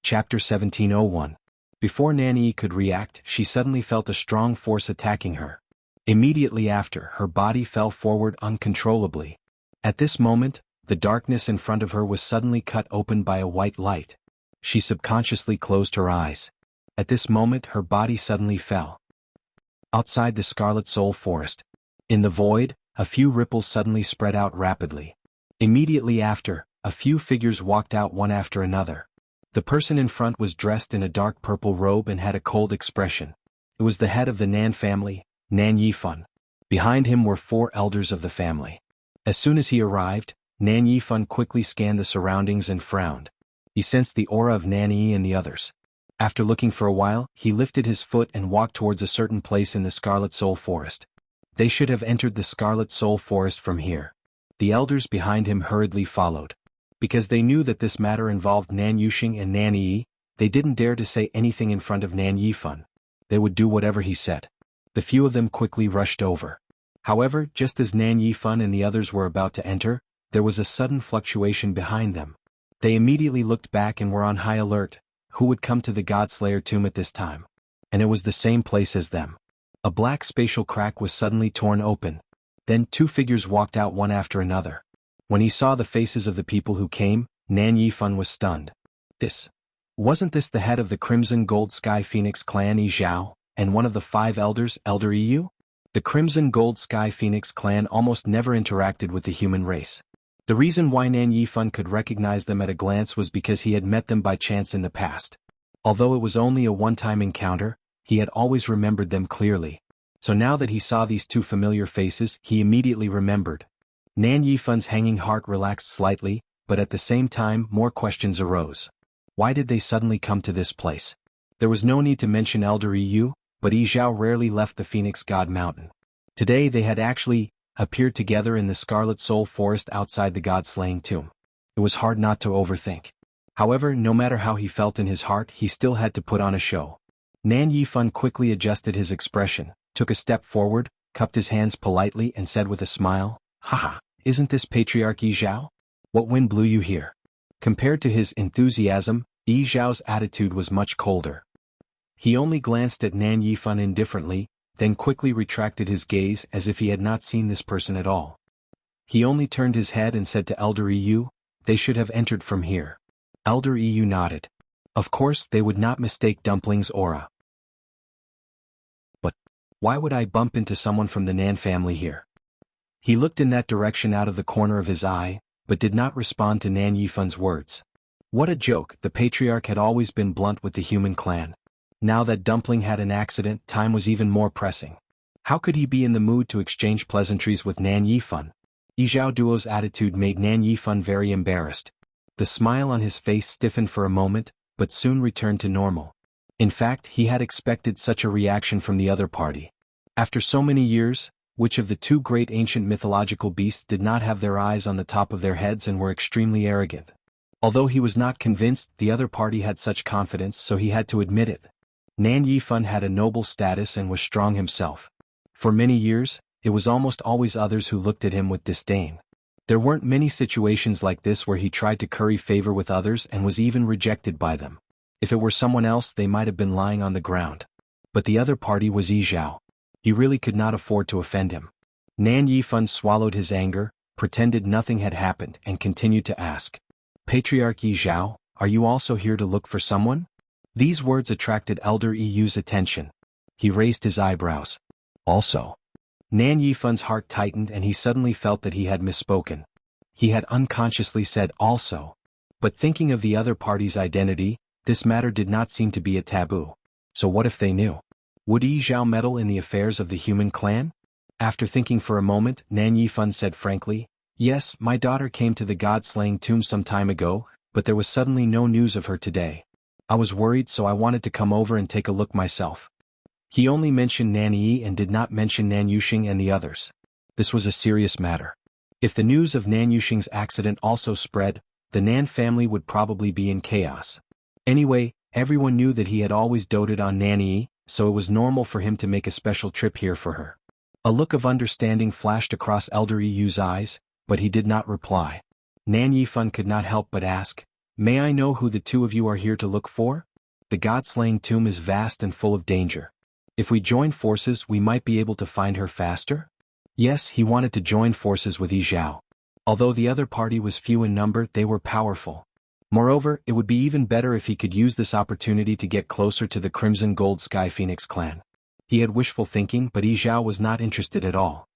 Chapter 1701. Before Nanny could react, she suddenly felt a strong force attacking her. Immediately after, her body fell forward uncontrollably. At this moment, the darkness in front of her was suddenly cut open by a white light. She subconsciously closed her eyes. At this moment, her body suddenly fell. Outside the Scarlet Soul Forest. In the void, a few ripples suddenly spread out rapidly. Immediately after, a few figures walked out one after another. The person in front was dressed in a dark purple robe and had a cold expression. It was the head of the Nan family, Nan Yifan. Behind him were 4 elders of the family. As soon as he arrived, Nan Yifan quickly scanned the surroundings and frowned. He sensed the aura of Nan Yi and the others. After looking for a while, he lifted his foot and walked towards a certain place in the Scarlet Soul Forest. They should have entered the Scarlet Soul Forest from here. The elders behind him hurriedly followed. Because they knew that this matter involved Nan Yuxing and Nan Yi, They didn't dare to say anything in front of Nan Yifan. They would do whatever he said. The few of them quickly rushed over. However, just as Nan Yifan and the others were about to enter, there was a sudden fluctuation behind them. They immediately looked back and were on high alert. Who would come to the Godslayer tomb at this time? And it was the same place as them. A black spatial crack was suddenly torn open. Then 2 figures walked out one after another. When he saw the faces of the people who came, Nan Yifan was stunned. Wasn't this the head of the Crimson Gold Sky Phoenix clan Zhao, and one of the 5 elders, Elder Yu? The Crimson Gold Sky Phoenix clan almost never interacted with the human race. The reason why Nan Yifan could recognize them at a glance was because he had met them by chance in the past. Although it was only a one-time encounter, he had always remembered them clearly. So now that he saw these 2 familiar faces, he immediately remembered. Nan Yifan's hanging heart relaxed slightly, but at the same time more questions arose. Why did they suddenly come to this place? There was no need to mention Elder Yu, but Yi Zhao rarely left the Phoenix God Mountain. Today they had actually appeared together in the Scarlet Soul Forest outside the God-slaying tomb. It was hard not to overthink. However, no matter how he felt in his heart, he still had to put on a show. Nan Yifan quickly adjusted his expression, took a step forward, cupped his hands politely and said with a smile, "Haha, isn't this Patriarch Yi Zhao? What wind blew you here?" Compared to his enthusiasm, Yi Zhao's attitude was much colder. He only glanced at Nan Yifan indifferently, then quickly retracted his gaze as if he had not seen this person at all. He only turned his head and said to Elder Yu, "They should have entered from here." Elder Yu nodded. Of course they would not mistake Dumpling's aura. But why would I bump into someone from the Nan family here? He looked in that direction out of the corner of his eye, but did not respond to Nan Yifan's words. What a joke, the Patriarch had always been blunt with the human clan. Now that Dumpling had an accident, time was even more pressing. How could he be in the mood to exchange pleasantries with Nan Yifan? Yi Zhao Duo's attitude made Nan Yifan very embarrassed. The smile on his face stiffened for a moment, but soon returned to normal. In fact, he had expected such a reaction from the other party. After so many years, which of the 2 great ancient mythological beasts did not have their eyes on the top of their heads and were extremely arrogant? Although he was not convinced the other party had such confidence, so he had to admit it. Nan Yifan had a noble status and was strong himself. For many years, it was almost always others who looked at him with disdain. There weren't many situations like this where he tried to curry favor with others and was even rejected by them. If it were someone else, they might have been lying on the ground. But the other party was Yi Zhao. He really could not afford to offend him. Nan Yifan swallowed his anger, pretended nothing had happened and continued to ask, "Patriarch Yi Zhao, are you also here to look for someone?" These words attracted Elder Yu's attention. He raised his eyebrows. Also. Nan Yifan's heart tightened and he suddenly felt that he had misspoken. He had unconsciously said also. But thinking of the other party's identity, this matter did not seem to be a taboo. So what if they knew? Would Yi Zhao meddle in the affairs of the human clan? After thinking for a moment, Nan Yifan said frankly, "Yes, my daughter came to the God-slaying tomb some time ago, but there was suddenly no news of her today. I was worried, so I wanted to come over and take a look myself." He only mentioned Nan Yi and did not mention Nan Yuxing and the others. This was a serious matter. If the news of Nan Yuxing's accident also spread, the Nan family would probably be in chaos. Anyway, everyone knew that he had always doted on Nan Yi, so it was normal for him to make a special trip here for her. A look of understanding flashed across Elder Yu's eyes, but he did not reply. Nan Yifan could not help but ask, "May I know who the 2 of you are here to look for? The God-slaying tomb is vast and full of danger. If we join forces, we might be able to find her faster?" Yes, he wanted to join forces with Yi Zhao. Although the other party was few in number, they were powerful. Moreover, it would be even better if he could use this opportunity to get closer to the Crimson Gold Sky Phoenix clan. He had wishful thinking, but Yi Zhao was not interested at all.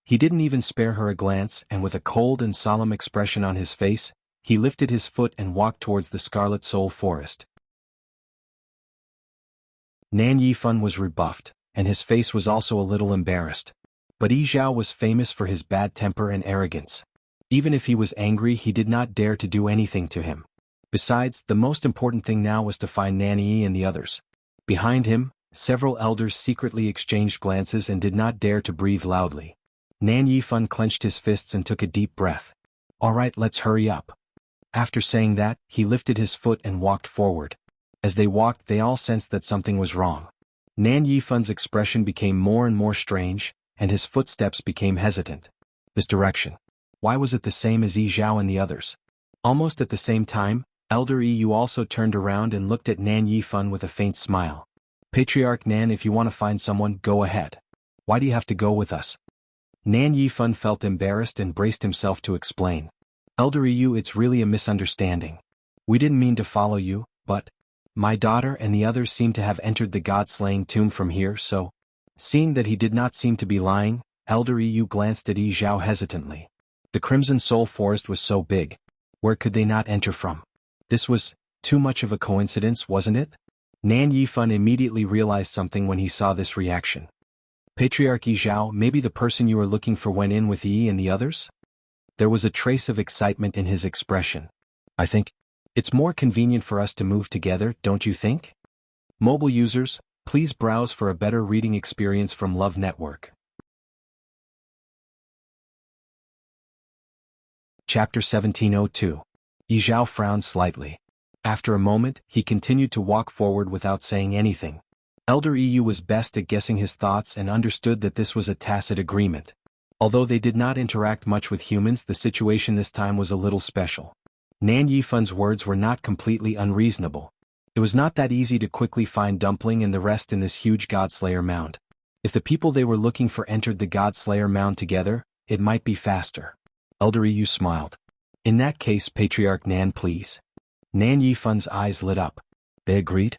He didn't even spare her a glance, and with a cold and solemn expression on his face, he lifted his foot and walked towards the Scarlet Soul Forest. Nan Yifan was rebuffed, and his face was also a little embarrassed. But Yi Zhao was famous for his bad temper and arrogance. Even if he was angry, he did not dare to do anything to him. Besides, the most important thing now was to find Nan Yi and the others. Behind him, several elders secretly exchanged glances and did not dare to breathe loudly. Nan Yifan clenched his fists and took a deep breath. "All right, let's hurry up." After saying that, he lifted his foot and walked forward. As they walked, they all sensed that something was wrong. Nan Yifun's expression became more and more strange, and his footsteps became hesitant. This direction. Why was it the same as Yi Zhao and the others? Almost at the same time, Elder Yu also turned around and looked at Nan Yifun with a faint smile. Patriarch Nan, if you want to find someone, go ahead. Why do you have to go with us? Nan Yifun felt embarrassed and braced himself to explain. Elder Yu, it's really a misunderstanding. We didn't mean to follow you, but my daughter and the others seem to have entered the god-slaying tomb from here, so... Seeing that he did not seem to be lying, Elder Yu glanced at Yi Zhao hesitantly. The Crimson Soul Forest was so big. Where could they not enter from? This was too much of a coincidence, wasn't it? Nan Yifun immediately realized something when he saw this reaction. Patriarch Yi Zhao, maybe the person you were looking for went in with Yi and the others? There was a trace of excitement in his expression. I think it's more convenient for us to move together, don't you think? Mobile users, please browse for a better reading experience from Love Network. Chapter 1702. Yi Zhao frowned slightly. After a moment, he continued to walk forward without saying anything. Elder Yu was best at guessing his thoughts and understood that this was a tacit agreement. Although they did not interact much with humans, the situation this time was a little special. Nan Yifun's words were not completely unreasonable. It was not that easy to quickly find Dumpling and the rest in this huge Godslayer mound. If the people they were looking for entered the Godslayer mound together, it might be faster. Elder Yu smiled. In that case, Patriarch Nan, please. Nan Yifun's eyes lit up. They agreed?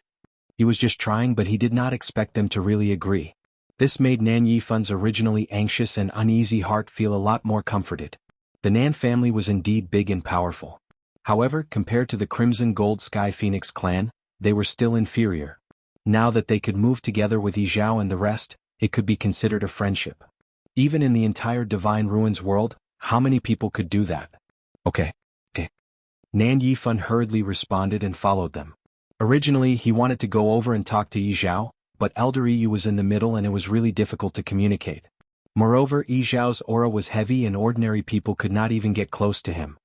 He was just trying, but he did not expect them to really agree. This made Nan Yifun's originally anxious and uneasy heart feel a lot more comforted. The Nan family was indeed big and powerful. However, compared to the Crimson Gold Sky Phoenix clan, they were still inferior. Now that they could move together with Yi Zhao and the rest, it could be considered a friendship. Even in the entire Divine Ruins world, how many people could do that? Okay. Nan Yifun hurriedly responded and followed them. Originally, he wanted to go over and talk to Yi Zhao, but Elder Yu was in the middle and it was really difficult to communicate. Moreover, Yi Zhao's aura was heavy and ordinary people could not even get close to him.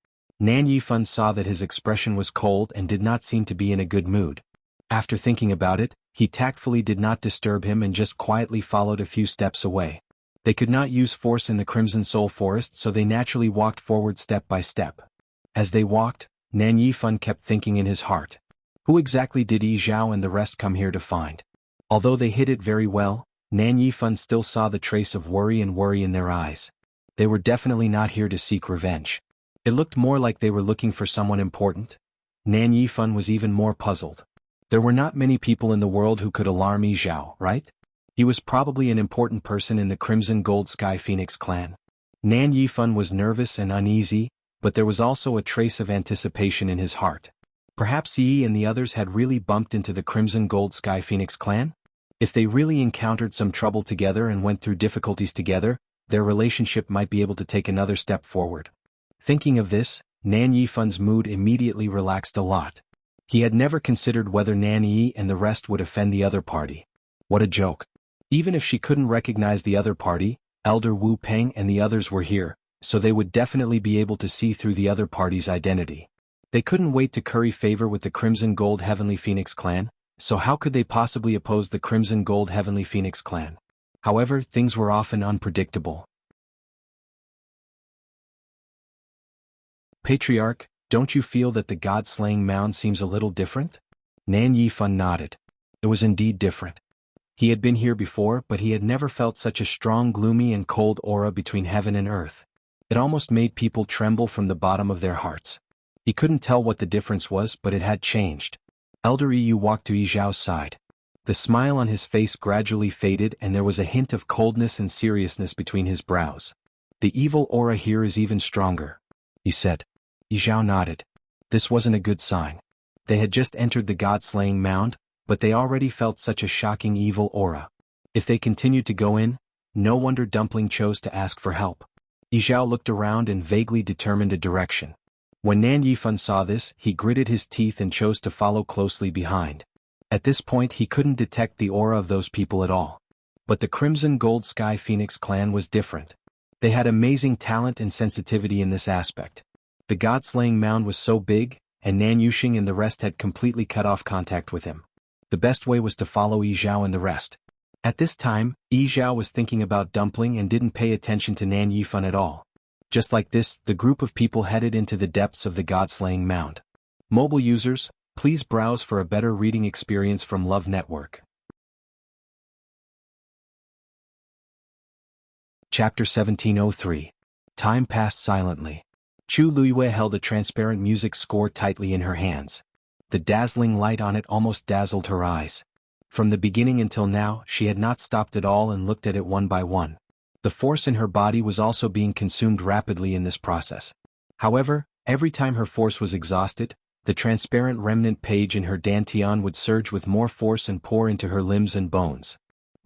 Nan Yifun saw that his expression was cold and did not seem to be in a good mood. After thinking about it, he tactfully did not disturb him and just quietly followed a few steps away. They could not use force in the Crimson Soul Forest, so they naturally walked forward step by step. As they walked, Nan Yifun kept thinking in his heart. Who exactly did Yi Zhao and the rest come here to find? Although they hid it very well, Nan Yifun still saw the trace of worry in their eyes. They were definitely not here to seek revenge. It looked more like they were looking for someone important. Nan Yifun was even more puzzled. There were not many people in the world who could alarm Yi Zhao, right? He was probably an important person in the Crimson Gold Sky Phoenix clan. Nan Yifun was nervous and uneasy, but there was also a trace of anticipation in his heart. Perhaps Yi and the others had really bumped into the Crimson Gold Sky Phoenix clan? If they really encountered some trouble together and went through difficulties together, their relationship might be able to take another step forward. Thinking of this, Nan Yifun's mood immediately relaxed a lot. He had never considered whether Nan Yi and the rest would offend the other party. What a joke. Even if she couldn't recognize the other party, Elder Wu Peng and the others were here, so they would definitely be able to see through the other party's identity. They couldn't wait to curry favor with the Crimson Gold Heavenly Phoenix clan, so how could they possibly oppose the Crimson Gold Heavenly Phoenix clan? However, things were often unpredictable. Patriarch, don't you feel that the god-slaying mound seems a little different? Nan Yifun nodded. It was indeed different. He had been here before, but he had never felt such a strong, gloomy and cold aura between heaven and earth. It almost made people tremble from the bottom of their hearts. He couldn't tell what the difference was, but it had changed. Elder Yu walked to Yi Zhao's side. The smile on his face gradually faded and there was a hint of coldness and seriousness between his brows. The evil aura here is even stronger, he said. Yi Zhao nodded. This wasn't a good sign. They had just entered the god-slaying mound, but they already felt such a shocking evil aura. If they continued to go in, no wonder Dumpling chose to ask for help. Yi Zhao looked around and vaguely determined a direction. When Nan Yifun saw this, he gritted his teeth and chose to follow closely behind. At this point he couldn't detect the aura of those people at all. But the Crimson Gold Sky Phoenix clan was different. They had amazing talent and sensitivity in this aspect. The god-slaying mound was so big, and Nan Yuxing and the rest had completely cut off contact with him. The best way was to follow Yi Zhao and the rest. At this time, Yi Zhao was thinking about Dumpling and didn't pay attention to Nan Yifan at all. Just like this, the group of people headed into the depths of the God-slaying mound. Mobile users, please browse for a better reading experience from Love Network. Chapter 1703. Time passed silently. Chu Luiyue held a transparent music score tightly in her hands. The dazzling light on it almost dazzled her eyes. From the beginning until now, she had not stopped at all and looked at it one by one. The force in her body was also being consumed rapidly in this process. However, every time her force was exhausted, the transparent remnant page in her dantian would surge with more force and pour into her limbs and bones.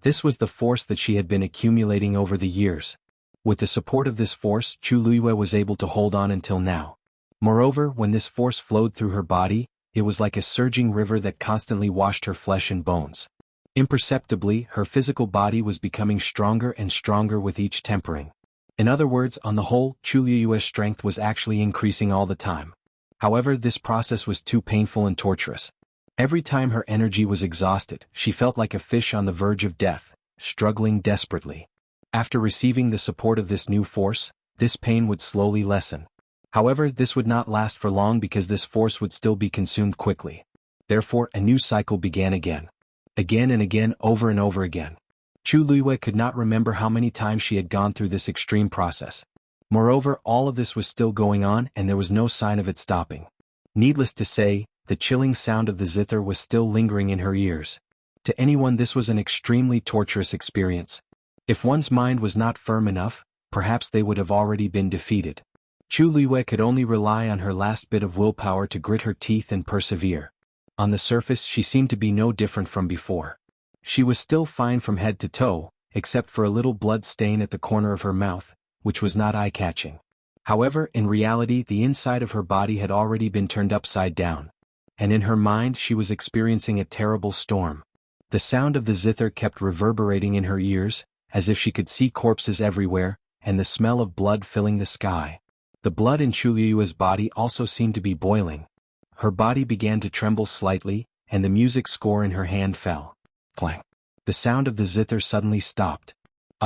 This was the force that she had been accumulating over the years. With the support of this force, Chu Luiyue was able to hold on until now. Moreover, when this force flowed through her body, it was like a surging river that constantly washed her flesh and bones. Imperceptibly, her physical body was becoming stronger and stronger with each tempering. In other words, on the whole, Chu Luiyue's strength was actually increasing all the time. However, this process was too painful and torturous. Every time her energy was exhausted, she felt like a fish on the verge of death, struggling desperately. After receiving the support of this new force, this pain would slowly lessen. However, this would not last for long because this force would still be consumed quickly. Therefore, a new cycle began again. Again and again, over and over again. Chu Luiyue could not remember how many times she had gone through this extreme process. Moreover, all of this was still going on and there was no sign of it stopping. Needless to say, the chilling sound of the zither was still lingering in her ears. To anyone this was an extremely torturous experience. If one's mind was not firm enough, perhaps they would have already been defeated. Chu Luiyue could only rely on her last bit of willpower to grit her teeth and persevere. On the surface she seemed to be no different from before. She was still fine from head to toe, except for a little blood stain at the corner of her mouth, which was not eye-catching. However, in reality the inside of her body had already been turned upside down. And in her mind she was experiencing a terrible storm. The sound of the zither kept reverberating in her ears, as if she could see corpses everywhere, and the smell of blood filling the sky. The blood in Chu Luiyue's body also seemed to be boiling. Her body began to tremble slightly, and the music score in her hand fell. Clang. The sound of the zither suddenly stopped.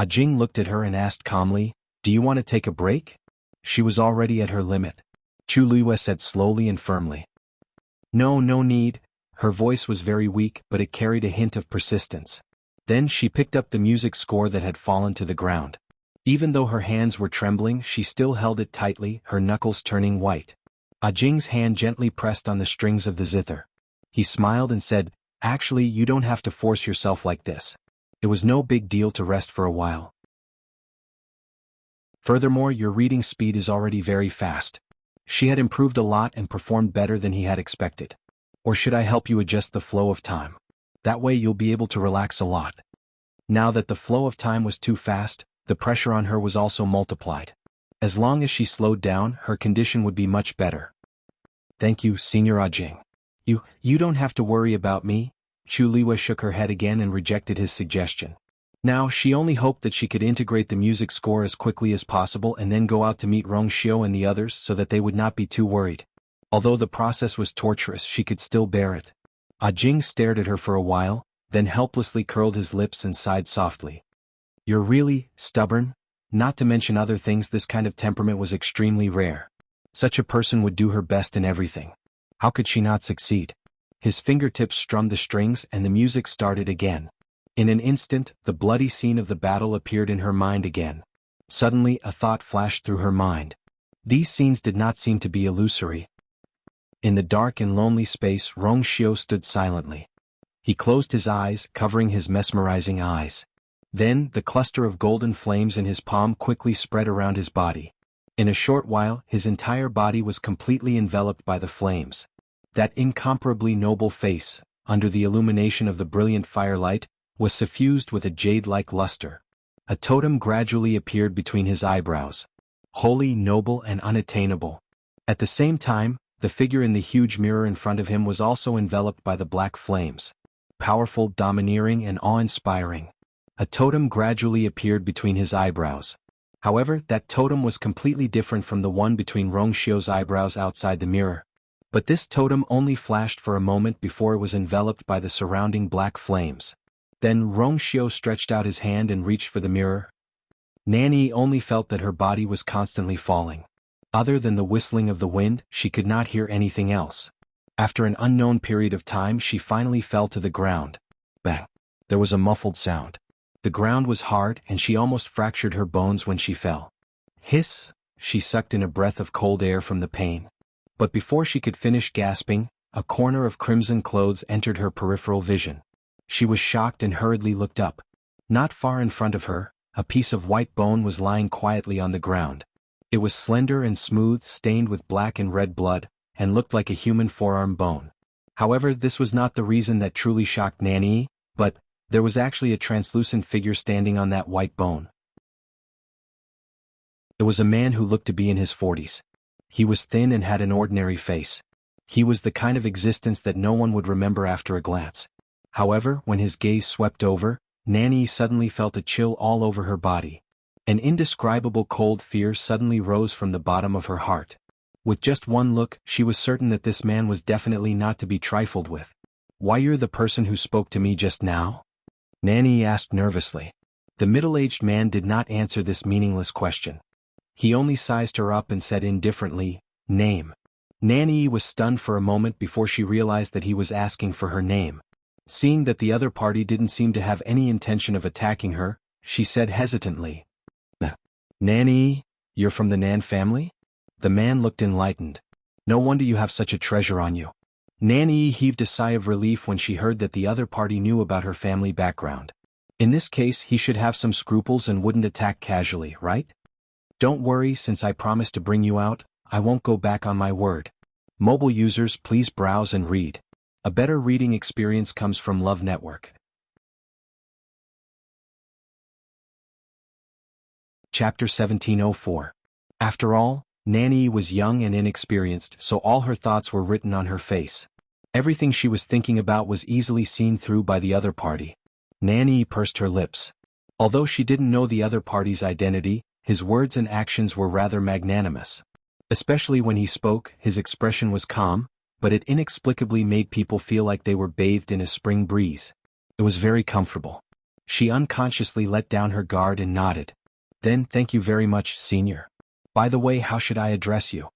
Jing looked at her and asked calmly, "Do you want to take a break?" She was already at her limit. Chu Luiyue said slowly and firmly. "No, no need." Her voice was very weak, but it carried a hint of persistence. Then she picked up the music score that had fallen to the ground. Even though her hands were trembling, she still held it tightly, her knuckles turning white. Jing's hand gently pressed on the strings of the zither. He smiled and said, "Actually, you don't have to force yourself like this. It was no big deal to rest for a while. Furthermore, your reading speed is already very fast." She had improved a lot and performed better than he had expected. "Or should I help you adjust the flow of time? That way you'll be able to relax a lot." Now that the flow of time was too fast, the pressure on her was also multiplied. As long as she slowed down, her condition would be much better. "Thank you, Senior Jing. You don't have to worry about me." Chu Luiyue shook her head again and rejected his suggestion. Now she only hoped that she could integrate the music score as quickly as possible and then go out to meet Rongxiu and the others so that they would not be too worried. Although the process was torturous, she could still bear it. Jing stared at her for a while, then helplessly curled his lips and sighed softly. "You're really stubborn? Not to mention other things, this kind of temperament was extremely rare. Such a person would do her best in everything. How could she not succeed?" His fingertips strummed the strings and the music started again. In an instant, the bloody scene of the battle appeared in her mind again. Suddenly, a thought flashed through her mind. These scenes did not seem to be illusory. In the dark and lonely space, Rongxiu stood silently. He closed his eyes, covering his mesmerizing eyes. Then, the cluster of golden flames in his palm quickly spread around his body. In a short while, his entire body was completely enveloped by the flames. That incomparably noble face, under the illumination of the brilliant firelight, was suffused with a jade-like luster. A totem gradually appeared between his eyebrows. Holy, noble, and unattainable. At the same time, the figure in the huge mirror in front of him was also enveloped by the black flames. Powerful, domineering, and awe-inspiring. A totem gradually appeared between his eyebrows. However, that totem was completely different from the one between Rongxiu's eyebrows outside the mirror. But this totem only flashed for a moment before it was enveloped by the surrounding black flames. Then Rongxiu stretched out his hand and reached for the mirror. Nanny only felt that her body was constantly falling. Other than the whistling of the wind, she could not hear anything else. After an unknown period of time, she finally fell to the ground. Bang! There was a muffled sound. The ground was hard and she almost fractured her bones when she fell. Hiss! She sucked in a breath of cold air from the pain. But before she could finish gasping, a corner of crimson clothes entered her peripheral vision. She was shocked and hurriedly looked up. Not far in front of her, a piece of white bone was lying quietly on the ground. It was slender and smooth, stained with black and red blood, and looked like a human forearm bone. However, this was not the reason that truly shocked Nanny, but there was actually a translucent figure standing on that white bone. It was a man who looked to be in his 40s. He was thin and had an ordinary face. He was the kind of existence that no one would remember after a glance. However, when his gaze swept over, Nanny suddenly felt a chill all over her body. An indescribable cold fear suddenly rose from the bottom of her heart. With just one look, she was certain that this man was definitely not to be trifled with. "Why, you're the person who spoke to me just now?" Nanny asked nervously. The middle-aged man did not answer this meaningless question. He only sized her up and said indifferently, "Name." Nanny was stunned for a moment before she realized that he was asking for her name. Seeing that the other party didn't seem to have any intention of attacking her, she said hesitantly, "Nanny, you're from the Nan family?" The man looked enlightened. "No wonder you have such a treasure on you." Nanny heaved a sigh of relief when she heard that the other party knew about her family background. In this case, he should have some scruples and wouldn't attack casually, right? "Don't worry, since I promised to bring you out, I won't go back on my word." Mobile users, please browse and read. A better reading experience comes from Love Network. Chapter 1704. After all, Nanny was young and inexperienced, so all her thoughts were written on her face. Everything she was thinking about was easily seen through by the other party. Nanny pursed her lips. Although she didn't know the other party's identity, his words and actions were rather magnanimous. Especially when he spoke, his expression was calm, but it inexplicably made people feel like they were bathed in a spring breeze. It was very comfortable. She unconsciously let down her guard and nodded. "Then thank you very much, senior. By the way, how should I address you?"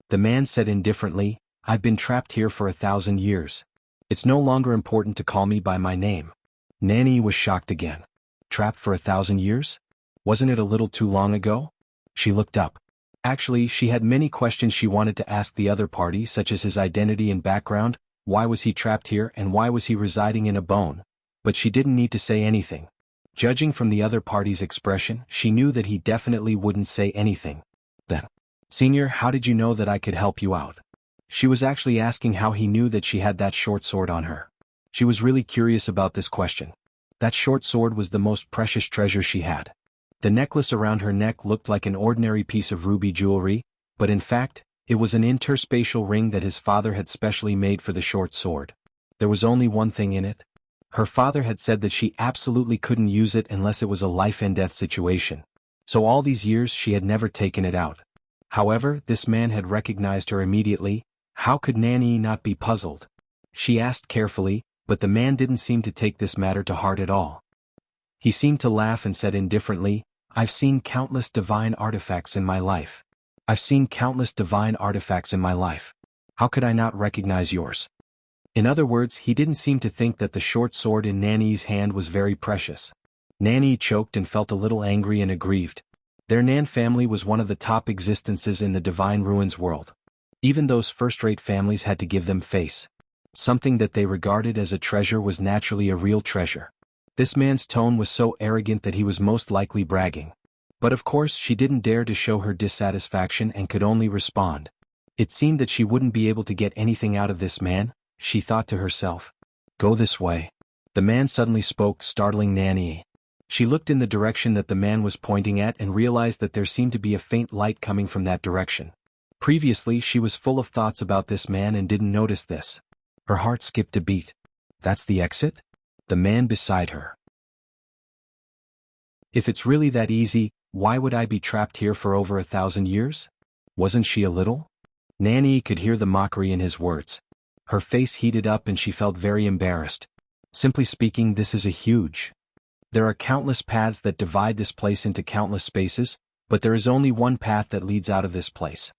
The man said indifferently, "I've been trapped here for 1,000 years. It's no longer important to call me by my name." Nanny was shocked again. Trapped for 1,000 years? Wasn't it a little too long ago? She looked up. Actually, she had many questions she wanted to ask the other party, such as his identity and background, why was he trapped here and why was he residing in a bone? But she didn't need to say anything. Judging from the other party's expression, she knew that he definitely wouldn't say anything. Then, "Senior, how did you know that I could help you out?" She was actually asking how he knew that she had that short sword on her. She was really curious about this question. That short sword was the most precious treasure she had. The necklace around her neck looked like an ordinary piece of ruby jewelry, but in fact, it was an interspatial ring that his father had specially made for the short sword. There was only one thing in it. Her father had said that she absolutely couldn't use it unless it was a life-and-death situation. So all these years she had never taken it out. However, this man had recognized her immediately. How could Nanny not be puzzled? She asked carefully, but the man didn't seem to take this matter to heart at all. He seemed to laugh and said indifferently, "I've seen countless divine artifacts in my life. I've seen countless divine artifacts in my life. How could I not recognize yours?" In other words, he didn't seem to think that the short sword in Nanny's hand was very precious. Nanny choked and felt a little angry and aggrieved. Their Nan family was one of the top existences in the Divine Ruins world. Even those first-rate families had to give them face. Something that they regarded as a treasure was naturally a real treasure. This man's tone was so arrogant that he was most likely bragging. But of course she didn't dare to show her dissatisfaction and could only respond. It seemed that she wouldn't be able to get anything out of this man, she thought to herself. "Go this way." The man suddenly spoke, startling Nanny. She looked in the direction that the man was pointing at and realized that there seemed to be a faint light coming from that direction. Previously she was full of thoughts about this man and didn't notice this. Her heart skipped a beat. "That's the exit?" The man beside her. "If it's really that easy, why would I be trapped here for over 1,000 years?" Wasn't she a little? Nanny could hear the mockery in his words. Her face heated up and she felt very embarrassed. Simply speaking, this is a huge. There are countless paths that divide this place into countless spaces, but there is only one path that leads out of this place.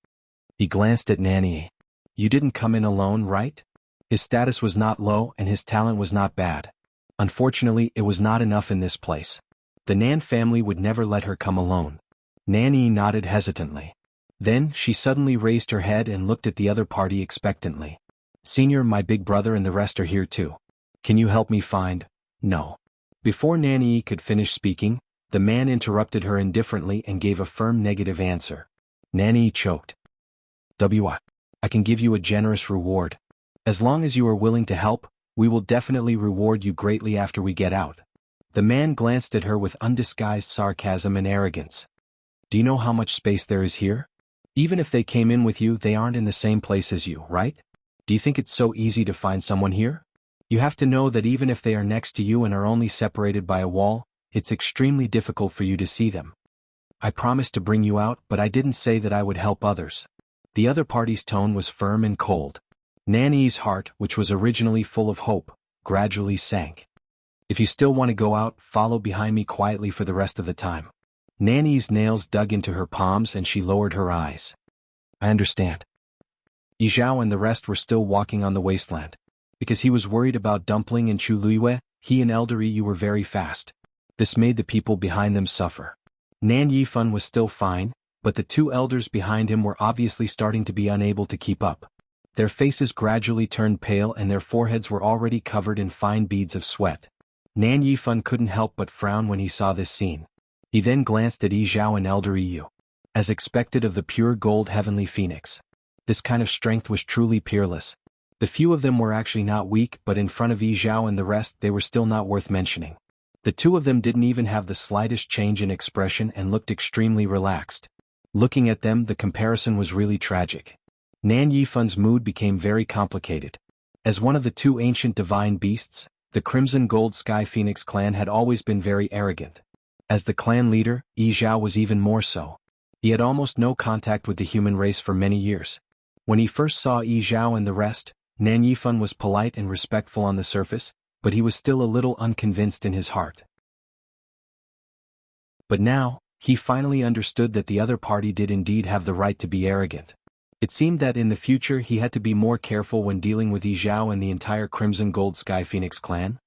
He glanced at Nanny. You didn't come in alone, right? His status was not low and his talent was not bad. Unfortunately, it was not enough in this place. The Nan family would never let her come alone. Nanny nodded hesitantly. Then, she suddenly raised her head and looked at the other party expectantly. Senior, my big brother and the rest are here too. Can you help me find? No. Before Nanny could finish speaking, the man interrupted her indifferently and gave a firm negative answer. Nanny choked. I can give you a generous reward. As long as you are willing to help, we will definitely reward you greatly after we get out. The man glanced at her with undisguised sarcasm and arrogance. Do you know how much space there is here? Even if they came in with you, they aren't in the same place as you, right? Do you think it's so easy to find someone here? You have to know that even if they are next to you and are only separated by a wall, it's extremely difficult for you to see them. I promised to bring you out, but I didn't say that I would help others. The other party's tone was firm and cold. Nanny's heart, which was originally full of hope, gradually sank. If you still want to go out, follow behind me quietly for the rest of the time. Nanny's nails dug into her palms and she lowered her eyes. I understand. Yizhao and the rest were still walking on the wasteland. Because he was worried about Dumpling and Chu Luiyue, he and Elder Yu were very fast. This made the people behind them suffer. Nan Yifan was still fine, but the two elders behind him were obviously starting to be unable to keep up. Their faces gradually turned pale and their foreheads were already covered in fine beads of sweat. Nan Yifan couldn't help but frown when he saw this scene. He then glanced at Yizhao and Elder Yu. As expected of the pure gold heavenly phoenix. This kind of strength was truly peerless. The few of them were actually not weak, but in front of Yizhao and the rest they were still not worth mentioning. The two of them didn't even have the slightest change in expression and looked extremely relaxed. Looking at them, the comparison was really tragic. Nan Yifan's mood became very complicated. As one of the two ancient divine beasts, the Crimson Gold Sky Phoenix clan had always been very arrogant. As the clan leader, Yizhao was even more so. He had almost no contact with the human race for many years. When he first saw Yizhao and the rest, Nan Yifan was polite and respectful on the surface, but he was still a little unconvinced in his heart. But now, he finally understood that the other party did indeed have the right to be arrogant. It seemed that in the future he had to be more careful when dealing with Yizhao and the entire Crimson Gold Sky Phoenix clan.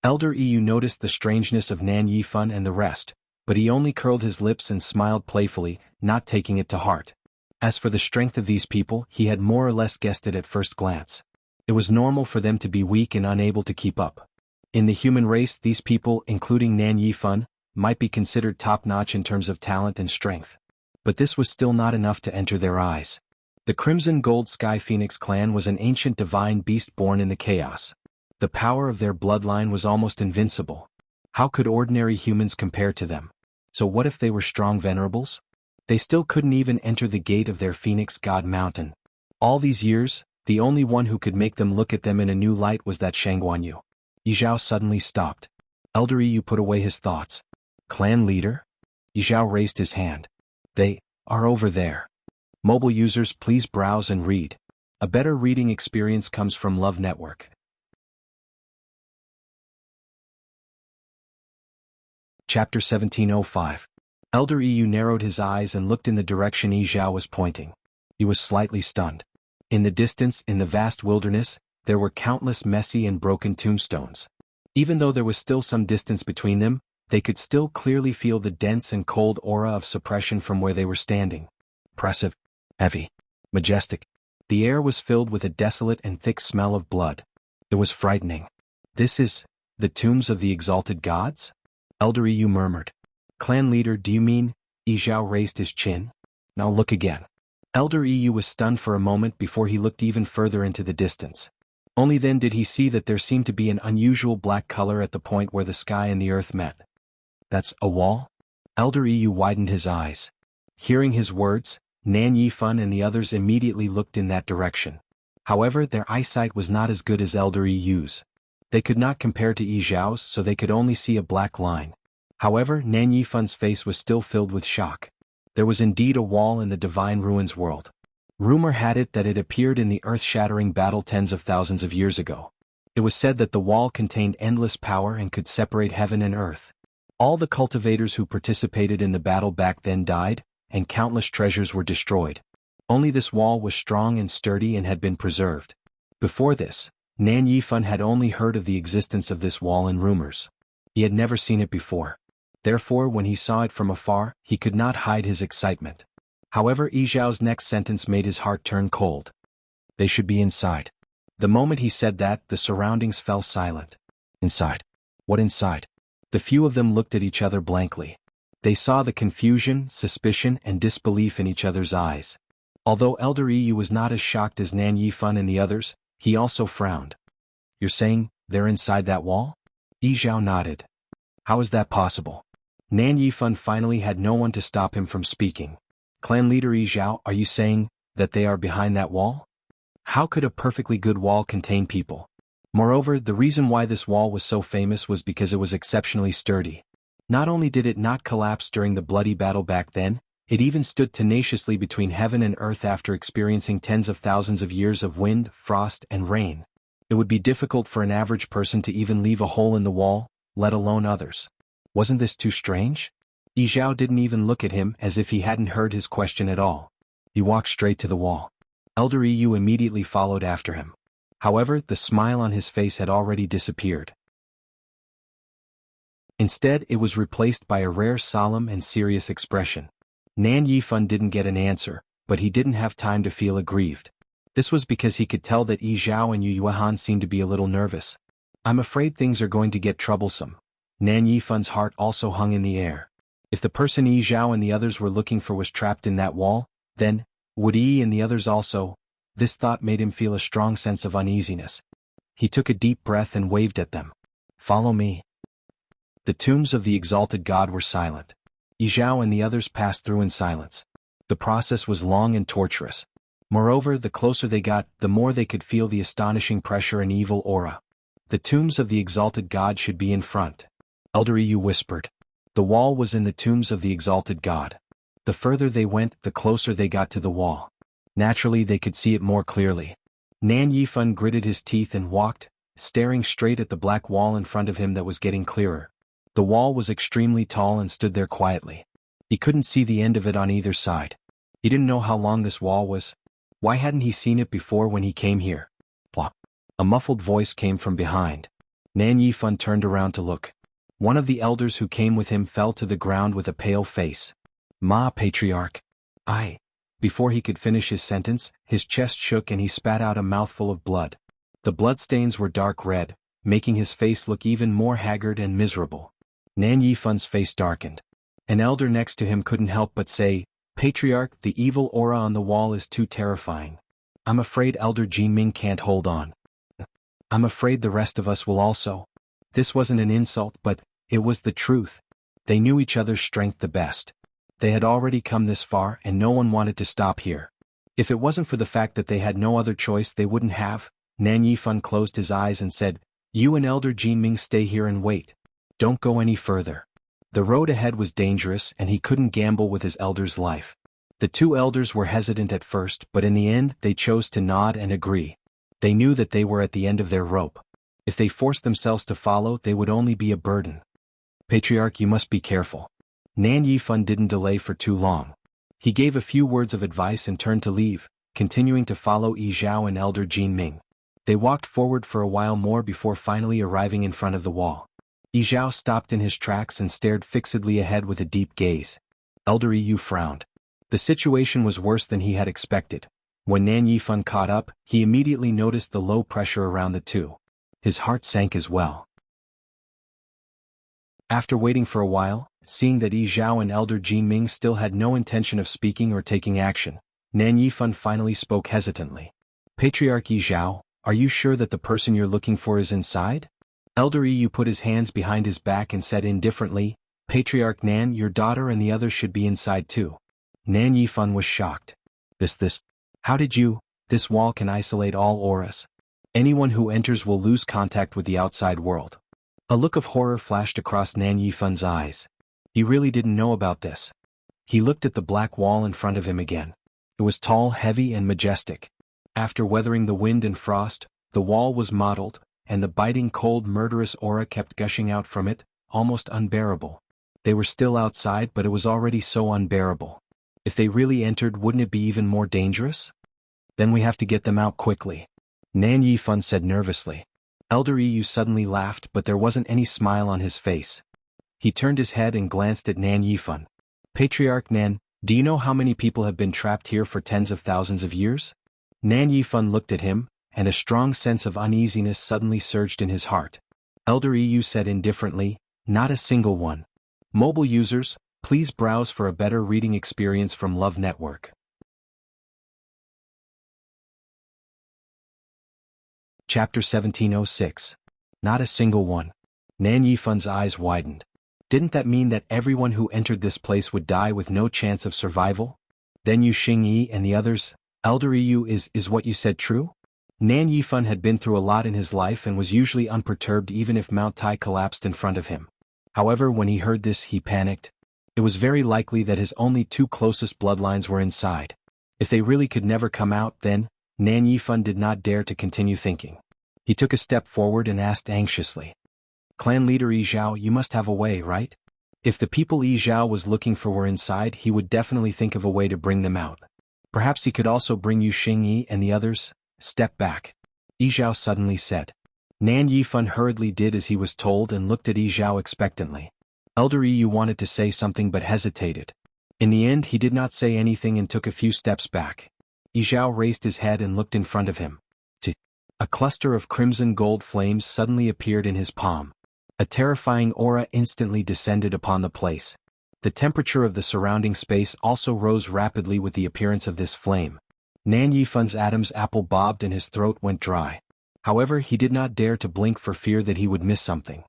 Elder Yu noticed the strangeness of Nan Yifan and the rest, but he only curled his lips and smiled playfully, not taking it to heart. As for the strength of these people, he had more or less guessed it at first glance. It was normal for them to be weak and unable to keep up. In the human race, these people, including Nan Yifan, might be considered top-notch in terms of talent and strength. But this was still not enough to enter their eyes. The Crimson Gold Sky Phoenix clan was an ancient divine beast born in the chaos. The power of their bloodline was almost invincible. How could ordinary humans compare to them? So what if they were strong venerables? They still couldn't even enter the gate of their Phoenix God Mountain. All these years, the only one who could make them look at them in a new light was that Xuanhuan. Yizhao suddenly stopped. Elder Yu put away his thoughts. Clan leader? Yizhao raised his hand. They are over there. Mobile users, please browse and read. A better reading experience comes from Love Network. Chapter 1705. Elder Yu narrowed his eyes and looked in the direction Yizhao was pointing. He was slightly stunned. In the distance, in the vast wilderness, there were countless messy and broken tombstones. Even though there was still some distance between them, they could still clearly feel the dense and cold aura of suppression from where they were standing. Oppressive, heavy, majestic. The air was filled with a desolate and thick smell of blood. It was frightening. This is the tombs of the exalted gods? Elder Yu murmured. Clan leader, do you mean? Yizhao raised his chin. Now look again. Elder Yu was stunned for a moment before he looked even further into the distance. Only then did he see that there seemed to be an unusual black color at the point where the sky and the earth met. That's a wall? Elder Yu widened his eyes. Hearing his words, Nan Yifan and the others immediately looked in that direction. However, their eyesight was not as good as Elder Yu's. They could not compare to Yizhao's, so they could only see a black line. However, Nan Yifan's face was still filled with shock. There was indeed a wall in the divine ruins world. Rumor had it that it appeared in the earth-shattering battle tens of thousands of years ago. It was said that the wall contained endless power and could separate heaven and earth. All the cultivators who participated in the battle back then died, and countless treasures were destroyed. Only this wall was strong and sturdy and had been preserved. Before this, Nan Yifan had only heard of the existence of this wall in rumors. He had never seen it before. Therefore, when he saw it from afar, he could not hide his excitement. However, Yizhao's next sentence made his heart turn cold. They should be inside. The moment he said that, the surroundings fell silent. Inside? What inside? The few of them looked at each other blankly. They saw the confusion, suspicion, and disbelief in each other's eyes. Although Elder Yu was not as shocked as Nan Yifan and the others, he also frowned. You're saying they're inside that wall? Yizhao nodded. How is that possible? Nan Yifan finally had no one to stop him from speaking. Clan leader Yizhao, are you saying that they are behind that wall? How could a perfectly good wall contain people? Moreover, the reason why this wall was so famous was because it was exceptionally sturdy. Not only did it not collapse during the bloody battle back then, it even stood tenaciously between heaven and earth after experiencing tens of thousands of years of wind, frost, and rain. It would be difficult for an average person to even leave a hole in the wall, let alone others. Wasn't this too strange? Yizhao didn't even look at him as if he hadn't heard his question at all. He walked straight to the wall. Elder Yu immediately followed after him. However, the smile on his face had already disappeared. Instead, it was replaced by a rare solemn and serious expression. Nan Yifan didn't get an answer, but he didn't have time to feel aggrieved. This was because he could tell that Yizhao and Xuanhuan seemed to be a little nervous. I'm afraid things are going to get troublesome. Nan Yifan's heart also hung in the air. If the person Yizhao and the others were looking for was trapped in that wall, then would Yi and the others also? This thought made him feel a strong sense of uneasiness. He took a deep breath and waved at them. Follow me. The tombs of the exalted god were silent. Yizhao and the others passed through in silence. The process was long and torturous. Moreover, the closer they got, the more they could feel the astonishing pressure and evil aura. The tombs of the exalted god should be in front. Elder Yu whispered. The wall was in the tombs of the exalted god. The further they went, the closer they got to the wall. Naturally, they could see it more clearly. Nan Yifan gritted his teeth and walked, staring straight at the black wall in front of him that was getting clearer. The wall was extremely tall and stood there quietly. He couldn't see the end of it on either side. He didn't know how long this wall was. Why hadn't he seen it before when he came here? Plop. A muffled voice came from behind. Nan Yifan turned around to look. One of the elders who came with him fell to the ground with a pale face. Ma, Patriarch. I. Before he could finish his sentence, his chest shook and he spat out a mouthful of blood. The bloodstains were dark red, making his face look even more haggard and miserable. Nan Yifan's face darkened. An elder next to him couldn't help but say, Patriarch, the evil aura on the wall is too terrifying. I'm afraid Elder Jinming can't hold on. I'm afraid the rest of us will also. This wasn't an insult, but it was the truth. They knew each other's strength the best. They had already come this far and no one wanted to stop here. If it wasn't for the fact that they had no other choice they wouldn't have, Nan Yifan closed his eyes and said, You and Elder Jinming stay here and wait. Don't go any further. The road ahead was dangerous and he couldn't gamble with his elder's life. The two elders were hesitant at first, but in the end they chose to nod and agree. They knew that they were at the end of their rope. If they forced themselves to follow, they would only be a burden. Patriarch, you must be careful. Nan Yifan didn't delay for too long. He gave a few words of advice and turned to leave, continuing to follow Yizhao and Elder Jinming. They walked forward for a while more before finally arriving in front of the wall. Yizhao stopped in his tracks and stared fixedly ahead with a deep gaze. Elder Yu frowned. The situation was worse than he had expected. When Nan Yifan caught up, he immediately noticed the low pressure around the two. His heart sank as well. After waiting for a while, seeing that Yizhao and Elder Jinming still had no intention of speaking or taking action, Nan Yifan finally spoke hesitantly. Patriarch Yizhao, are you sure that the person you're looking for is inside? Elder Yu put his hands behind his back and said indifferently, Patriarch Nan, your daughter and the others should be inside too. Nan Yifan was shocked. How did you? This wall can isolate all auras. Anyone who enters will lose contact with the outside world. A look of horror flashed across Nan Yifan's eyes. He really didn't know about this. He looked at the black wall in front of him again. It was tall, heavy, and majestic. After weathering the wind and frost, the wall was mottled, and the biting cold murderous aura kept gushing out from it, almost unbearable. They were still outside, but it was already so unbearable. If they really entered, wouldn't it be even more dangerous? Then we have to get them out quickly, Nan Yifan said nervously. Elder Yu suddenly laughed, but there wasn't any smile on his face. He turned his head and glanced at Nan Yifan. Patriarch Nan, do you know how many people have been trapped here for tens of thousands of years? Nan Yifan looked at him, and a strong sense of uneasiness suddenly surged in his heart. Elder Yu said indifferently, not a single one. Mobile users, please browse for a better reading experience from Love Network. Chapter 1706. Not a single one. Nan Yifan's eyes widened. Didn't that mean that everyone who entered this place would die with no chance of survival? Then Yu Xingyi and the others, Elder Yu, is what you said true? Nan Yifan had been through a lot in his life and was usually unperturbed even if Mount Tai collapsed in front of him. However, when he heard this, he panicked. It was very likely that his only two closest bloodlines were inside. If they really could never come out, then Nan Yifan did not dare to continue thinking. He took a step forward and asked anxiously. Clan leader Yi Zhao, you must have a way, right? If the people Yi Zhao was looking for were inside, he would definitely think of a way to bring them out. Perhaps he could also bring Yu Xingyi and the others. Step back, Yi Zhao suddenly said. Nan Yifan hurriedly did as he was told and looked at Yi Zhao expectantly. Elder Yu wanted to say something but hesitated. In the end, he did not say anything and took a few steps back. Yi Zhao raised his head and looked in front of him. A cluster of crimson gold flames suddenly appeared in his palm. A terrifying aura instantly descended upon the place. The temperature of the surrounding space also rose rapidly with the appearance of this flame. Nan Yifan's Adam's apple bobbed and his throat went dry. However, he did not dare to blink for fear that he would miss something.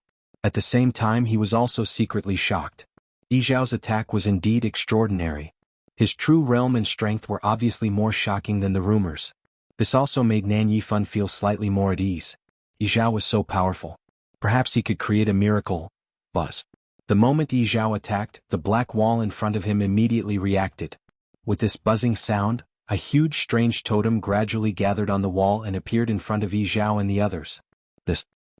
At the same time, he was also secretly shocked. Yi Zhao's attack was indeed extraordinary. His true realm and strength were obviously more shocking than the rumors. This also made Nan Yifan feel slightly more at ease. Yi Zhao was so powerful. Perhaps he could create a miracle. Buzz. The moment Yi Zhao attacked, the black wall in front of him immediately reacted. With this buzzing sound, a huge strange totem gradually gathered on the wall and appeared in front of Yi Zhao and the others.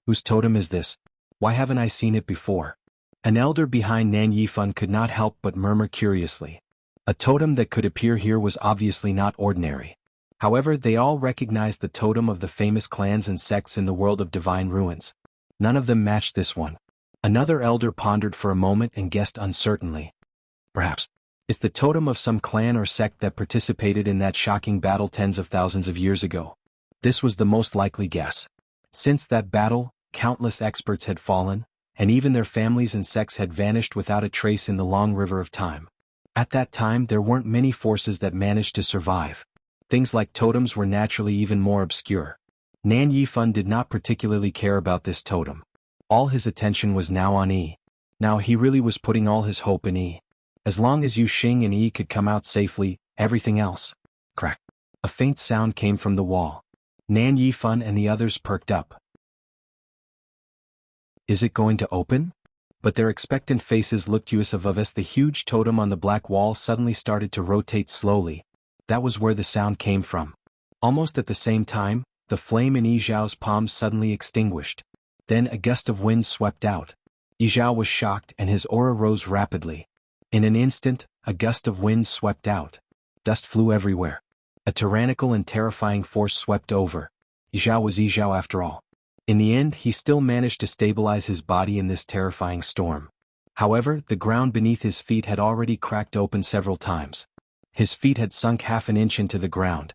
Whose totem is this? Why haven't I seen it before? An elder behind Nan Yifan could not help but murmur curiously. A totem that could appear here was obviously not ordinary. However, they all recognized the totem of the famous clans and sects in the world of divine ruins. None of them matched this one. Another elder pondered for a moment and guessed uncertainly. Perhaps it's the totem of some clan or sect that participated in that shocking battle tens of thousands of years ago. This was the most likely guess. Since that battle, countless experts had fallen, and even their families and sects had vanished without a trace in the long river of time. At that time, there weren't many forces that managed to survive. Things like totems were naturally even more obscure. Nan Yifan did not particularly care about this totem. All his attention was now on Yi. Now he really was putting all his hope in Yi. As long as Yu Xing and Yi could come out safely, everything else. Crack. A faint sound came from the wall. Nan Yifan and the others perked up. Is it going to open? But their expectant faces looked evasive as the huge totem on the black wall suddenly started to rotate slowly. That was where the sound came from. Almost at the same time, the flame in Yi Zhao's palm suddenly extinguished. Then a gust of wind swept out. Yi Zhao was shocked and his aura rose rapidly. In an instant, a gust of wind swept out. Dust flew everywhere. A tyrannical and terrifying force swept over. Yi Zhao was Yi Zhao after all. In the end, he still managed to stabilize his body in this terrifying storm. However, the ground beneath his feet had already cracked open several times. His feet had sunk half an inch into the ground.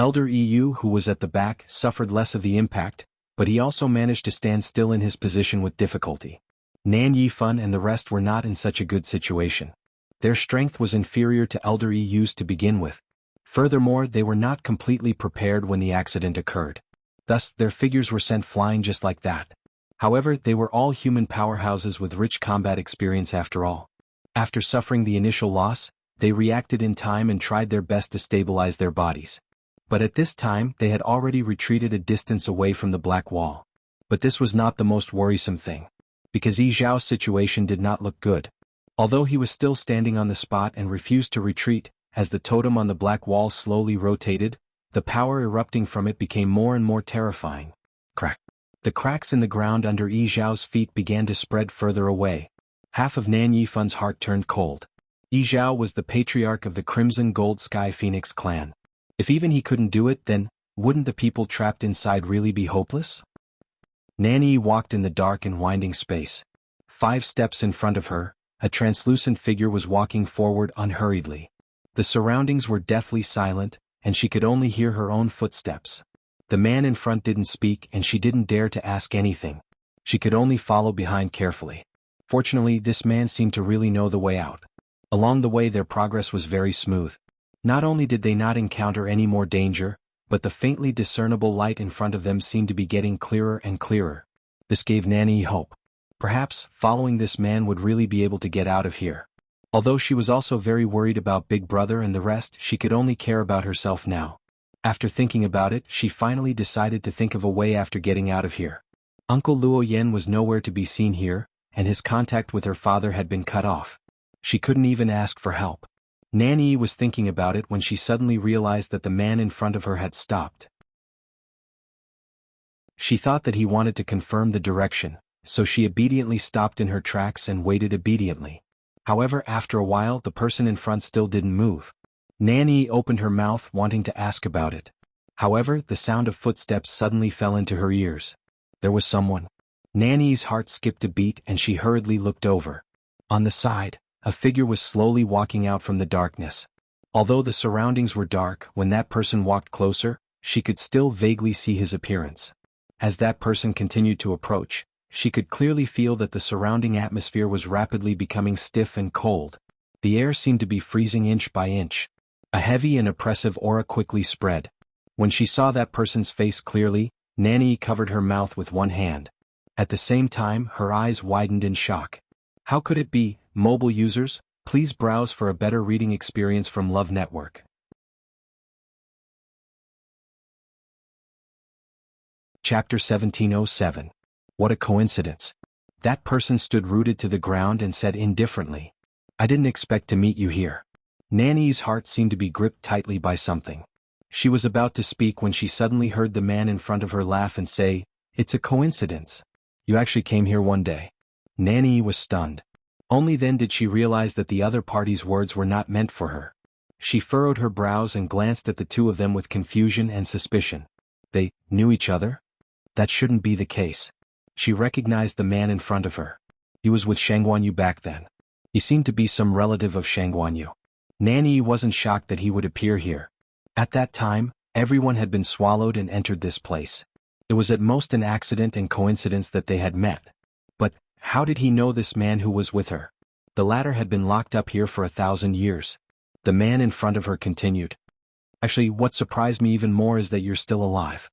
Elder Yu, who was at the back, suffered less of the impact, but he also managed to stand still in his position with difficulty. Nan Yifan and the rest were not in such a good situation. Their strength was inferior to Elder Yu's to begin with. Furthermore, they were not completely prepared when the accident occurred. Thus, their figures were sent flying just like that. However, they were all human powerhouses with rich combat experience after all. After suffering the initial loss, they reacted in time and tried their best to stabilize their bodies. But at this time, they had already retreated a distance away from the black wall. But this was not the most worrisome thing. Because Yi Zhao's situation did not look good. Although he was still standing on the spot and refused to retreat, as the totem on the black wall slowly rotated, the power erupting from it became more and more terrifying. Crack. The cracks in the ground under Yi Zhao's feet began to spread further away. Half of Nan Yifan's heart turned cold. Yi Zhao was the patriarch of the Crimson Gold Sky Phoenix clan. If even he couldn't do it, then wouldn't the people trapped inside really be hopeless? Nan Yi walked in the dark and winding space. 5 steps in front of her, a translucent figure was walking forward unhurriedly. The surroundings were deathly silent, and she could only hear her own footsteps. The man in front didn't speak, and she didn't dare to ask anything. She could only follow behind carefully. Fortunately, this man seemed to really know the way out. Along the way their progress was very smooth. Not only did they not encounter any more danger, but the faintly discernible light in front of them seemed to be getting clearer and clearer. This gave Nan Yi hope. Perhaps, following this man would really be able to get out of here. Although she was also very worried about Big Brother and the rest, she could only care about herself now. After thinking about it, she finally decided to think of a way after getting out of here. Uncle Luo Yan was nowhere to be seen here, and his contact with her father had been cut off. She couldn't even ask for help. Nan Yi was thinking about it when she suddenly realized that the man in front of her had stopped. She thought that he wanted to confirm the direction, so she obediently stopped in her tracks and waited obediently. However, after a while the person in front still didn't move. Nan Yi opened her mouth wanting to ask about it. However, the sound of footsteps suddenly fell into her ears. There was someone. Nan Yi's heart skipped a beat and she hurriedly looked over. On the side, a figure was slowly walking out from the darkness. Although the surroundings were dark, when that person walked closer, she could still vaguely see his appearance. As that person continued to approach, she could clearly feel that the surrounding atmosphere was rapidly becoming stiff and cold. The air seemed to be freezing inch by inch. A heavy and oppressive aura quickly spread. When she saw that person's face clearly, Nan Yi covered her mouth with one hand. At the same time, her eyes widened in shock. How could it be? Mobile users, please browse for a better reading experience from Love Network. Chapter 1707. What a coincidence. That person stood rooted to the ground and said indifferently, "I didn't expect to meet you here." Nan Yi's heart seemed to be gripped tightly by something. She was about to speak when she suddenly heard the man in front of her laugh and say, "It's a coincidence. You actually came here one day." Nan Yi was stunned. Only then did she realize that the other party's words were not meant for her. She furrowed her brows and glanced at the two of them with confusion and suspicion. They knew each other? That shouldn't be the case. She recognized the man in front of her. He was with Xuanhuan back then. He seemed to be some relative of Xuanhuan. Nan Yi wasn't shocked that he would appear here. At that time, everyone had been swallowed and entered this place. It was at most an accident and coincidence that they had met. But how did he know this man who was with her? The latter had been locked up here for 1,000 years. The man in front of her continued. Actually, what surprised me even more is that you're still alive.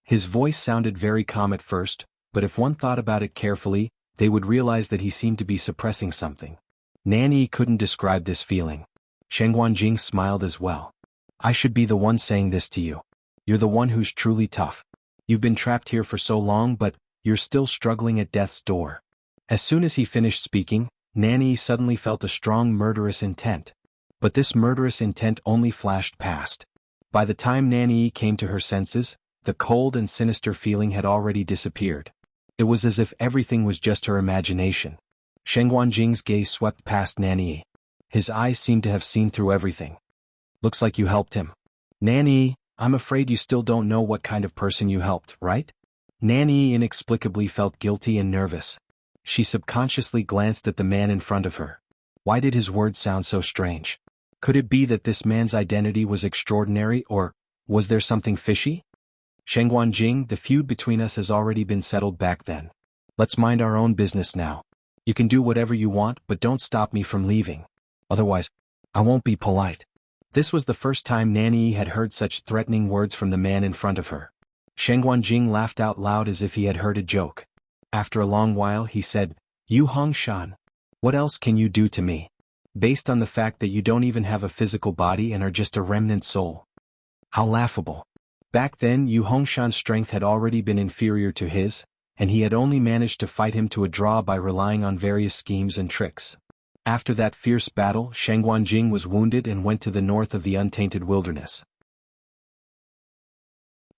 His voice sounded very calm at first, but if one thought about it carefully, they would realize that he seemed to be suppressing something. Nan Yi couldn't describe this feeling. Xuanhuan smiled as well. I should be the one saying this to you. You're the one who's truly tough. You've been trapped here for so long, but you're still struggling at death's door. As soon as he finished speaking, Nan Yi suddenly felt a strong murderous intent. But this murderous intent only flashed past. By the time Nan Yi came to her senses, the cold and sinister feeling had already disappeared. It was as if everything was just her imagination. Xuanhuan's gaze swept past Nan Yi. His eyes seemed to have seen through everything. Looks like you helped him. Nan Yi, I'm afraid you still don't know what kind of person you helped, right? Nan Yi inexplicably felt guilty and nervous. She subconsciously glanced at the man in front of her. Why did his words sound so strange? Could it be that this man's identity was extraordinary, or was there something fishy? Xuanhuan, the feud between us has already been settled back then. Let's mind our own business now. You can do whatever you want, but don't stop me from leaving. Otherwise, I won't be polite. This was the first time Nan Yi had heard such threatening words from the man in front of her. Xuanhuan laughed out loud as if he had heard a joke. After a long while he said, "You Hongshan, what else can you do to me? Based on the fact that you don't even have a physical body and are just a remnant soul." How laughable. Back then Yu Hongshan's strength had already been inferior to his, and he had only managed to fight him to a draw by relying on various schemes and tricks. After that fierce battle, xuanhuan was wounded and went to the north of the untainted wilderness.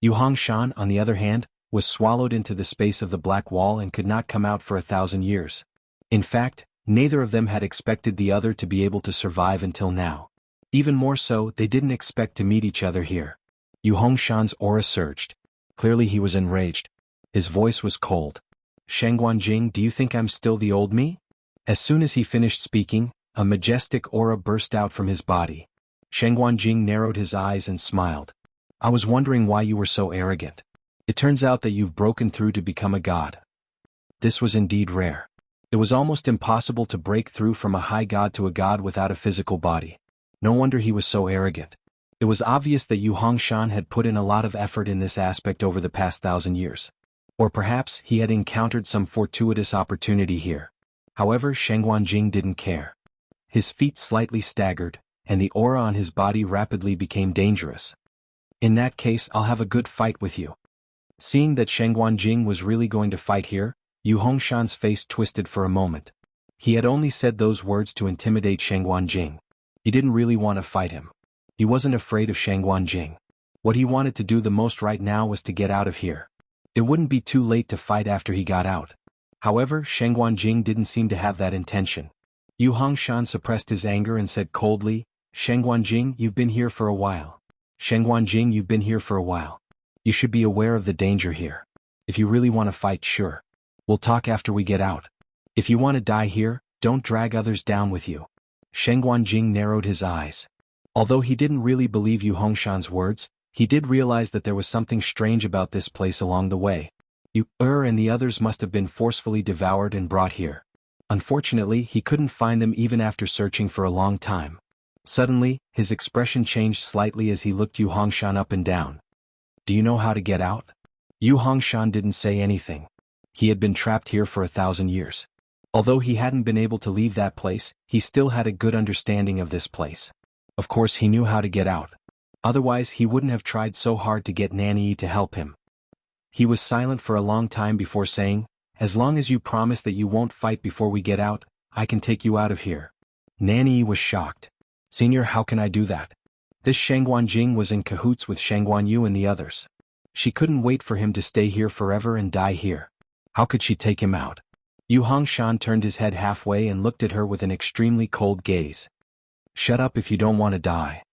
Xuanhuan, on the other hand, was swallowed into the space of the black wall and could not come out for 1,000 years. In fact, neither of them had expected the other to be able to survive until now. Even more so, they didn't expect to meet each other here. Xuanhuan's aura surged. Clearly he was enraged. His voice was cold. "Xuanhuan, do you think I'm still the old me?" As soon as he finished speaking, a majestic aura burst out from his body. Xuanhuan narrowed his eyes and smiled. "I was wondering why you were so arrogant. It turns out that you've broken through to become a god." This was indeed rare. It was almost impossible to break through from a high god to a god without a physical body. No wonder he was so arrogant. It was obvious that Xuanhuan had put in a lot of effort in this aspect over the past 1,000 years. Or perhaps he had encountered some fortuitous opportunity here. However, Xuanhuan didn't care. His feet slightly staggered, and the aura on his body rapidly became dangerous. "In that case, I'll have a good fight with you." Seeing that Xuanhuan was really going to fight here, Xuanhuan's face twisted for a moment. He had only said those words to intimidate Xuanhuan. He didn't really want to fight him. He wasn't afraid of Xuanhuan. What he wanted to do the most right now was to get out of here. It wouldn't be too late to fight after he got out. However, Xuanhuan didn't seem to have that intention. Xuanhuan suppressed his anger and said coldly, "Xuanhuan, you've been here for a while. Xuanhuan, you've been here for a while. You should be aware of the danger here. If you really want to fight, sure. We'll talk after we get out. If you want to die here, don't drag others down with you." Xuanhuan narrowed his eyes. Although he didn't really believe Xuanhuan's words, he did realize that there was something strange about this place along the way. And the others must have been forcefully devoured and brought here. Unfortunately, he couldn't find them even after searching for a long time. Suddenly, his expression changed slightly as he looked Xuanhuan up and down. "Do you know how to get out?" Xuanhuan didn't say anything. He had been trapped here for 1,000 years. Although he hadn't been able to leave that place, he still had a good understanding of this place. Of course he knew how to get out. Otherwise he wouldn't have tried so hard to get Nanny to help him. He was silent for a long time before saying, "As long as you promise that you won't fight before we get out, I can take you out of here." Nanny was shocked. "Senior, how can I do that?" This Xuanhuan was in cahoots with Xuanhuan and the others. She couldn't wait for him to stay here forever and die here. How could she take him out? Xuanhuan turned his head halfway and looked at her with an extremely cold gaze. "Shut up if you don't want to die."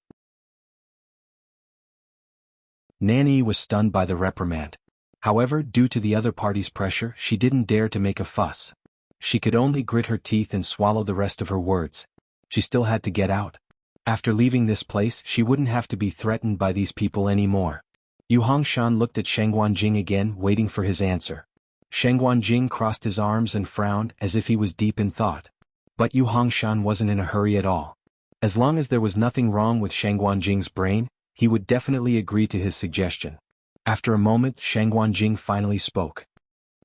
Nanny was stunned by the reprimand. However, due to the other party's pressure, she didn't dare to make a fuss. She could only grit her teeth and swallow the rest of her words. She still had to get out. After leaving this place, she wouldn't have to be threatened by these people anymore. Xuanhuan looked at Xuanhuan again, waiting for his answer. Xuanhuan crossed his arms and frowned as if he was deep in thought. But Xuanhuan wasn't in a hurry at all. As long as there was nothing wrong with Xuanhuan's brain, he would definitely agree to his suggestion. After a moment, Xuanhuan finally spoke.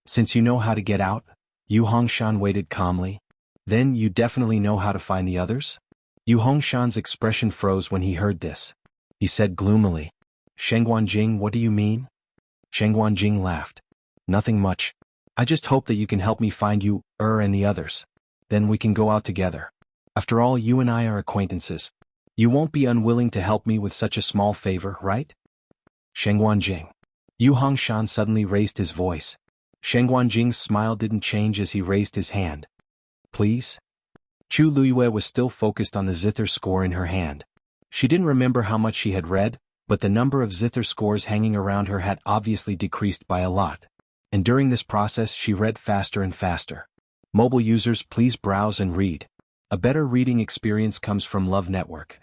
"Since you know how to get out," Xuanhuan waited calmly. "Then you definitely know how to find the others?" Xuanhuan's expression froze when he heard this. He said gloomily, "Xuanhuan, what do you mean?" Xuanhuan laughed. "Nothing much. I just hope that you can help me find you, and the others. Then we can go out together. After all, you and I are acquaintances. You won't be unwilling to help me with such a small favor, right?" Xuanhuan. Xuanhuan suddenly raised his voice. Xuanhuan's smile didn't change as he raised his hand. "Please?" Chu Luiyue was still focused on the zither score in her hand. She didn't remember how much she had read, but the number of zither scores hanging around her had obviously decreased by a lot. And during this process she read faster and faster. Mobile users, please browse and read. A better reading experience comes from Love Network.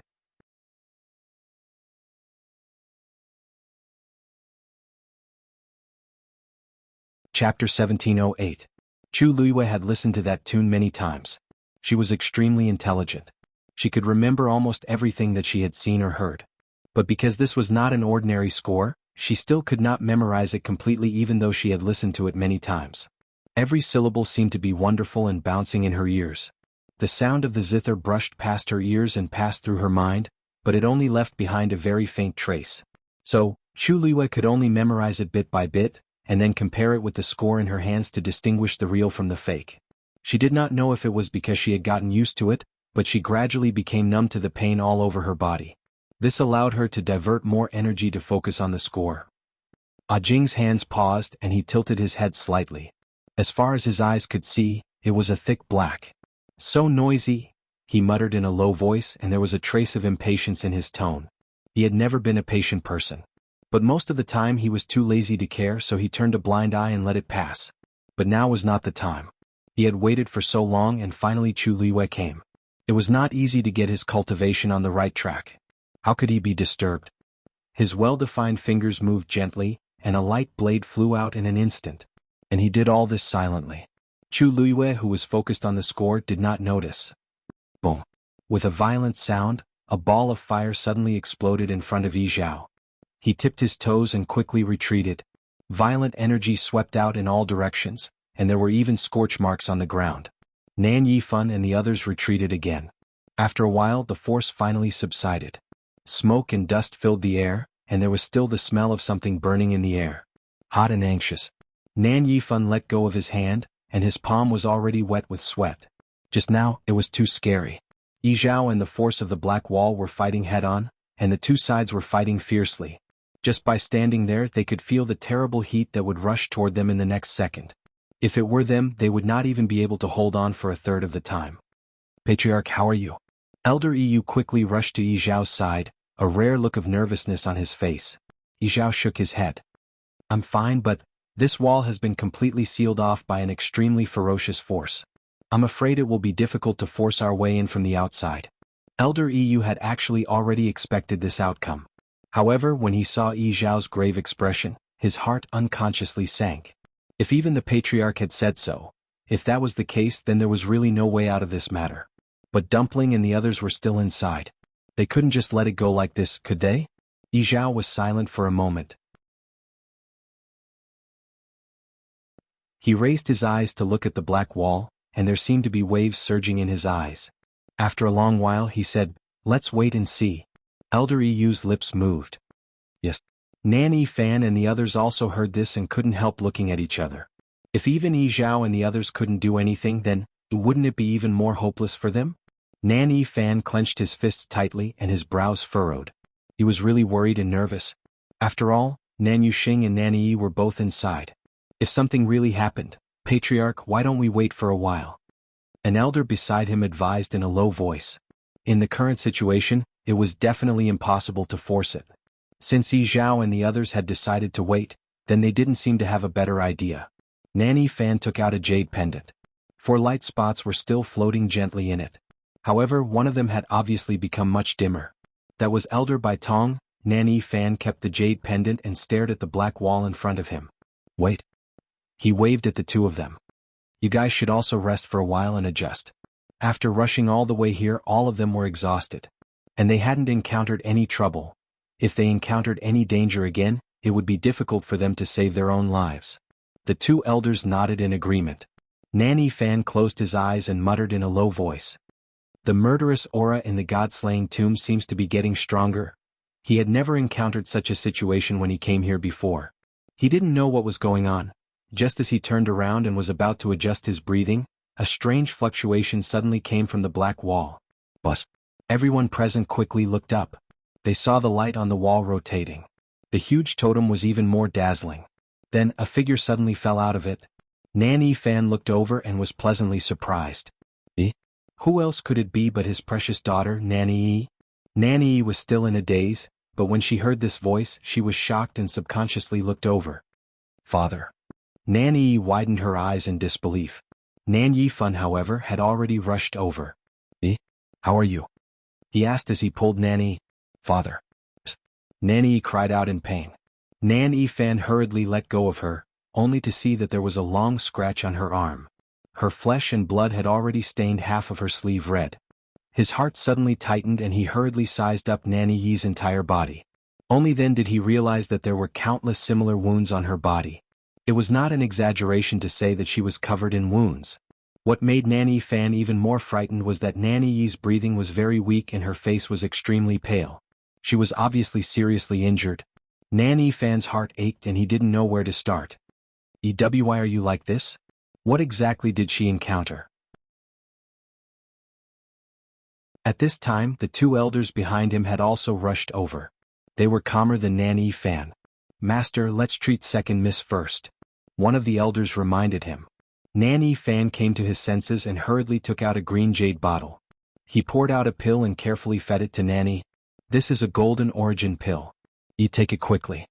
Chapter 1708. Chu Luiyue had listened to that tune many times. She was extremely intelligent. She could remember almost everything that she had seen or heard. But because this was not an ordinary score, she still could not memorize it completely even though she had listened to it many times. Every syllable seemed to be wonderful and bouncing in her ears. The sound of the zither brushed past her ears and passed through her mind, but it only left behind a very faint trace. So, Chu Luiyue could only memorize it bit by bit, and then compare it with the score in her hands to distinguish the real from the fake. She did not know if it was because she had gotten used to it, but she gradually became numb to the pain all over her body. This allowed her to divert more energy to focus on the score. Jing's hands paused and he tilted his head slightly. As far as his eyes could see, it was a thick black. So noisy, he muttered in a low voice, and there was a trace of impatience in his tone. He had never been a patient person. But most of the time he was too lazy to care, so he turned a blind eye and let it pass. But now was not the time. He had waited for so long, and finally Chu Liwei came. It was not easy to get his cultivation on the right track. How could he be disturbed? His well-defined fingers moved gently, and a light blade flew out in an instant. And he did all this silently. Chu Liwei, who was focused on the score, did not notice. Boom. With a violent sound, a ball of fire suddenly exploded in front of Yi Zhao. He tipped his toes and quickly retreated. Violent energy swept out in all directions, and there were even scorch marks on the ground. Nan Yifan and the others retreated again. After a while, the force finally subsided. Smoke and dust filled the air, and there was still the smell of something burning in the air. Hot and anxious. Nan Yifan let go of his hand, and his palm was already wet with sweat. Just now, it was too scary. Yi Zhao and the force of the black wall were fighting head-on, and the two sides were fighting fiercely. Just by standing there, they could feel the terrible heat that would rush toward them in the next second. If it were them, they would not even be able to hold on for a third of the time. Patriarch, how are you? Elder Yu quickly rushed to Yi Zhao's side, a rare look of nervousness on his face. Yi Zhao shook his head. I'm fine, but this wall has been completely sealed off by an extremely ferocious force. I'm afraid it will be difficult to force our way in from the outside. Elder Yu had actually already expected this outcome. However, when he saw Yi Zhao's grave expression, his heart unconsciously sank. If even the Patriarch had said so, if that was the case, then there was really no way out of this matter. But Dumpling and the others were still inside. They couldn't just let it go like this, could they? Yi Zhao was silent for a moment. He raised his eyes to look at the black wall, and there seemed to be waves surging in his eyes. After a long while he said, "Let's wait and see." Elder Yu's lips moved. Yes. Nan Yifan and the others also heard this and couldn't help looking at each other. If even Yi Zhao and the others couldn't do anything, then wouldn't it be even more hopeless for them? Nan Yifan clenched his fists tightly and his brows furrowed. He was really worried and nervous. After all, Nan Yuxing and Nan Yi were both inside. If something really happened, Patriarch, why don't we wait for a while? An elder beside him advised in a low voice. In the current situation, it was definitely impossible to force it. Since Yi Zhao and the others had decided to wait, then they didn't seem to have a better idea. Nan Yifan took out a jade pendant. 4 light spots were still floating gently in it. However, one of them had obviously become much dimmer. That was Elder Bai Tong. Nan Yifan kept the jade pendant and stared at the black wall in front of him. Wait. He waved at the two of them. You guys should also rest for a while and adjust. After rushing all the way here, all of them were exhausted. And they hadn't encountered any trouble. If they encountered any danger again, it would be difficult for them to save their own lives. The two elders nodded in agreement. Nan Yifan closed his eyes and muttered in a low voice. The murderous aura in the god-slaying tomb seems to be getting stronger. He had never encountered such a situation when he came here before. He didn't know what was going on. Just as he turned around and was about to adjust his breathing, a strange fluctuation suddenly came from the black wall. Buzz. Everyone present quickly looked up. They saw the light on the wall rotating. The huge totem was even more dazzling. Then, a figure suddenly fell out of it. Nan Yifan looked over and was pleasantly surprised. Who else could it be but his precious daughter, Nan Yi? Nan Yi was still in a daze, but when she heard this voice, she was shocked and subconsciously looked over. Father. Nan Yi widened her eyes in disbelief. Nan Yifan, however, had already rushed over. How are you? He asked as he pulled Nan Yi. Father. Nan Yi cried out in pain. Nan Yifan hurriedly let go of her, only to see that there was a long scratch on her arm. Her flesh and blood had already stained half of her sleeve red. His heart suddenly tightened and he hurriedly sized up Nan Yi's entire body. Only then did he realize that there were countless similar wounds on her body. It was not an exaggeration to say that she was covered in wounds. What made Nan Yifan even more frightened was that Nan Yi's breathing was very weak and her face was extremely pale. She was obviously seriously injured. Nan Yifan's heart ached and he didn't know where to start. Why are you like this? What exactly did she encounter? At this time, the two elders behind him had also rushed over. They were calmer than Nan Yifan. "Master, let's treat second miss first," one of the elders reminded him. Nan Yifan came to his senses and hurriedly took out a green jade bottle. He poured out a pill and carefully fed it to Nanny. "This is a golden origin pill. You take it quickly."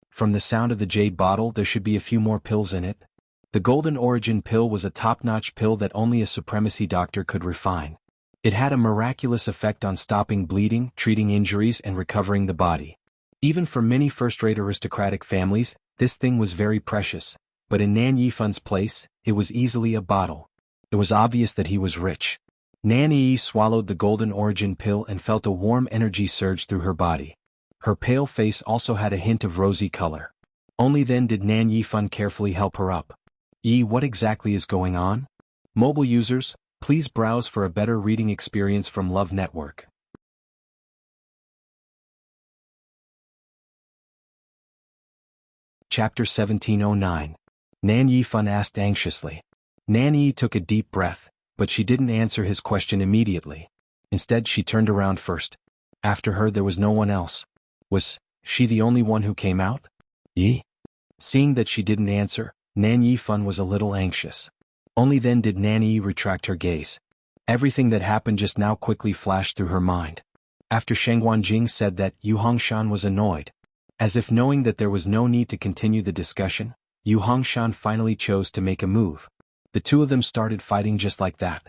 From the sound of the jade bottle, there should be a few more pills in it. The golden origin pill was a top-notch pill that only a supremacy doctor could refine. It had a miraculous effect on stopping bleeding, treating injuries, and recovering the body. Even for many first-rate aristocratic families, this thing was very precious, but in Nan Yifan's place, it was easily a bottle. It was obvious that he was rich. Nan Yi swallowed the golden origin pill and felt a warm energy surge through her body. Her pale face also had a hint of rosy color. Only then did Nan Yifan carefully help her up. What exactly is going on? Mobile users, please browse for a better reading experience from Love Network. Chapter 1709. Nan Yifan asked anxiously. Nan Yi took a deep breath, but she didn't answer his question immediately. Instead, she turned around first. After her, there was no one else. Was she the only one who came out? Seeing that she didn't answer, Nan Yifan was a little anxious. Only then did Nan Yi retract her gaze. Everything that happened just now quickly flashed through her mind. After Xuanhuan Jing said that, Xuanhuan was annoyed. As if knowing that there was no need to continue the discussion, Xuanhuan finally chose to make a move. The two of them started fighting just like that.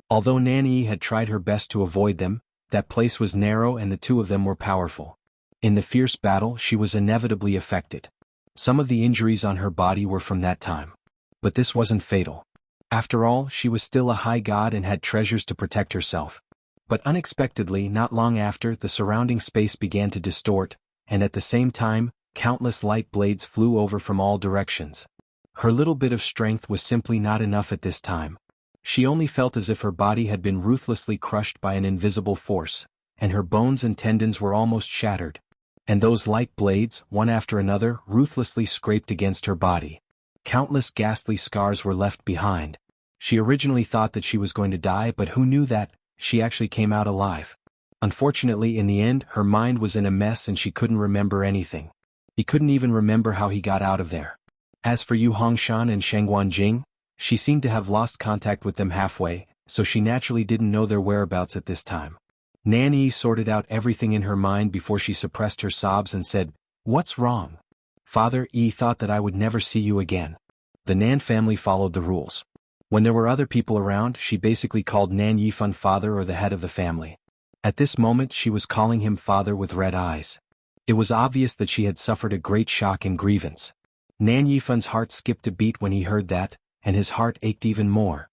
Although Nan Yi had tried her best to avoid them, that place was narrow and the two of them were powerful. In the fierce battle, she was inevitably affected. Some of the injuries on her body were from that time. But this wasn't fatal. After all, she was still a high god and had treasures to protect herself. But unexpectedly, not long after, the surrounding space began to distort, and at the same time, countless light blades flew over from all directions. Her little bit of strength was simply not enough at this time. She only felt as if her body had been ruthlessly crushed by an invisible force, and her bones and tendons were almost shattered. And those light blades, one after another, ruthlessly scraped against her body. Countless ghastly scars were left behind. She originally thought that she was going to die, but who knew that she actually came out alive? Unfortunately, in the end, her mind was in a mess and she couldn't remember anything. He couldn't even remember how he got out of there. As for Xuanhuan and Xuanhuan Jing, she seemed to have lost contact with them halfway, so she naturally didn't know their whereabouts at this time. Nan Yi sorted out everything in her mind before she suppressed her sobs and said, "What's wrong? Father, thought that I would never see you again." The Nan family followed the rules. When there were other people around, she basically called Nan Yifan father or the head of the family. At this moment, she was calling him father with red eyes. It was obvious that she had suffered a great shock and grievance. Nan Yifan's heart skipped a beat when he heard that, and his heart ached even more.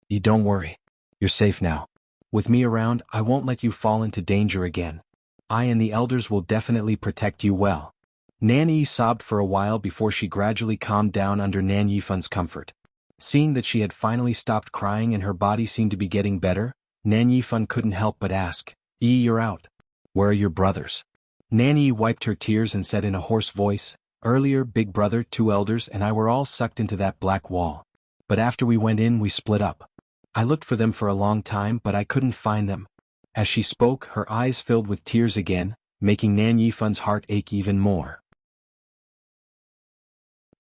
Don't worry. You're safe now. With me around, I won't let you fall into danger again. I and the elders will definitely protect you well." Nan Yi sobbed for a while before she gradually calmed down under Nan Yifan's comfort. Seeing that she had finally stopped crying and her body seemed to be getting better, Nan Yifan couldn't help but ask, "You're out. Where are your brothers?" Nan Yi wiped her tears and said in a hoarse voice, "Earlier, Big Brother, 2 elders and I were all sucked into that black wall. But after we went in, we split up. I looked for them for a long time, but I couldn't find them." As she spoke, her eyes filled with tears again, making Nan Yifan's heart ache even more.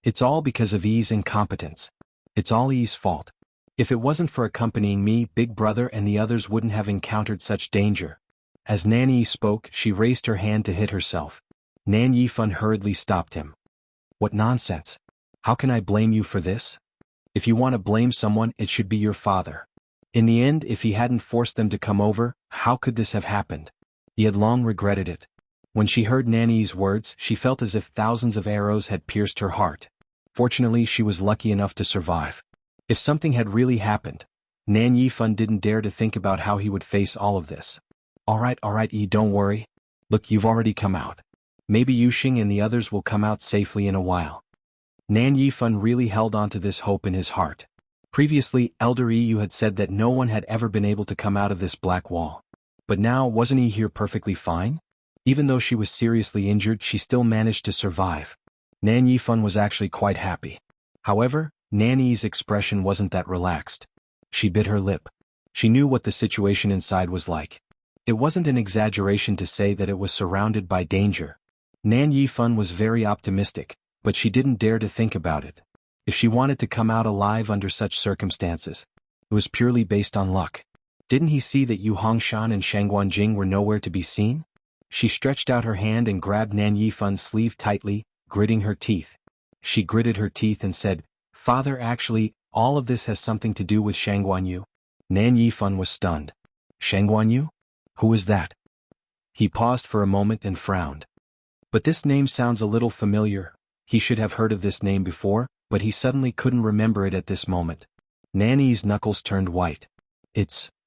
"It's all because of Yi's incompetence. It's all Yi's fault. If it wasn't for accompanying me, Big Brother and the others wouldn't have encountered such danger." As Nan Yi spoke, she raised her hand to hit herself. Nan Yifan hurriedly stopped him. "What nonsense! How can I blame you for this? If you want to blame someone, it should be your father. In the end, if he hadn't forced them to come over, how could this have happened?" He had long regretted it. When she heard Nan Yi's words, she felt as if thousands of arrows had pierced her heart. Fortunately, she was lucky enough to survive. If something had really happened, Nan Yifan didn't dare to think about how he would face all of this. All right, Yi, don't worry. Look, you've already come out. Maybe Yuxing and the others will come out safely in a while." Nan Yifan really held on to this hope in his heart. Previously, Elder Yu had said that no one had ever been able to come out of this black wall. But now, wasn't he here perfectly fine? Even though she was seriously injured, she still managed to survive. Nan Yifan was actually quite happy. However, Nan Yi's expression wasn't that relaxed. She bit her lip. She knew what the situation inside was like. It wasn't an exaggeration to say that it was surrounded by danger. Nan Yifan was very optimistic, but she didn't dare to think about it. If she wanted to come out alive under such circumstances, it was purely based on luck. Didn't he see that Yu Hongshan and Shangguan Jing were nowhere to be seen? She stretched out her hand and grabbed Nan Yifan's sleeve tightly, gritting her teeth. She gritted her teeth and said, "Father, actually, all of this has something to do with Shangguan Yu." Nan Yifan was stunned. Shangguan Yu? Who is that? He paused for a moment and frowned. But this name sounds a little familiar. He should have heard of this name before, but he suddenly couldn't remember it at this moment. Nanny's knuckles turned white.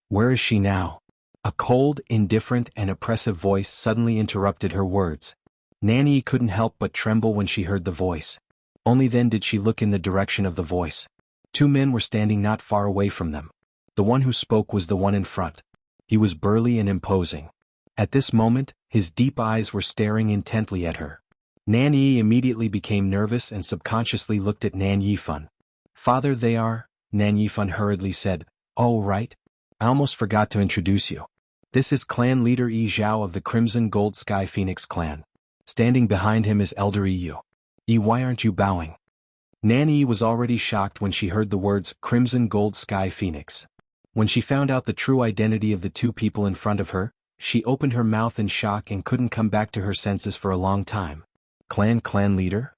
Where is she now? A cold, indifferent, and oppressive voice suddenly interrupted her words. Nanny couldn't help but tremble when she heard the voice. Only then did she look in the direction of the voice. Two men were standing not far away from them. The one who spoke was the one in front. He was burly and imposing. At this moment, his deep eyes were staring intently at her. Nanny immediately became nervous and subconsciously looked at Nan Yifan. "Father, they are," Nan Yifan hurriedly said. "Oh, right. I almost forgot to introduce you. This is clan leader Yi Zhao of the Crimson Gold Sky Phoenix clan. Standing behind him is Elder Yi. Yi, why aren't you bowing?" Nanny was already shocked when she heard the words Crimson Gold Sky Phoenix. When she found out the true identity of the two people in front of her, she opened her mouth in shock and couldn't come back to her senses for a long time. Clan leader?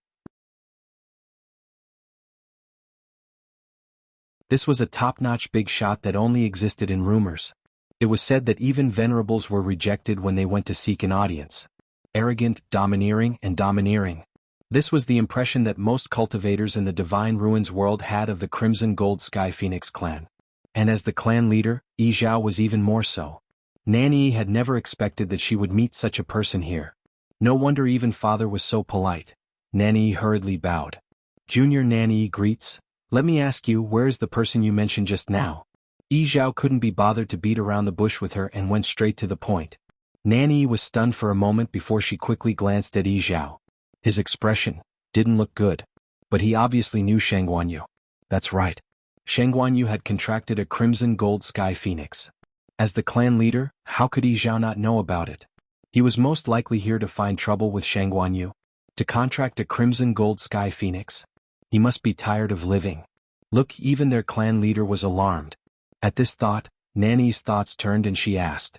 This was a top-notch big shot that only existed in rumors. It was said that even venerables were rejected when they went to seek an audience. Arrogant, domineering. This was the impression that most cultivators in the Divine Ruins world had of the Crimson Gold Sky Phoenix clan. And as the clan leader, Yi Zhao was even more so. Nanny had never expected that she would meet such a person here. No wonder even father was so polite. Nanny hurriedly bowed. "Junior Nanny greets. Let me ask you, where is the person you mentioned just now?" Yi Zhao couldn't be bothered to beat around the bush with her and went straight to the point. Nanny was stunned for a moment before she quickly glanced at Yi Zhao. His expression didn't look good. But he obviously knew Shangguan Yu. That's right. Shangguan Yu had contracted a Crimson Gold Sky Phoenix. As the clan leader, how could Yi Zhao not know about it? He was most likely here to find trouble with Shangguan Yu. To contract a Crimson Gold Sky Phoenix? He must be tired of living. Look, even their clan leader was alarmed. At this thought, Nanny's thoughts turned and she asked.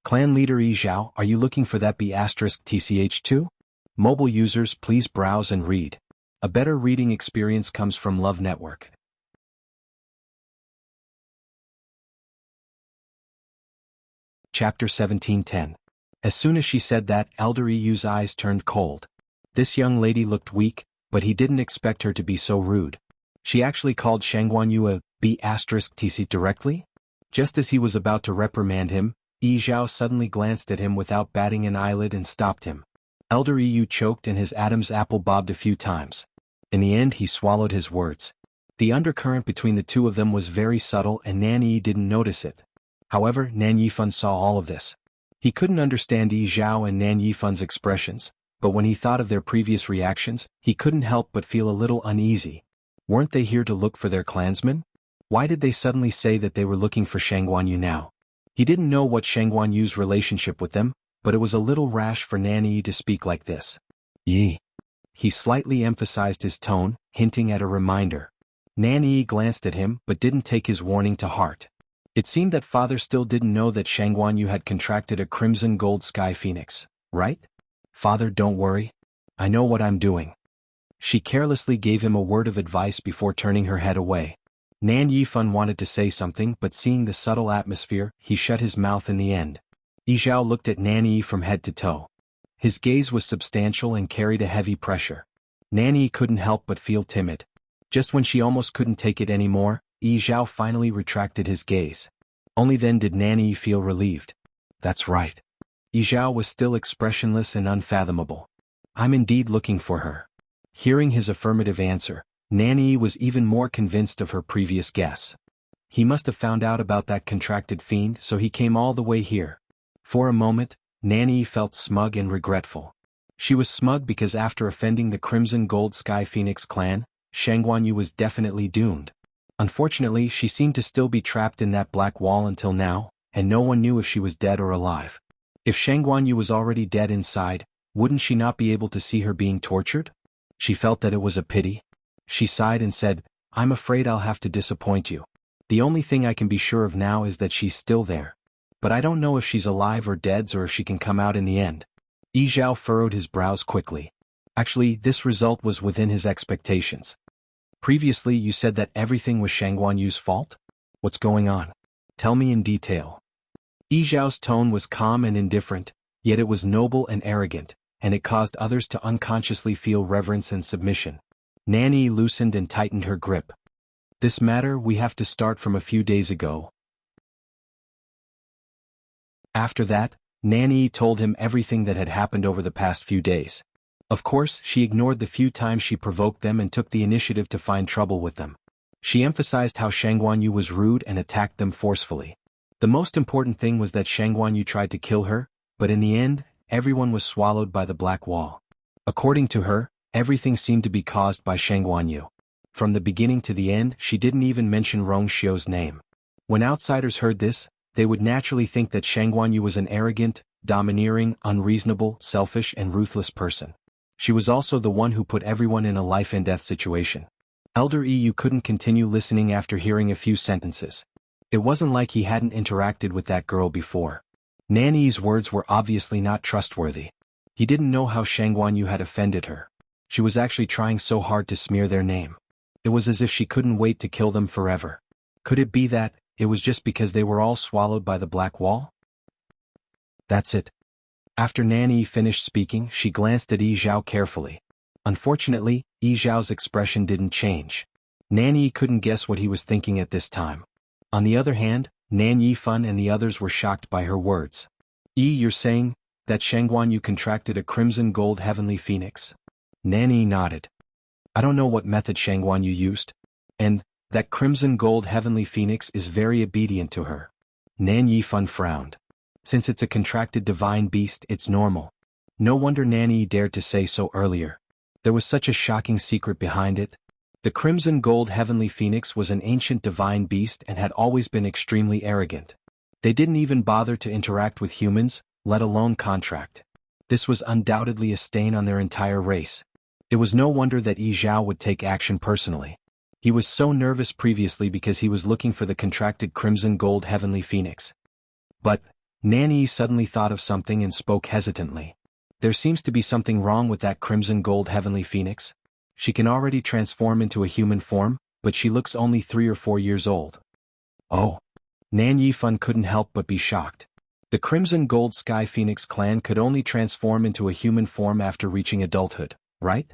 "Clan leader Yi Zhao, are you looking for that B*TCH2? Mobile users, please browse and read. A better reading experience comes from Love Network." Chapter 17:10. As soon as she said that, Elder Yu's eyes turned cold. This young lady looked weak, but he didn't expect her to be so rude. She actually called Shangguan Yu a B*TC directly? Just as he was about to reprimand him, Yi Zhao suddenly glanced at him without batting an eyelid and stopped him. Elder Yu choked and his Adam's apple bobbed a few times. In the end he swallowed his words. The undercurrent between the two of them was very subtle and Nanyi didn't notice it. However, Nan Yifan saw all of this. He couldn't understand Yi Zhao and Nan Yifan's expressions, but when he thought of their previous reactions, he couldn't help but feel a little uneasy. Weren't they here to look for their clansmen? Why did they suddenly say that they were looking for Shangguan Yu now? He didn't know what Shangguan Yu's relationship with them, but it was a little rash for Nanny to speak like this. Yi. He slightly emphasized his tone, hinting at a reminder. Nanny glanced at him but didn't take his warning to heart. It seemed that father still didn't know that Shangguan Yu had contracted a Crimson Gold Sky Phoenix, right? "Father, don't worry. I know what I'm doing." She carelessly gave him a word of advice before turning her head away. Nan Yifan wanted to say something, but seeing the subtle atmosphere, he shut his mouth in the end. Yi Zhao looked at Nanny from head to toe. His gaze was substantial and carried a heavy pressure. Nanny couldn't help but feel timid. Just when she almost couldn't take it anymore, Yi Zhao finally retracted his gaze. Only then did Nanny feel relieved. That's right. Yi Zhao was still expressionless and unfathomable. I'm indeed looking for her. Hearing his affirmative answer, Nanny was even more convinced of her previous guess. He must have found out about that contracted fiend, so he came all the way here. For a moment, Nanny felt smug and regretful. She was smug because after offending the Crimson Gold Sky Phoenix clan, Shangguan Yu was definitely doomed. Unfortunately, she seemed to still be trapped in that black wall until now, and no one knew if she was dead or alive. If Xuanhuan was already dead inside, wouldn't she not be able to see her being tortured? She felt that it was a pity. She sighed and said, "I'm afraid I'll have to disappoint you. The only thing I can be sure of now is that she's still there. But I don't know if she's alive or dead or if she can come out in the end." Yi Zhao furrowed his brows quickly. Actually, this result was within his expectations. Previously you said that everything was Xuanhuan Yu's fault? What's going on? Tell me in detail. Yi Zhao's tone was calm and indifferent, yet it was noble and arrogant, and it caused others to unconsciously feel reverence and submission. Nanny loosened and tightened her grip. This matter we have to start from a few days ago. After that, Nanny told him everything that had happened over the past few days. Of course, she ignored the few times she provoked them and took the initiative to find trouble with them. She emphasized how Xuanhuan Yu was rude and attacked them forcefully. The most important thing was that Xuanhuan Yu tried to kill her, but in the end, everyone was swallowed by the black wall. According to her, everything seemed to be caused by Xuanhuan Yu. From the beginning to the end, she didn't even mention Rongxiu's name. When outsiders heard this, they would naturally think that Xuanhuan Yu was an arrogant, domineering, unreasonable, selfish and ruthless person. She was also the one who put everyone in a life-and-death situation. Elder Yu couldn't continue listening after hearing a few sentences. It wasn't like he hadn't interacted with that girl before. Nanny's words were obviously not trustworthy. He didn't know how Xuanhuan Yu had offended her. She was actually trying so hard to smear their name. It was as if she couldn't wait to kill them forever. Could it be that it was just because they were all swallowed by the black wall? That's it. After Nanny finished speaking, she glanced at Yi Zhao carefully. Unfortunately, Yi Zhao's expression didn't change. Nanny couldn't guess what he was thinking at this time. On the other hand, Nan Yifan and the others were shocked by her words. You're saying that Xuanhuan Yu contracted a crimson gold heavenly phoenix?" Nanny nodded. "I don't know what method Xuanhuan Yu used. And that crimson gold heavenly phoenix is very obedient to her." Nan Yifan frowned. "Since it's a contracted divine beast, it's normal. No wonder Nanny dared to say so earlier. There was such a shocking secret behind it. The crimson gold heavenly phoenix was an ancient divine beast and had always been extremely arrogant. They didn't even bother to interact with humans, let alone contract. This was undoubtedly a stain on their entire race. It was no wonder that Yi Zhao would take action personally. He was so nervous previously because he was looking for the contracted crimson gold heavenly phoenix. But Nanny suddenly thought of something and spoke hesitantly. "There seems to be something wrong with that crimson gold heavenly phoenix. She can already transform into a human form, but she looks only 3 or 4 years old." Oh. Nan Yifan couldn't help but be shocked. The Crimson Gold Sky Phoenix clan could only transform into a human form after reaching adulthood, right?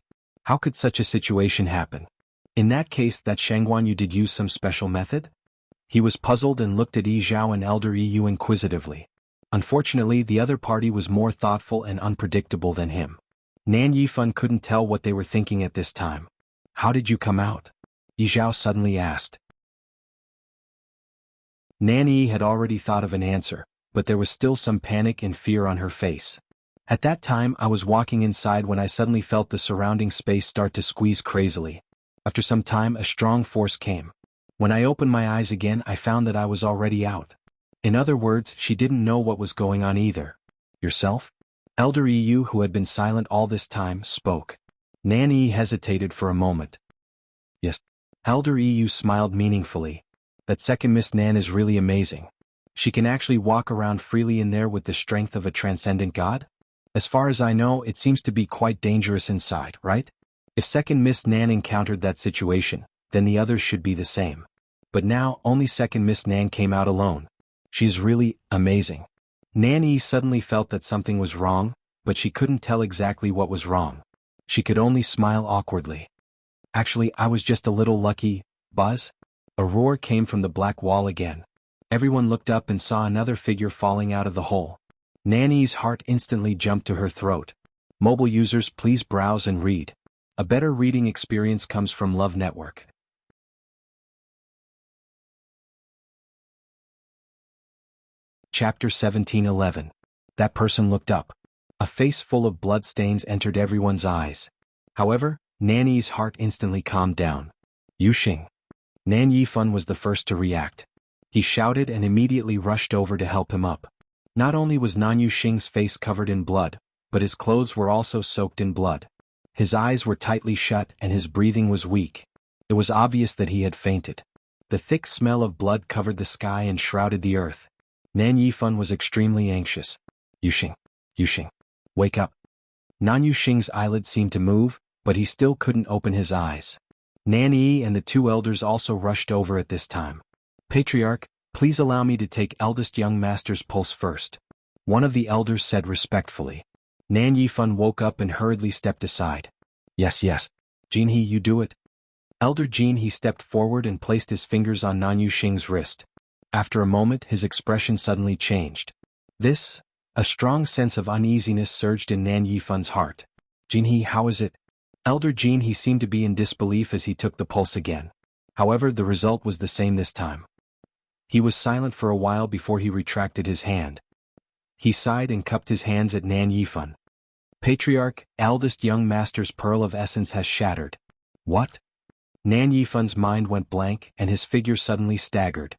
How could such a situation happen? In that case, that Xuanhuan Yu did use some special method? He was puzzled and looked at Yi Zhao and Elder Yu inquisitively. Unfortunately, the other party was more thoughtful and unpredictable than him. Nan Yifan couldn't tell what they were thinking at this time. "How did you come out?" Yi Zhao suddenly asked. Nanny had already thought of an answer, but there was still some panic and fear on her face. "At that time I was walking inside when I suddenly felt the surrounding space start to squeeze crazily. After some time a strong force came. When I opened my eyes again I found that I was already out." In other words, she didn't know what was going on either. "Yourself?" Elder Yu, who had been silent all this time, spoke. Nanny hesitated for a moment. "Yes." Elder Yu smiled meaningfully. "That second Miss Nan is really amazing. She can actually walk around freely in there with the strength of a transcendent god? As far as I know, it seems to be quite dangerous inside, right? If second Miss Nan encountered that situation, then the others should be the same. But now, only second Miss Nan came out alone. She's really amazing." Nanny suddenly felt that something was wrong, but she couldn't tell exactly what was wrong. She could only smile awkwardly. "Actually, I was just a little lucky, Buzz." A roar came from the black wall again. Everyone looked up and saw another figure falling out of the hole. Nanny's heart instantly jumped to her throat. Mobile users, please browse and read. A better reading experience comes from Love Network. Chapter 17:11. That person looked up. A face full of bloodstains entered everyone's eyes. However, Nanny's heart instantly calmed down. "Yuxing." Nan Yifan was the first to react. He shouted and immediately rushed over to help him up. Not only was Nan Yuxing's face covered in blood, but his clothes were also soaked in blood. His eyes were tightly shut and his breathing was weak. It was obvious that he had fainted. The thick smell of blood covered the sky and shrouded the earth. Nan Yifan was extremely anxious. Yuxing, wake up. Nan Yuxing's eyelids seemed to move, but he still couldn't open his eyes. Nan Yi and the two elders also rushed over at this time. Patriarch, please allow me to take eldest young master's pulse first. One of the elders said respectfully. Nan Yifan woke up and hurriedly stepped aside. Yes. Jianghu, you do it. Elder Jianghu stepped forward and placed his fingers on Nan Yuxing's wrist. After a moment his expression suddenly changed. A strong sense of uneasiness surged in Nan Yifan's heart. Jianghu, how is it? Elder Jianghu seemed to be in disbelief as he took the pulse again. However, the result was the same this time. He was silent for a while before he retracted his hand. He sighed and cupped his hands at Nan Yifan. Patriarch, eldest young master's pearl of essence has shattered. What? Nan Yifan's mind went blank and his figure suddenly staggered.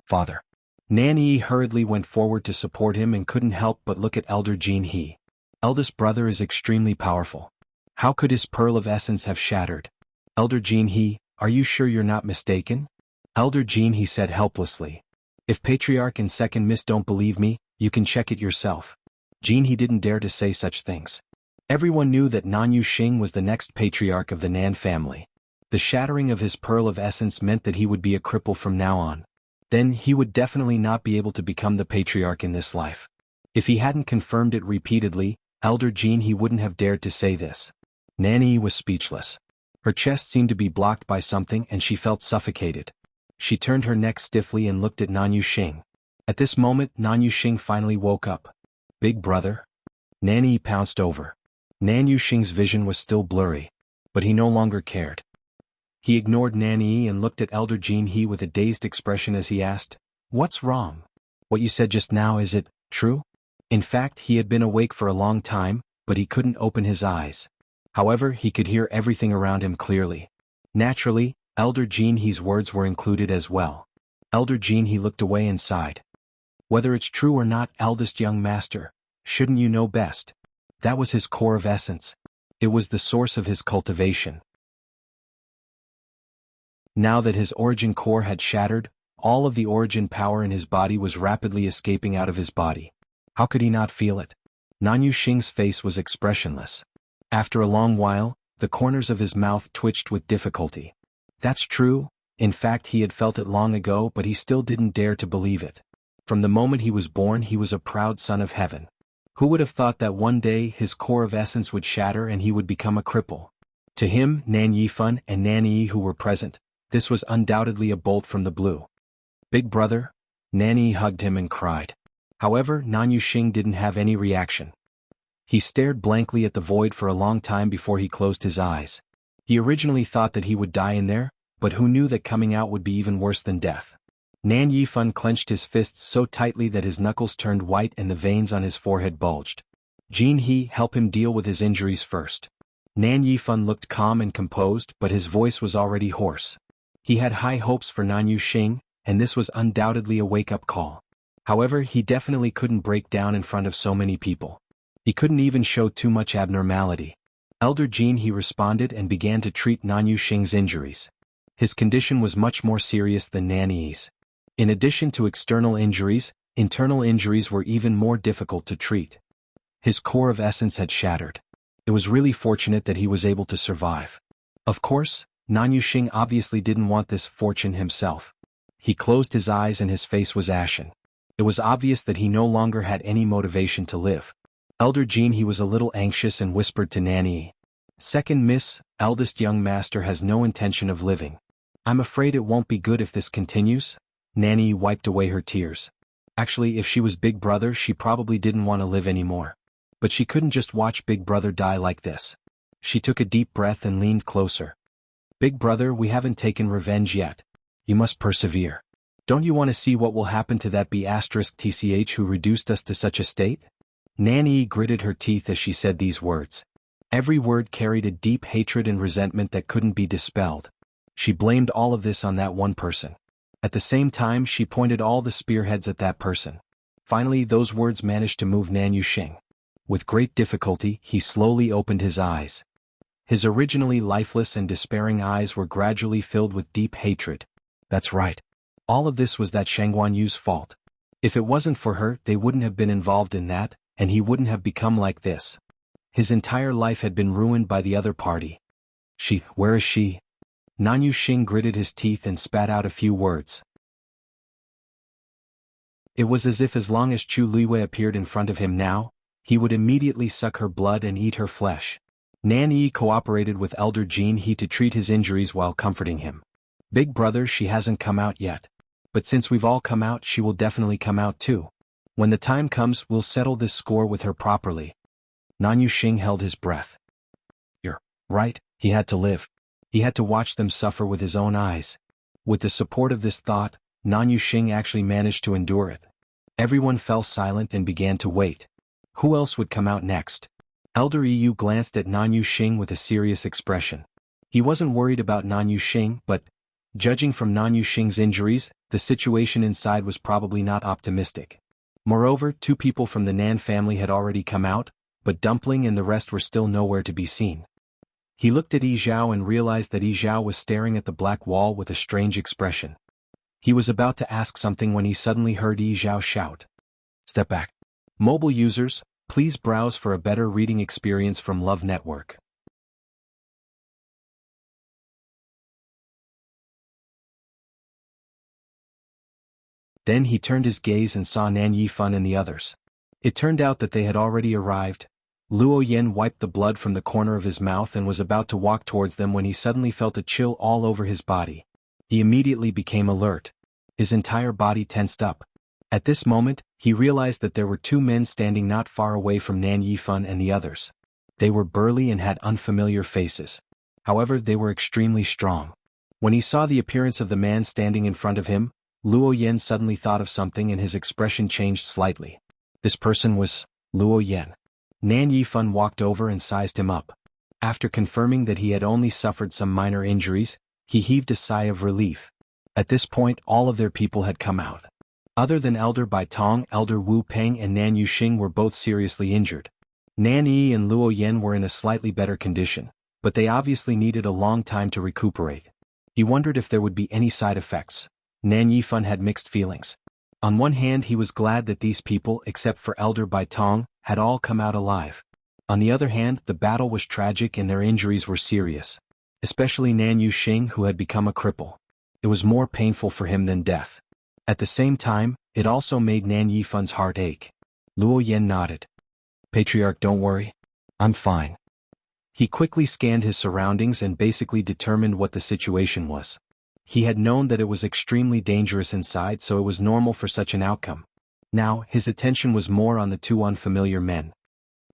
Father. Nan Yi hurriedly went forward to support him and couldn't help but look at Elder Jianghu. Eldest brother is extremely powerful. How could his pearl of essence have shattered? Elder Jianghu, are you sure you're not mistaken? Elder Jianghu said helplessly. If Patriarch and Second Miss don't believe me, you can check it yourself. Jianghu didn't dare to say such things. Everyone knew that Nan Yuxing was the next patriarch of the Nan family. The shattering of his pearl of essence meant that he would be a cripple from now on. Then he would definitely not be able to become the patriarch in this life. If he hadn't confirmed it repeatedly, Elder Jianghu wouldn't have dared to say this. Nan Yi was speechless. Her chest seemed to be blocked by something and she felt suffocated. She turned her neck stiffly and looked at Nan Yuxing. At this moment Nan Yuxing finally woke up. Big brother? Nan Yi pounced over. Nan Yuxing's vision was still blurry, but he no longer cared. He ignored Nan Yi and looked at Elder Jianghu with a dazed expression as he asked, What's wrong? What you said just now, is it true? In fact, he had been awake for a long time, but he couldn't open his eyes. However, he could hear everything around him clearly. Naturally, Elder Jianghu's words were included as well. Elder Jianghu looked away and sighed. Whether it's true or not, eldest young master, shouldn't you know best? That was his core of essence. It was the source of his cultivation. Now that his origin core had shattered, all of the origin power in his body was rapidly escaping out of his body. How could he not feel it? Nan Yuxing's face was expressionless. After a long while, the corners of his mouth twitched with difficulty. That's true. In fact, he had felt it long ago, but he still didn't dare to believe it. From the moment he was born, he was a proud son of heaven. Who would have thought that one day his core of essence would shatter and he would become a cripple? To him, Nan Yifan and Nan Yi who were present, this was undoubtedly a bolt from the blue. Big brother? Nan Yi hugged him and cried. However, Nan Yuxing didn't have any reaction. He stared blankly at the void for a long time before he closed his eyes. He originally thought that he would die in there, but who knew that coming out would be even worse than death. Nan Yifan clenched his fists so tightly that his knuckles turned white and the veins on his forehead bulged. Jianghu, help him deal with his injuries first. Nan Yifan looked calm and composed, but his voice was already hoarse. He had high hopes for Nan Yuxing, and this was undoubtedly a wake-up call. However, he definitely couldn't break down in front of so many people. He couldn't even show too much abnormality. Elder Jianghu responded and began to treat Nan Yuxing's injuries. His condition was much more serious than Nan Yi's. In addition to external injuries, internal injuries were even more difficult to treat. His core of essence had shattered. It was really fortunate that he was able to survive. Of course, Nan Yuxing obviously didn't want this fortune himself. He closed his eyes and his face was ashen. It was obvious that he no longer had any motivation to live. Elder Jianghu was a little anxious and whispered to Nan Yi. Second Miss, eldest young master has no intention of living. I'm afraid it won't be good if this continues. Nan Yi wiped away her tears. Actually, if she was Big Brother, she probably didn't want to live anymore. But she couldn't just watch Big Brother die like this. She took a deep breath and leaned closer. Big Brother, we haven't taken revenge yet. You must persevere. Don't you want to see what will happen to that B*TCH who reduced us to such a state? Nan Yi gritted her teeth as she said these words. Every word carried a deep hatred and resentment that couldn't be dispelled. She blamed all of this on that one person. At the same time, she pointed all the spearheads at that person. Finally, those words managed to move Nan Yuxing. With great difficulty, he slowly opened his eyes. His originally lifeless and despairing eyes were gradually filled with deep hatred. That's right. All of this was that Xuanhuan Yu's fault. If it wasn't for her, they wouldn't have been involved in that, and he wouldn't have become like this. His entire life had been ruined by the other party. Where is she? Nan Yuxing gritted his teeth and spat out a few words. It was as if as long as Chu Liwei appeared in front of him now, he would immediately suck her blood and eat her flesh. Nan Yi cooperated with Elder Jean He to treat his injuries while comforting him. Big brother, she hasn't come out yet. But since we've all come out, she will definitely come out too. When the time comes, we'll settle this score with her properly. Nan Yuxing held his breath. You're right, he had to live. He had to watch them suffer with his own eyes. With the support of this thought, Nan Yuxing actually managed to endure it. Everyone fell silent and began to wait. Who else would come out next? Elder Yu glanced at Nan Yuxing with a serious expression. He wasn't worried about Nan Yuxing, but, judging from Nan Yuxing's injuries, the situation inside was probably not optimistic. Moreover, 2 people from the Nan family had already come out, but Dumpling and the rest were still nowhere to be seen. He looked at Yi Zhao and realized that Yi Zhao was staring at the black wall with a strange expression. He was about to ask something when he suddenly heard Yi Zhao shout. Step back. Mobile users, please browse for a better reading experience from Love Network. Then he turned his gaze and saw Nan Yifan and the others. It turned out that they had already arrived. Luo Yan wiped the blood from the corner of his mouth and was about to walk towards them when he suddenly felt a chill all over his body. He immediately became alert. His entire body tensed up. At this moment, he realized that there were 2 men standing not far away from Nan Yifan and the others. They were burly and had unfamiliar faces. However, they were extremely strong. When he saw the appearance of the man standing in front of him, Luo Yan suddenly thought of something and his expression changed slightly. This person was Luo Yan. Nan Yifan walked over and sized him up. After confirming that he had only suffered some minor injuries, he heaved a sigh of relief. At this point, all of their people had come out. Other than Elder Bai Tong, Elder Wu Peng and Nan Yuxing were both seriously injured. Nan Yi and Luo Yan were in a slightly better condition, but they obviously needed a long time to recuperate. He wondered if there would be any side effects. Nan Yifan had mixed feelings. On one hand, he was glad that these people, except for Elder Bai Tong, had all come out alive. On the other hand, the battle was tragic and their injuries were serious. Especially Nan Yuxing, who had become a cripple. It was more painful for him than death. At the same time, it also made Nan Yifan's heart ache. Luo Yan nodded. Patriarch, don't worry. I'm fine. He quickly scanned his surroundings and basically determined what the situation was. He had known that it was extremely dangerous inside, so it was normal for such an outcome. Now, his attention was more on the 2 unfamiliar men.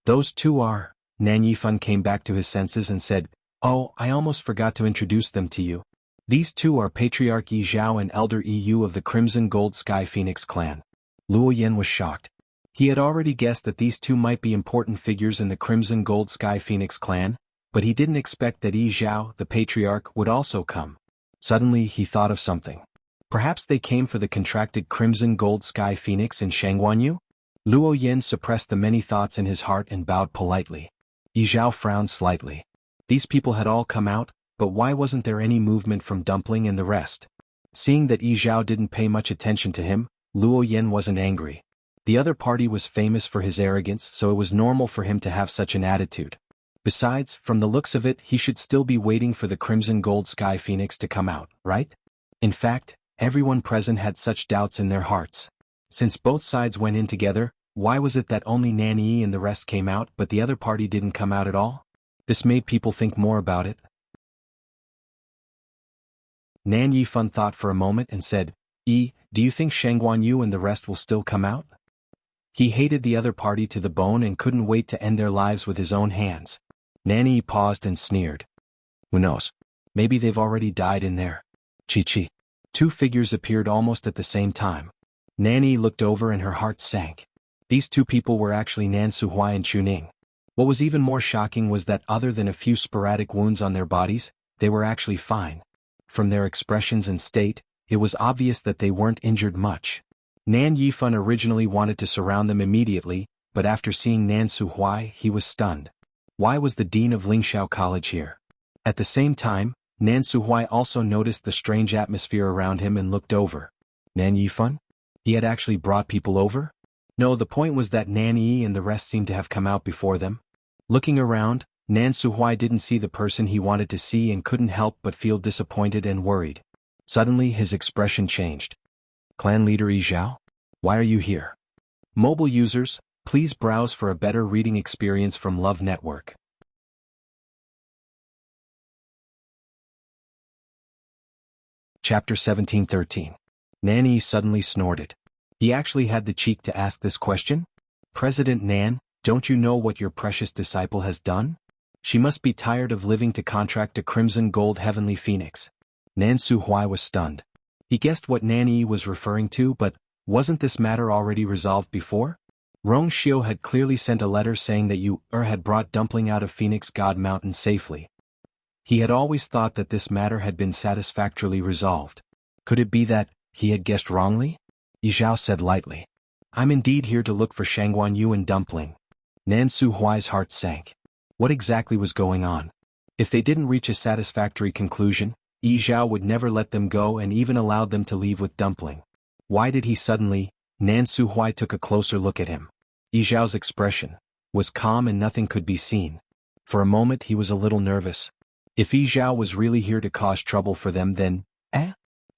Those 2 are... Nan Yifan came back to his senses and said, Oh, I almost forgot to introduce them to you. These 2 are Patriarch Yi Zhao and Elder Yi Yu of the Crimson Gold Sky Phoenix clan. Luo Yan was shocked. He had already guessed that these 2 might be important figures in the Crimson Gold Sky Phoenix clan, but he didn't expect that Yi Zhao, the Patriarch, would also come. Suddenly, he thought of something. Perhaps they came for the contracted Crimson Gold Sky Phoenix in Xuanhuan Yu? Luo Yan suppressed the many thoughts in his heart and bowed politely. Yi Zhao frowned slightly. These people had all come out, but why wasn't there any movement from Dumpling and the rest? Seeing that Yi Zhao didn't pay much attention to him, Luo Yan wasn't angry. The other party was famous for his arrogance, so it was normal for him to have such an attitude. Besides, from the looks of it, he should still be waiting for the Crimson Gold Sky Phoenix to come out, right? In fact, everyone present had such doubts in their hearts. Since both sides went in together, why was it that only Nan Yi and the rest came out but the other party didn't come out at all? This made people think more about it. Nan Yifan thought for a moment and said, do you think Xuanhuan Yu and the rest will still come out? He hated the other party to the bone and couldn't wait to end their lives with his own hands. Nan Yi paused and sneered. Who knows? Maybe they've already died in there. Chi. 2 figures appeared almost at the same time. Nan Yi looked over and her heart sank. These 2 people were actually Nan Suhuai and Chuning. What was even more shocking was that other than a few sporadic wounds on their bodies, they were actually fine. from their expressions and state, it was obvious that they weren't injured much. Nan Yifan originally wanted to surround them immediately, but after seeing Nan Suhuai, he was stunned. Why was the dean of Lingxiao College here? At the same time, Nan Suhuai also noticed the strange atmosphere around him and looked over. Nan Yifan? He had actually brought people over? No, the point was that Nan Yi and the rest seemed to have come out before them. Looking around, Nan Suhuai didn't see the person he wanted to see and couldn't help but feel disappointed and worried. Suddenly his expression changed. Clan leader Yi Zhao? Why are you here? Mobile users, please browse for a better reading experience from Love Network. Chapter 1713. Nan Yi suddenly snorted. He actually had the cheek to ask this question? President Nan, don't you know what your precious disciple has done? She must be tired of living to contract a crimson gold heavenly phoenix. Nan Suhuai was stunned. He guessed what Nan Yi was referring to, but wasn't this matter already resolved before? Rong Xiu had clearly sent a letter saying that you had brought Dumpling out of Phoenix God Mountain safely. He had always thought that this matter had been satisfactorily resolved. Could it be that he had guessed wrongly? Yi Zhao said lightly. I'm indeed here to look for Xuanhuan and Dumpling. Nan Suhuai's heart sank. What exactly was going on? If they didn't reach a satisfactory conclusion, Yi Zhao would never let them go and even allowed them to leave with Dumpling. Why did he suddenly? Nan Suhuai took a closer look at him. Yi Zhao's expression was calm and nothing could be seen. For a moment he was a little nervous. If Yi Zhao was really here to cause trouble for them, then,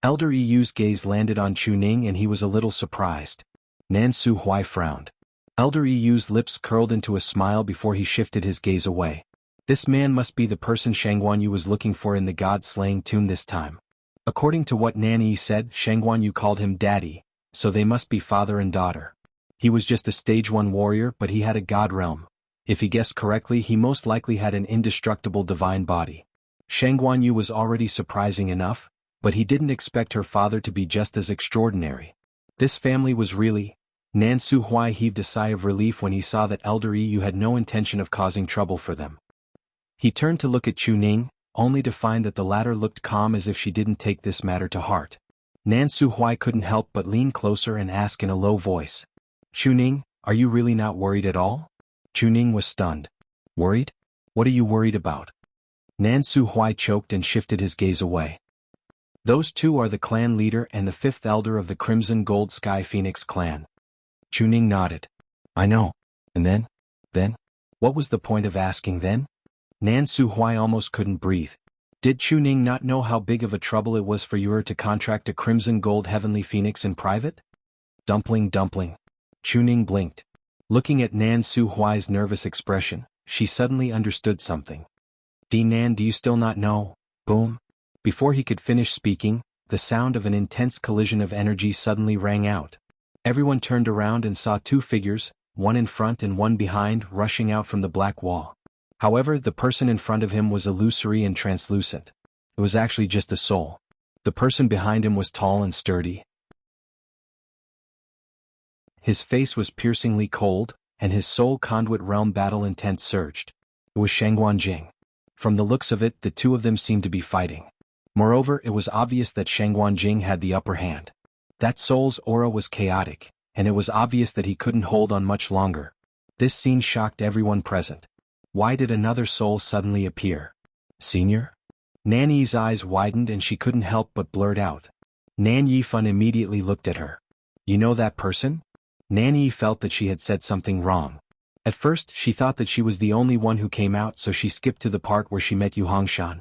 Elder Yu's gaze landed on Chuning and he was a little surprised. Nan Suhuai frowned. Elder Yu's lips curled into a smile before he shifted his gaze away. This man must be the person Xuanhuan Yu was looking for in the god-slaying tomb this time. According to what Nan Yi said, Xuanhuan Yu called him daddy, so they must be father and daughter. He was just a stage 1 warrior, but he had a god realm. If he guessed correctly, he most likely had an indestructible divine body. Xuanhuan Yu was already surprising enough, but he didn't expect her father to be just as extraordinary. This family was really... Nan Suhuai heaved a sigh of relief when he saw that Elder Yu had no intention of causing trouble for them. He turned to look at Chuning, only to find that the latter looked calm as if she didn't take this matter to heart. Nan Suhuai couldn't help but lean closer and ask in a low voice. Chuning, are you really not worried at all? Chuning was stunned. Worried? What are you worried about? Nan Suhuai choked and shifted his gaze away. Those two are the clan leader and the 5th elder of the Crimson Gold Sky Phoenix clan. Chuning nodded. I know. And then? Then? What was the point of asking then? Nan Suhuai almost couldn't breathe. Did Chuning not know how big of a trouble it was for Yu to contract a Crimson Gold Heavenly Phoenix in private? Dumpling. Chuning blinked. Looking at Nan Suhuai's nervous expression, she suddenly understood something. Nan, do you still not know? Boom. Before he could finish speaking, the sound of an intense collision of energy suddenly rang out. Everyone turned around and saw two figures, one in front and one behind, rushing out from the black wall. However, the person in front of him was illusory and translucent. It was actually just a soul. The person behind him was tall and sturdy. His face was piercingly cold, and his soul conduit realm battle intent surged. It was Xuanhuan Jing. From the looks of it, the two of them seemed to be fighting. Moreover, it was obvious that Xuanhuan Jing had the upper hand. That soul's aura was chaotic, and it was obvious that he couldn't hold on much longer. This scene shocked everyone present. Why did another soul suddenly appear? Senior? Nanny's eyes widened and she couldn't help but blurt out. Nan Yifan immediately looked at her. You know that person? Nanny felt that she had said something wrong. At first, she thought that she was the only one who came out, so she skipped to the part where she met Yu Hongshan,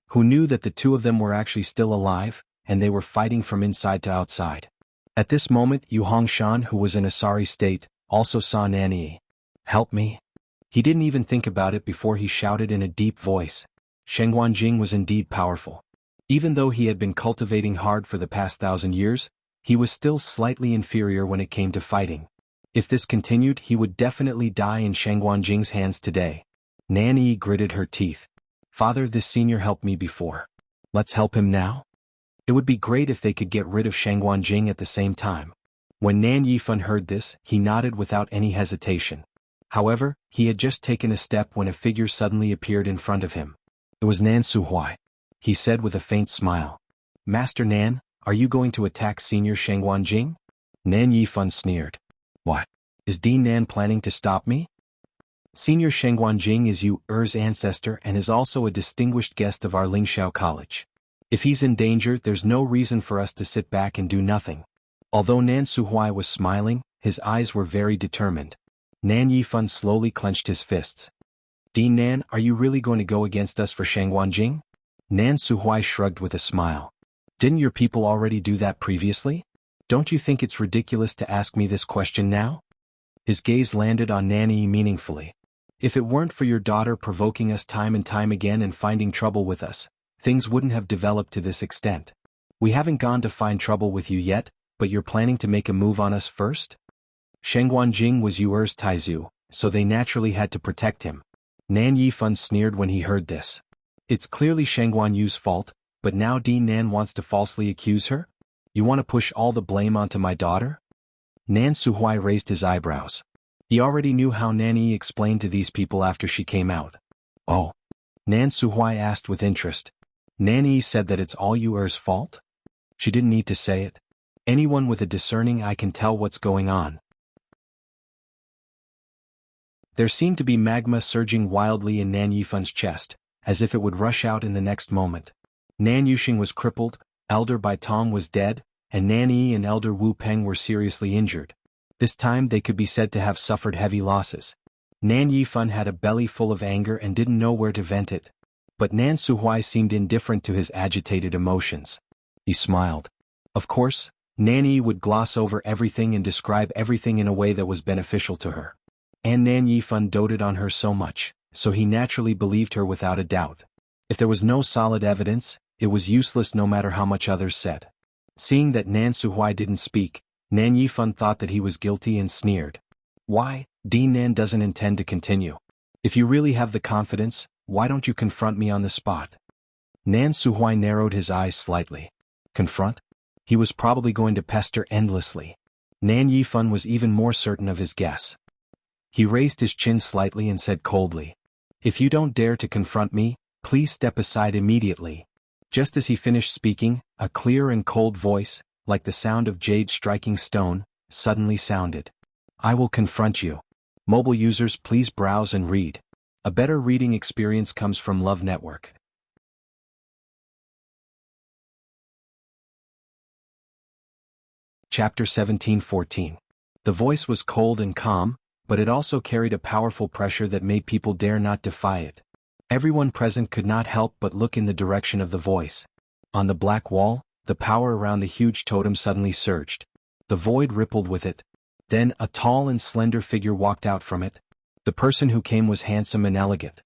who knew that the two of them were actually still alive, and they were fighting from inside to outside. At this moment, Yu Hongshan, who was in a sorry state, also saw Nanny. Help me. He didn't even think about it before he shouted in a deep voice. Xuanhuan Jing was indeed powerful. Even though he had been cultivating hard for the past 1,000 years, he was still slightly inferior when it came to fighting. If this continued, he would definitely die in Xuanhuan Jing's hands today. Nanny gritted her teeth. Father, this senior helped me before. Let's help him now? It would be great if they could get rid of Xuanhuan Jing at the same time. When Nan Yifan heard this, he nodded without any hesitation. However, he had just taken a step when a figure suddenly appeared in front of him. It was Nan Suhuai. He said with a faint smile. Master Nan, are you going to attack Senior Xuanhuan Jing? Nan Yifan sneered. What? Is Dean Nan planning to stop me? Senior Xuanhuan Jing is Yu Er's ancestor and is also a distinguished guest of our Lingxiao College. If he's in danger, there's no reason for us to sit back and do nothing. Although Nan Suhuai was smiling, his eyes were very determined. Nan Yifan slowly clenched his fists. Dean Nan, are you really going to go against us for Xuanhuan Jing? Nan Suhuai shrugged with a smile. Didn't your people already do that previously? Don't you think it's ridiculous to ask me this question now? His gaze landed on Nanny meaningfully. If it weren't for your daughter provoking us time and time again and finding trouble with us, things wouldn't have developed to this extent. We haven't gone to find trouble with you yet, but you're planning to make a move on us first? Xuanhuan Jing was Yuer's Taizu, so they naturally had to protect him. Nan Yifan sneered when he heard this. It's clearly Xuanhuan Yu's fault, but now Dean Nan wants to falsely accuse her? You want to push all the blame onto my daughter? Nan Suhuai raised his eyebrows. He already knew how Nanny explained to these people after she came out. Oh. Nan Suhuai asked with interest. Nanny said that it's all Yuer's fault? She didn't need to say it. Anyone with a discerning eye can tell what's going on. There seemed to be magma surging wildly in Nan Yifan's chest, as if it would rush out in the next moment. Nan Yuxing was crippled, Elder Bai Tong was dead, and Nan Yi and Elder Wu Peng were seriously injured. This time they could be said to have suffered heavy losses. Nan Yifan had a belly full of anger and didn't know where to vent it. But Nan Suhuai seemed indifferent to his agitated emotions. He smiled. Of course, Nan Yi would gloss over everything and describe everything in a way that was beneficial to her. And Nan Yifan doted on her so much, so he naturally believed her without a doubt. If there was no solid evidence, it was useless no matter how much others said. Seeing that Nan Suhuai didn't speak, Nan Yifan thought that he was guilty and sneered. Why, Dean Nan doesn't intend to continue. If you really have the confidence, why don't you confront me on the spot? Nan Suhuai narrowed his eyes slightly. Confront? He was probably going to pester endlessly. Nan Yifan was even more certain of his guess. He raised his chin slightly and said coldly, If you don't dare to confront me, please step aside immediately. Just as he finished speaking, a clear and cold voice, like the sound of jade striking stone, suddenly sounded. I will confront you. Mobile users, please browse and read. A better reading experience comes from Love Network. Chapter 17:14. The voice was cold and calm, but it also carried a powerful pressure that made people dare not defy it. Everyone present could not help but look in the direction of the voice. On the black wall, the power around the huge totem suddenly surged. The void rippled with it. Then a tall and slender figure walked out from it. The person who came was handsome and elegant.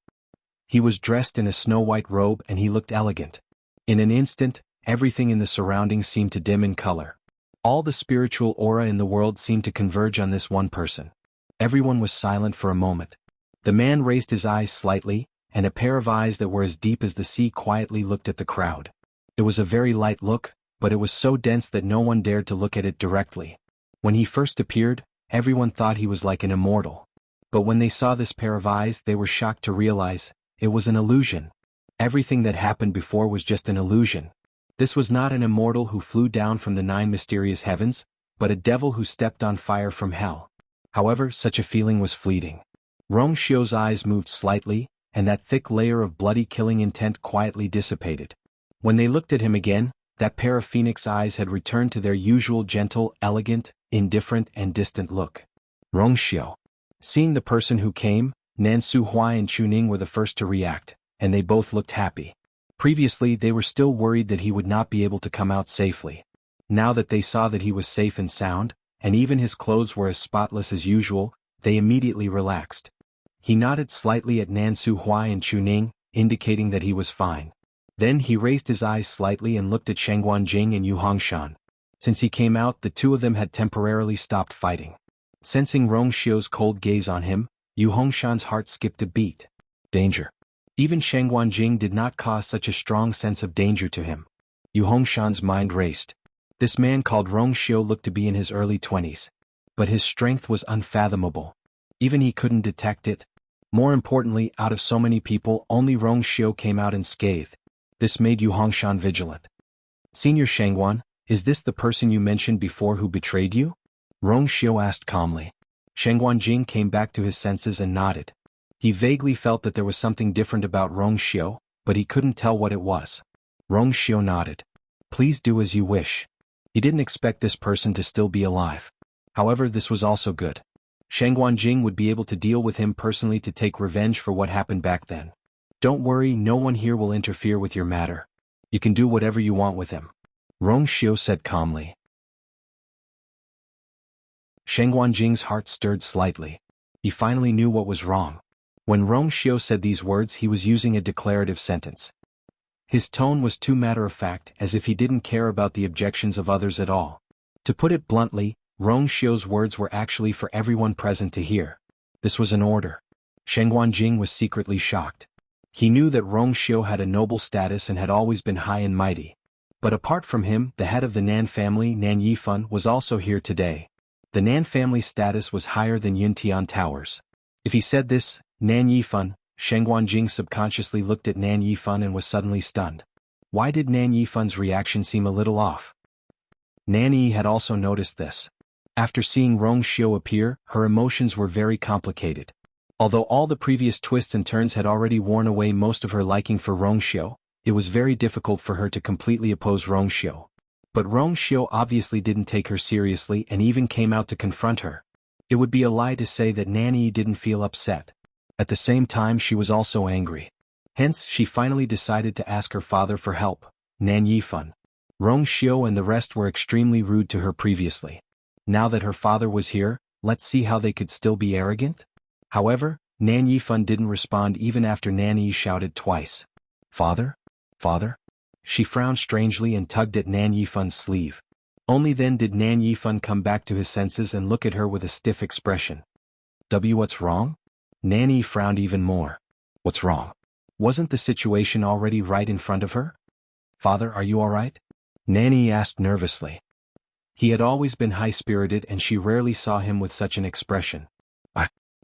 He was dressed in a snow-white robe and he looked elegant. In an instant, everything in the surroundings seemed to dim in color. All the spiritual aura in the world seemed to converge on this one person. Everyone was silent for a moment. The man raised his eyes slightly, and a pair of eyes that were as deep as the sea quietly looked at the crowd. It was a very light look, but it was so dense that no one dared to look at it directly. When he first appeared, everyone thought he was like an immortal. But when they saw this pair of eyes, they were shocked to realize it was an illusion. Everything that happened before was just an illusion. This was not an immortal who flew down from the 9 mysterious heavens, but a devil who stepped on fire from hell. However, such a feeling was fleeting. Rong Xiu's eyes moved slightly, and that thick layer of bloody killing intent quietly dissipated. When they looked at him again, that pair of phoenix eyes had returned to their usual gentle, elegant, indifferent and distant look. Rong Xiu. Seeing the person who came, Nan Suhuai and Chu Ning were the first to react, and they both looked happy. Previously they were still worried that he would not be able to come out safely. Now that they saw that he was safe and sound, and even his clothes were as spotless as usual, they immediately relaxed. He nodded slightly at Nan Suhuai and Chu Ning, indicating that he was fine. Then he raised his eyes slightly and looked at Xuanhuan Jing and Yu Hongshan. Since he came out, the two of them had temporarily stopped fighting. Sensing Rong Xiu's cold gaze on him, Yu Hongshan's heart skipped a beat. Danger. Even Xuanhuan Jing did not cause such a strong sense of danger to him. Yu Hongshan's mind raced. This man called Rong Xiu looked to be in his early 20s. But his strength was unfathomable. Even he couldn't detect it. More importantly, out of so many people, only Rong Xiu came out unscathed. This made Yu Hongshan vigilant. Senior Xuanhuan, is this the person you mentioned before who betrayed you? Rongxiu asked calmly. Xuanhuan came back to his senses and nodded. He vaguely felt that there was something different about Rongxiu, but he couldn't tell what it was. Rongxiu nodded. Please do as you wish. He didn't expect this person to still be alive. However, this was also good. Xuanhuan would be able to deal with him personally to take revenge for what happened back then. Don't worry, no one here will interfere with your matter. You can do whatever you want with him. Rongxiu said calmly. Xuanhuan's heart stirred slightly. He finally knew what was wrong. When Rongxiu said these words, he was using a declarative sentence. His tone was too matter-of-fact, as if he didn't care about the objections of others at all. To put it bluntly, Rongxiu's words were actually for everyone present to hear. This was an order. Xuanhuan was secretly shocked. He knew that Rongxiu had a noble status and had always been high and mighty. But apart from him, the head of the Nan family, Nan Yifan, was also here today. The Nan family's status was higher than Yuntian Towers. If he said this, Nan Yifan, Xuanhuan subconsciously looked at Nan Yifan and was suddenly stunned. Why did Nan Yifan's reaction seem a little off? Nan Yi had also noticed this. After seeing Rongxiu appear, her emotions were very complicated. Although all the previous twists and turns had already worn away most of her liking for Rongxiu, it was very difficult for her to completely oppose Rongxiu. But Rongxiu obviously didn't take her seriously and even came out to confront her. It would be a lie to say that Nan Yi didn't feel upset. At the same time, she was also angry. Hence, she finally decided to ask her father for help, Nan Yifan. Rongxiu and the rest were extremely rude to her previously. Now that her father was here, let's see how they could still be arrogant? However, Nan Yifan didn't respond even after Nan Yi shouted twice. Father? Father? She frowned strangely and tugged at Nan Yifan's sleeve. Only then did Nan Yifan come back to his senses and look at her with a stiff expression. What's wrong? Nan Yi frowned even more. What's wrong? Wasn't the situation already right in front of her? Father, are you all right? Nan Yi asked nervously. He had always been high-spirited and she rarely saw him with such an expression.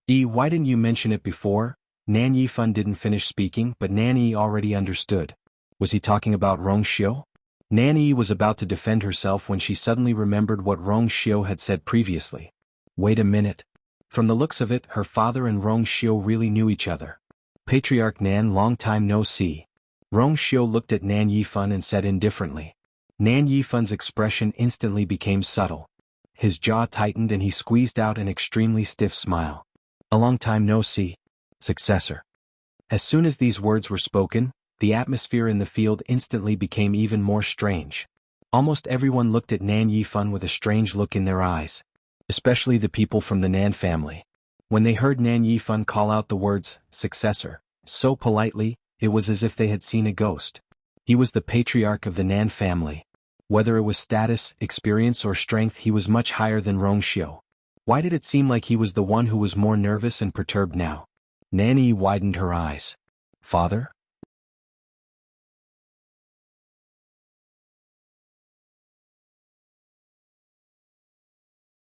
Why didn't you mention it before? Nan Yifan didn't finish speaking, but Nan Yi already understood. Was he talking about Rongxiu? Nan Yi was about to defend herself when she suddenly remembered what Rongxiu had said previously. Wait a minute. From the looks of it, her father and Rongxiu really knew each other. Patriarch Nan, long time no see. Rongxiu looked at Nan Yifan and said indifferently. Nan Yifan's expression instantly became subtle. His jaw tightened and he squeezed out an extremely stiff smile. A long time no see. Successor. As soon as these words were spoken, the atmosphere in the field instantly became even more strange. Almost everyone looked at Nan Yifan with a strange look in their eyes. Especially the people from the Nan family. When they heard Nan Yifan call out the words, successor, so politely, it was as if they had seen a ghost. He was the patriarch of the Nan family. Whether it was status, experience or strength, he was much higher than Rongxiu. Why did it seem like he was the one who was more nervous and perturbed now? Nan Yi widened her eyes. Father?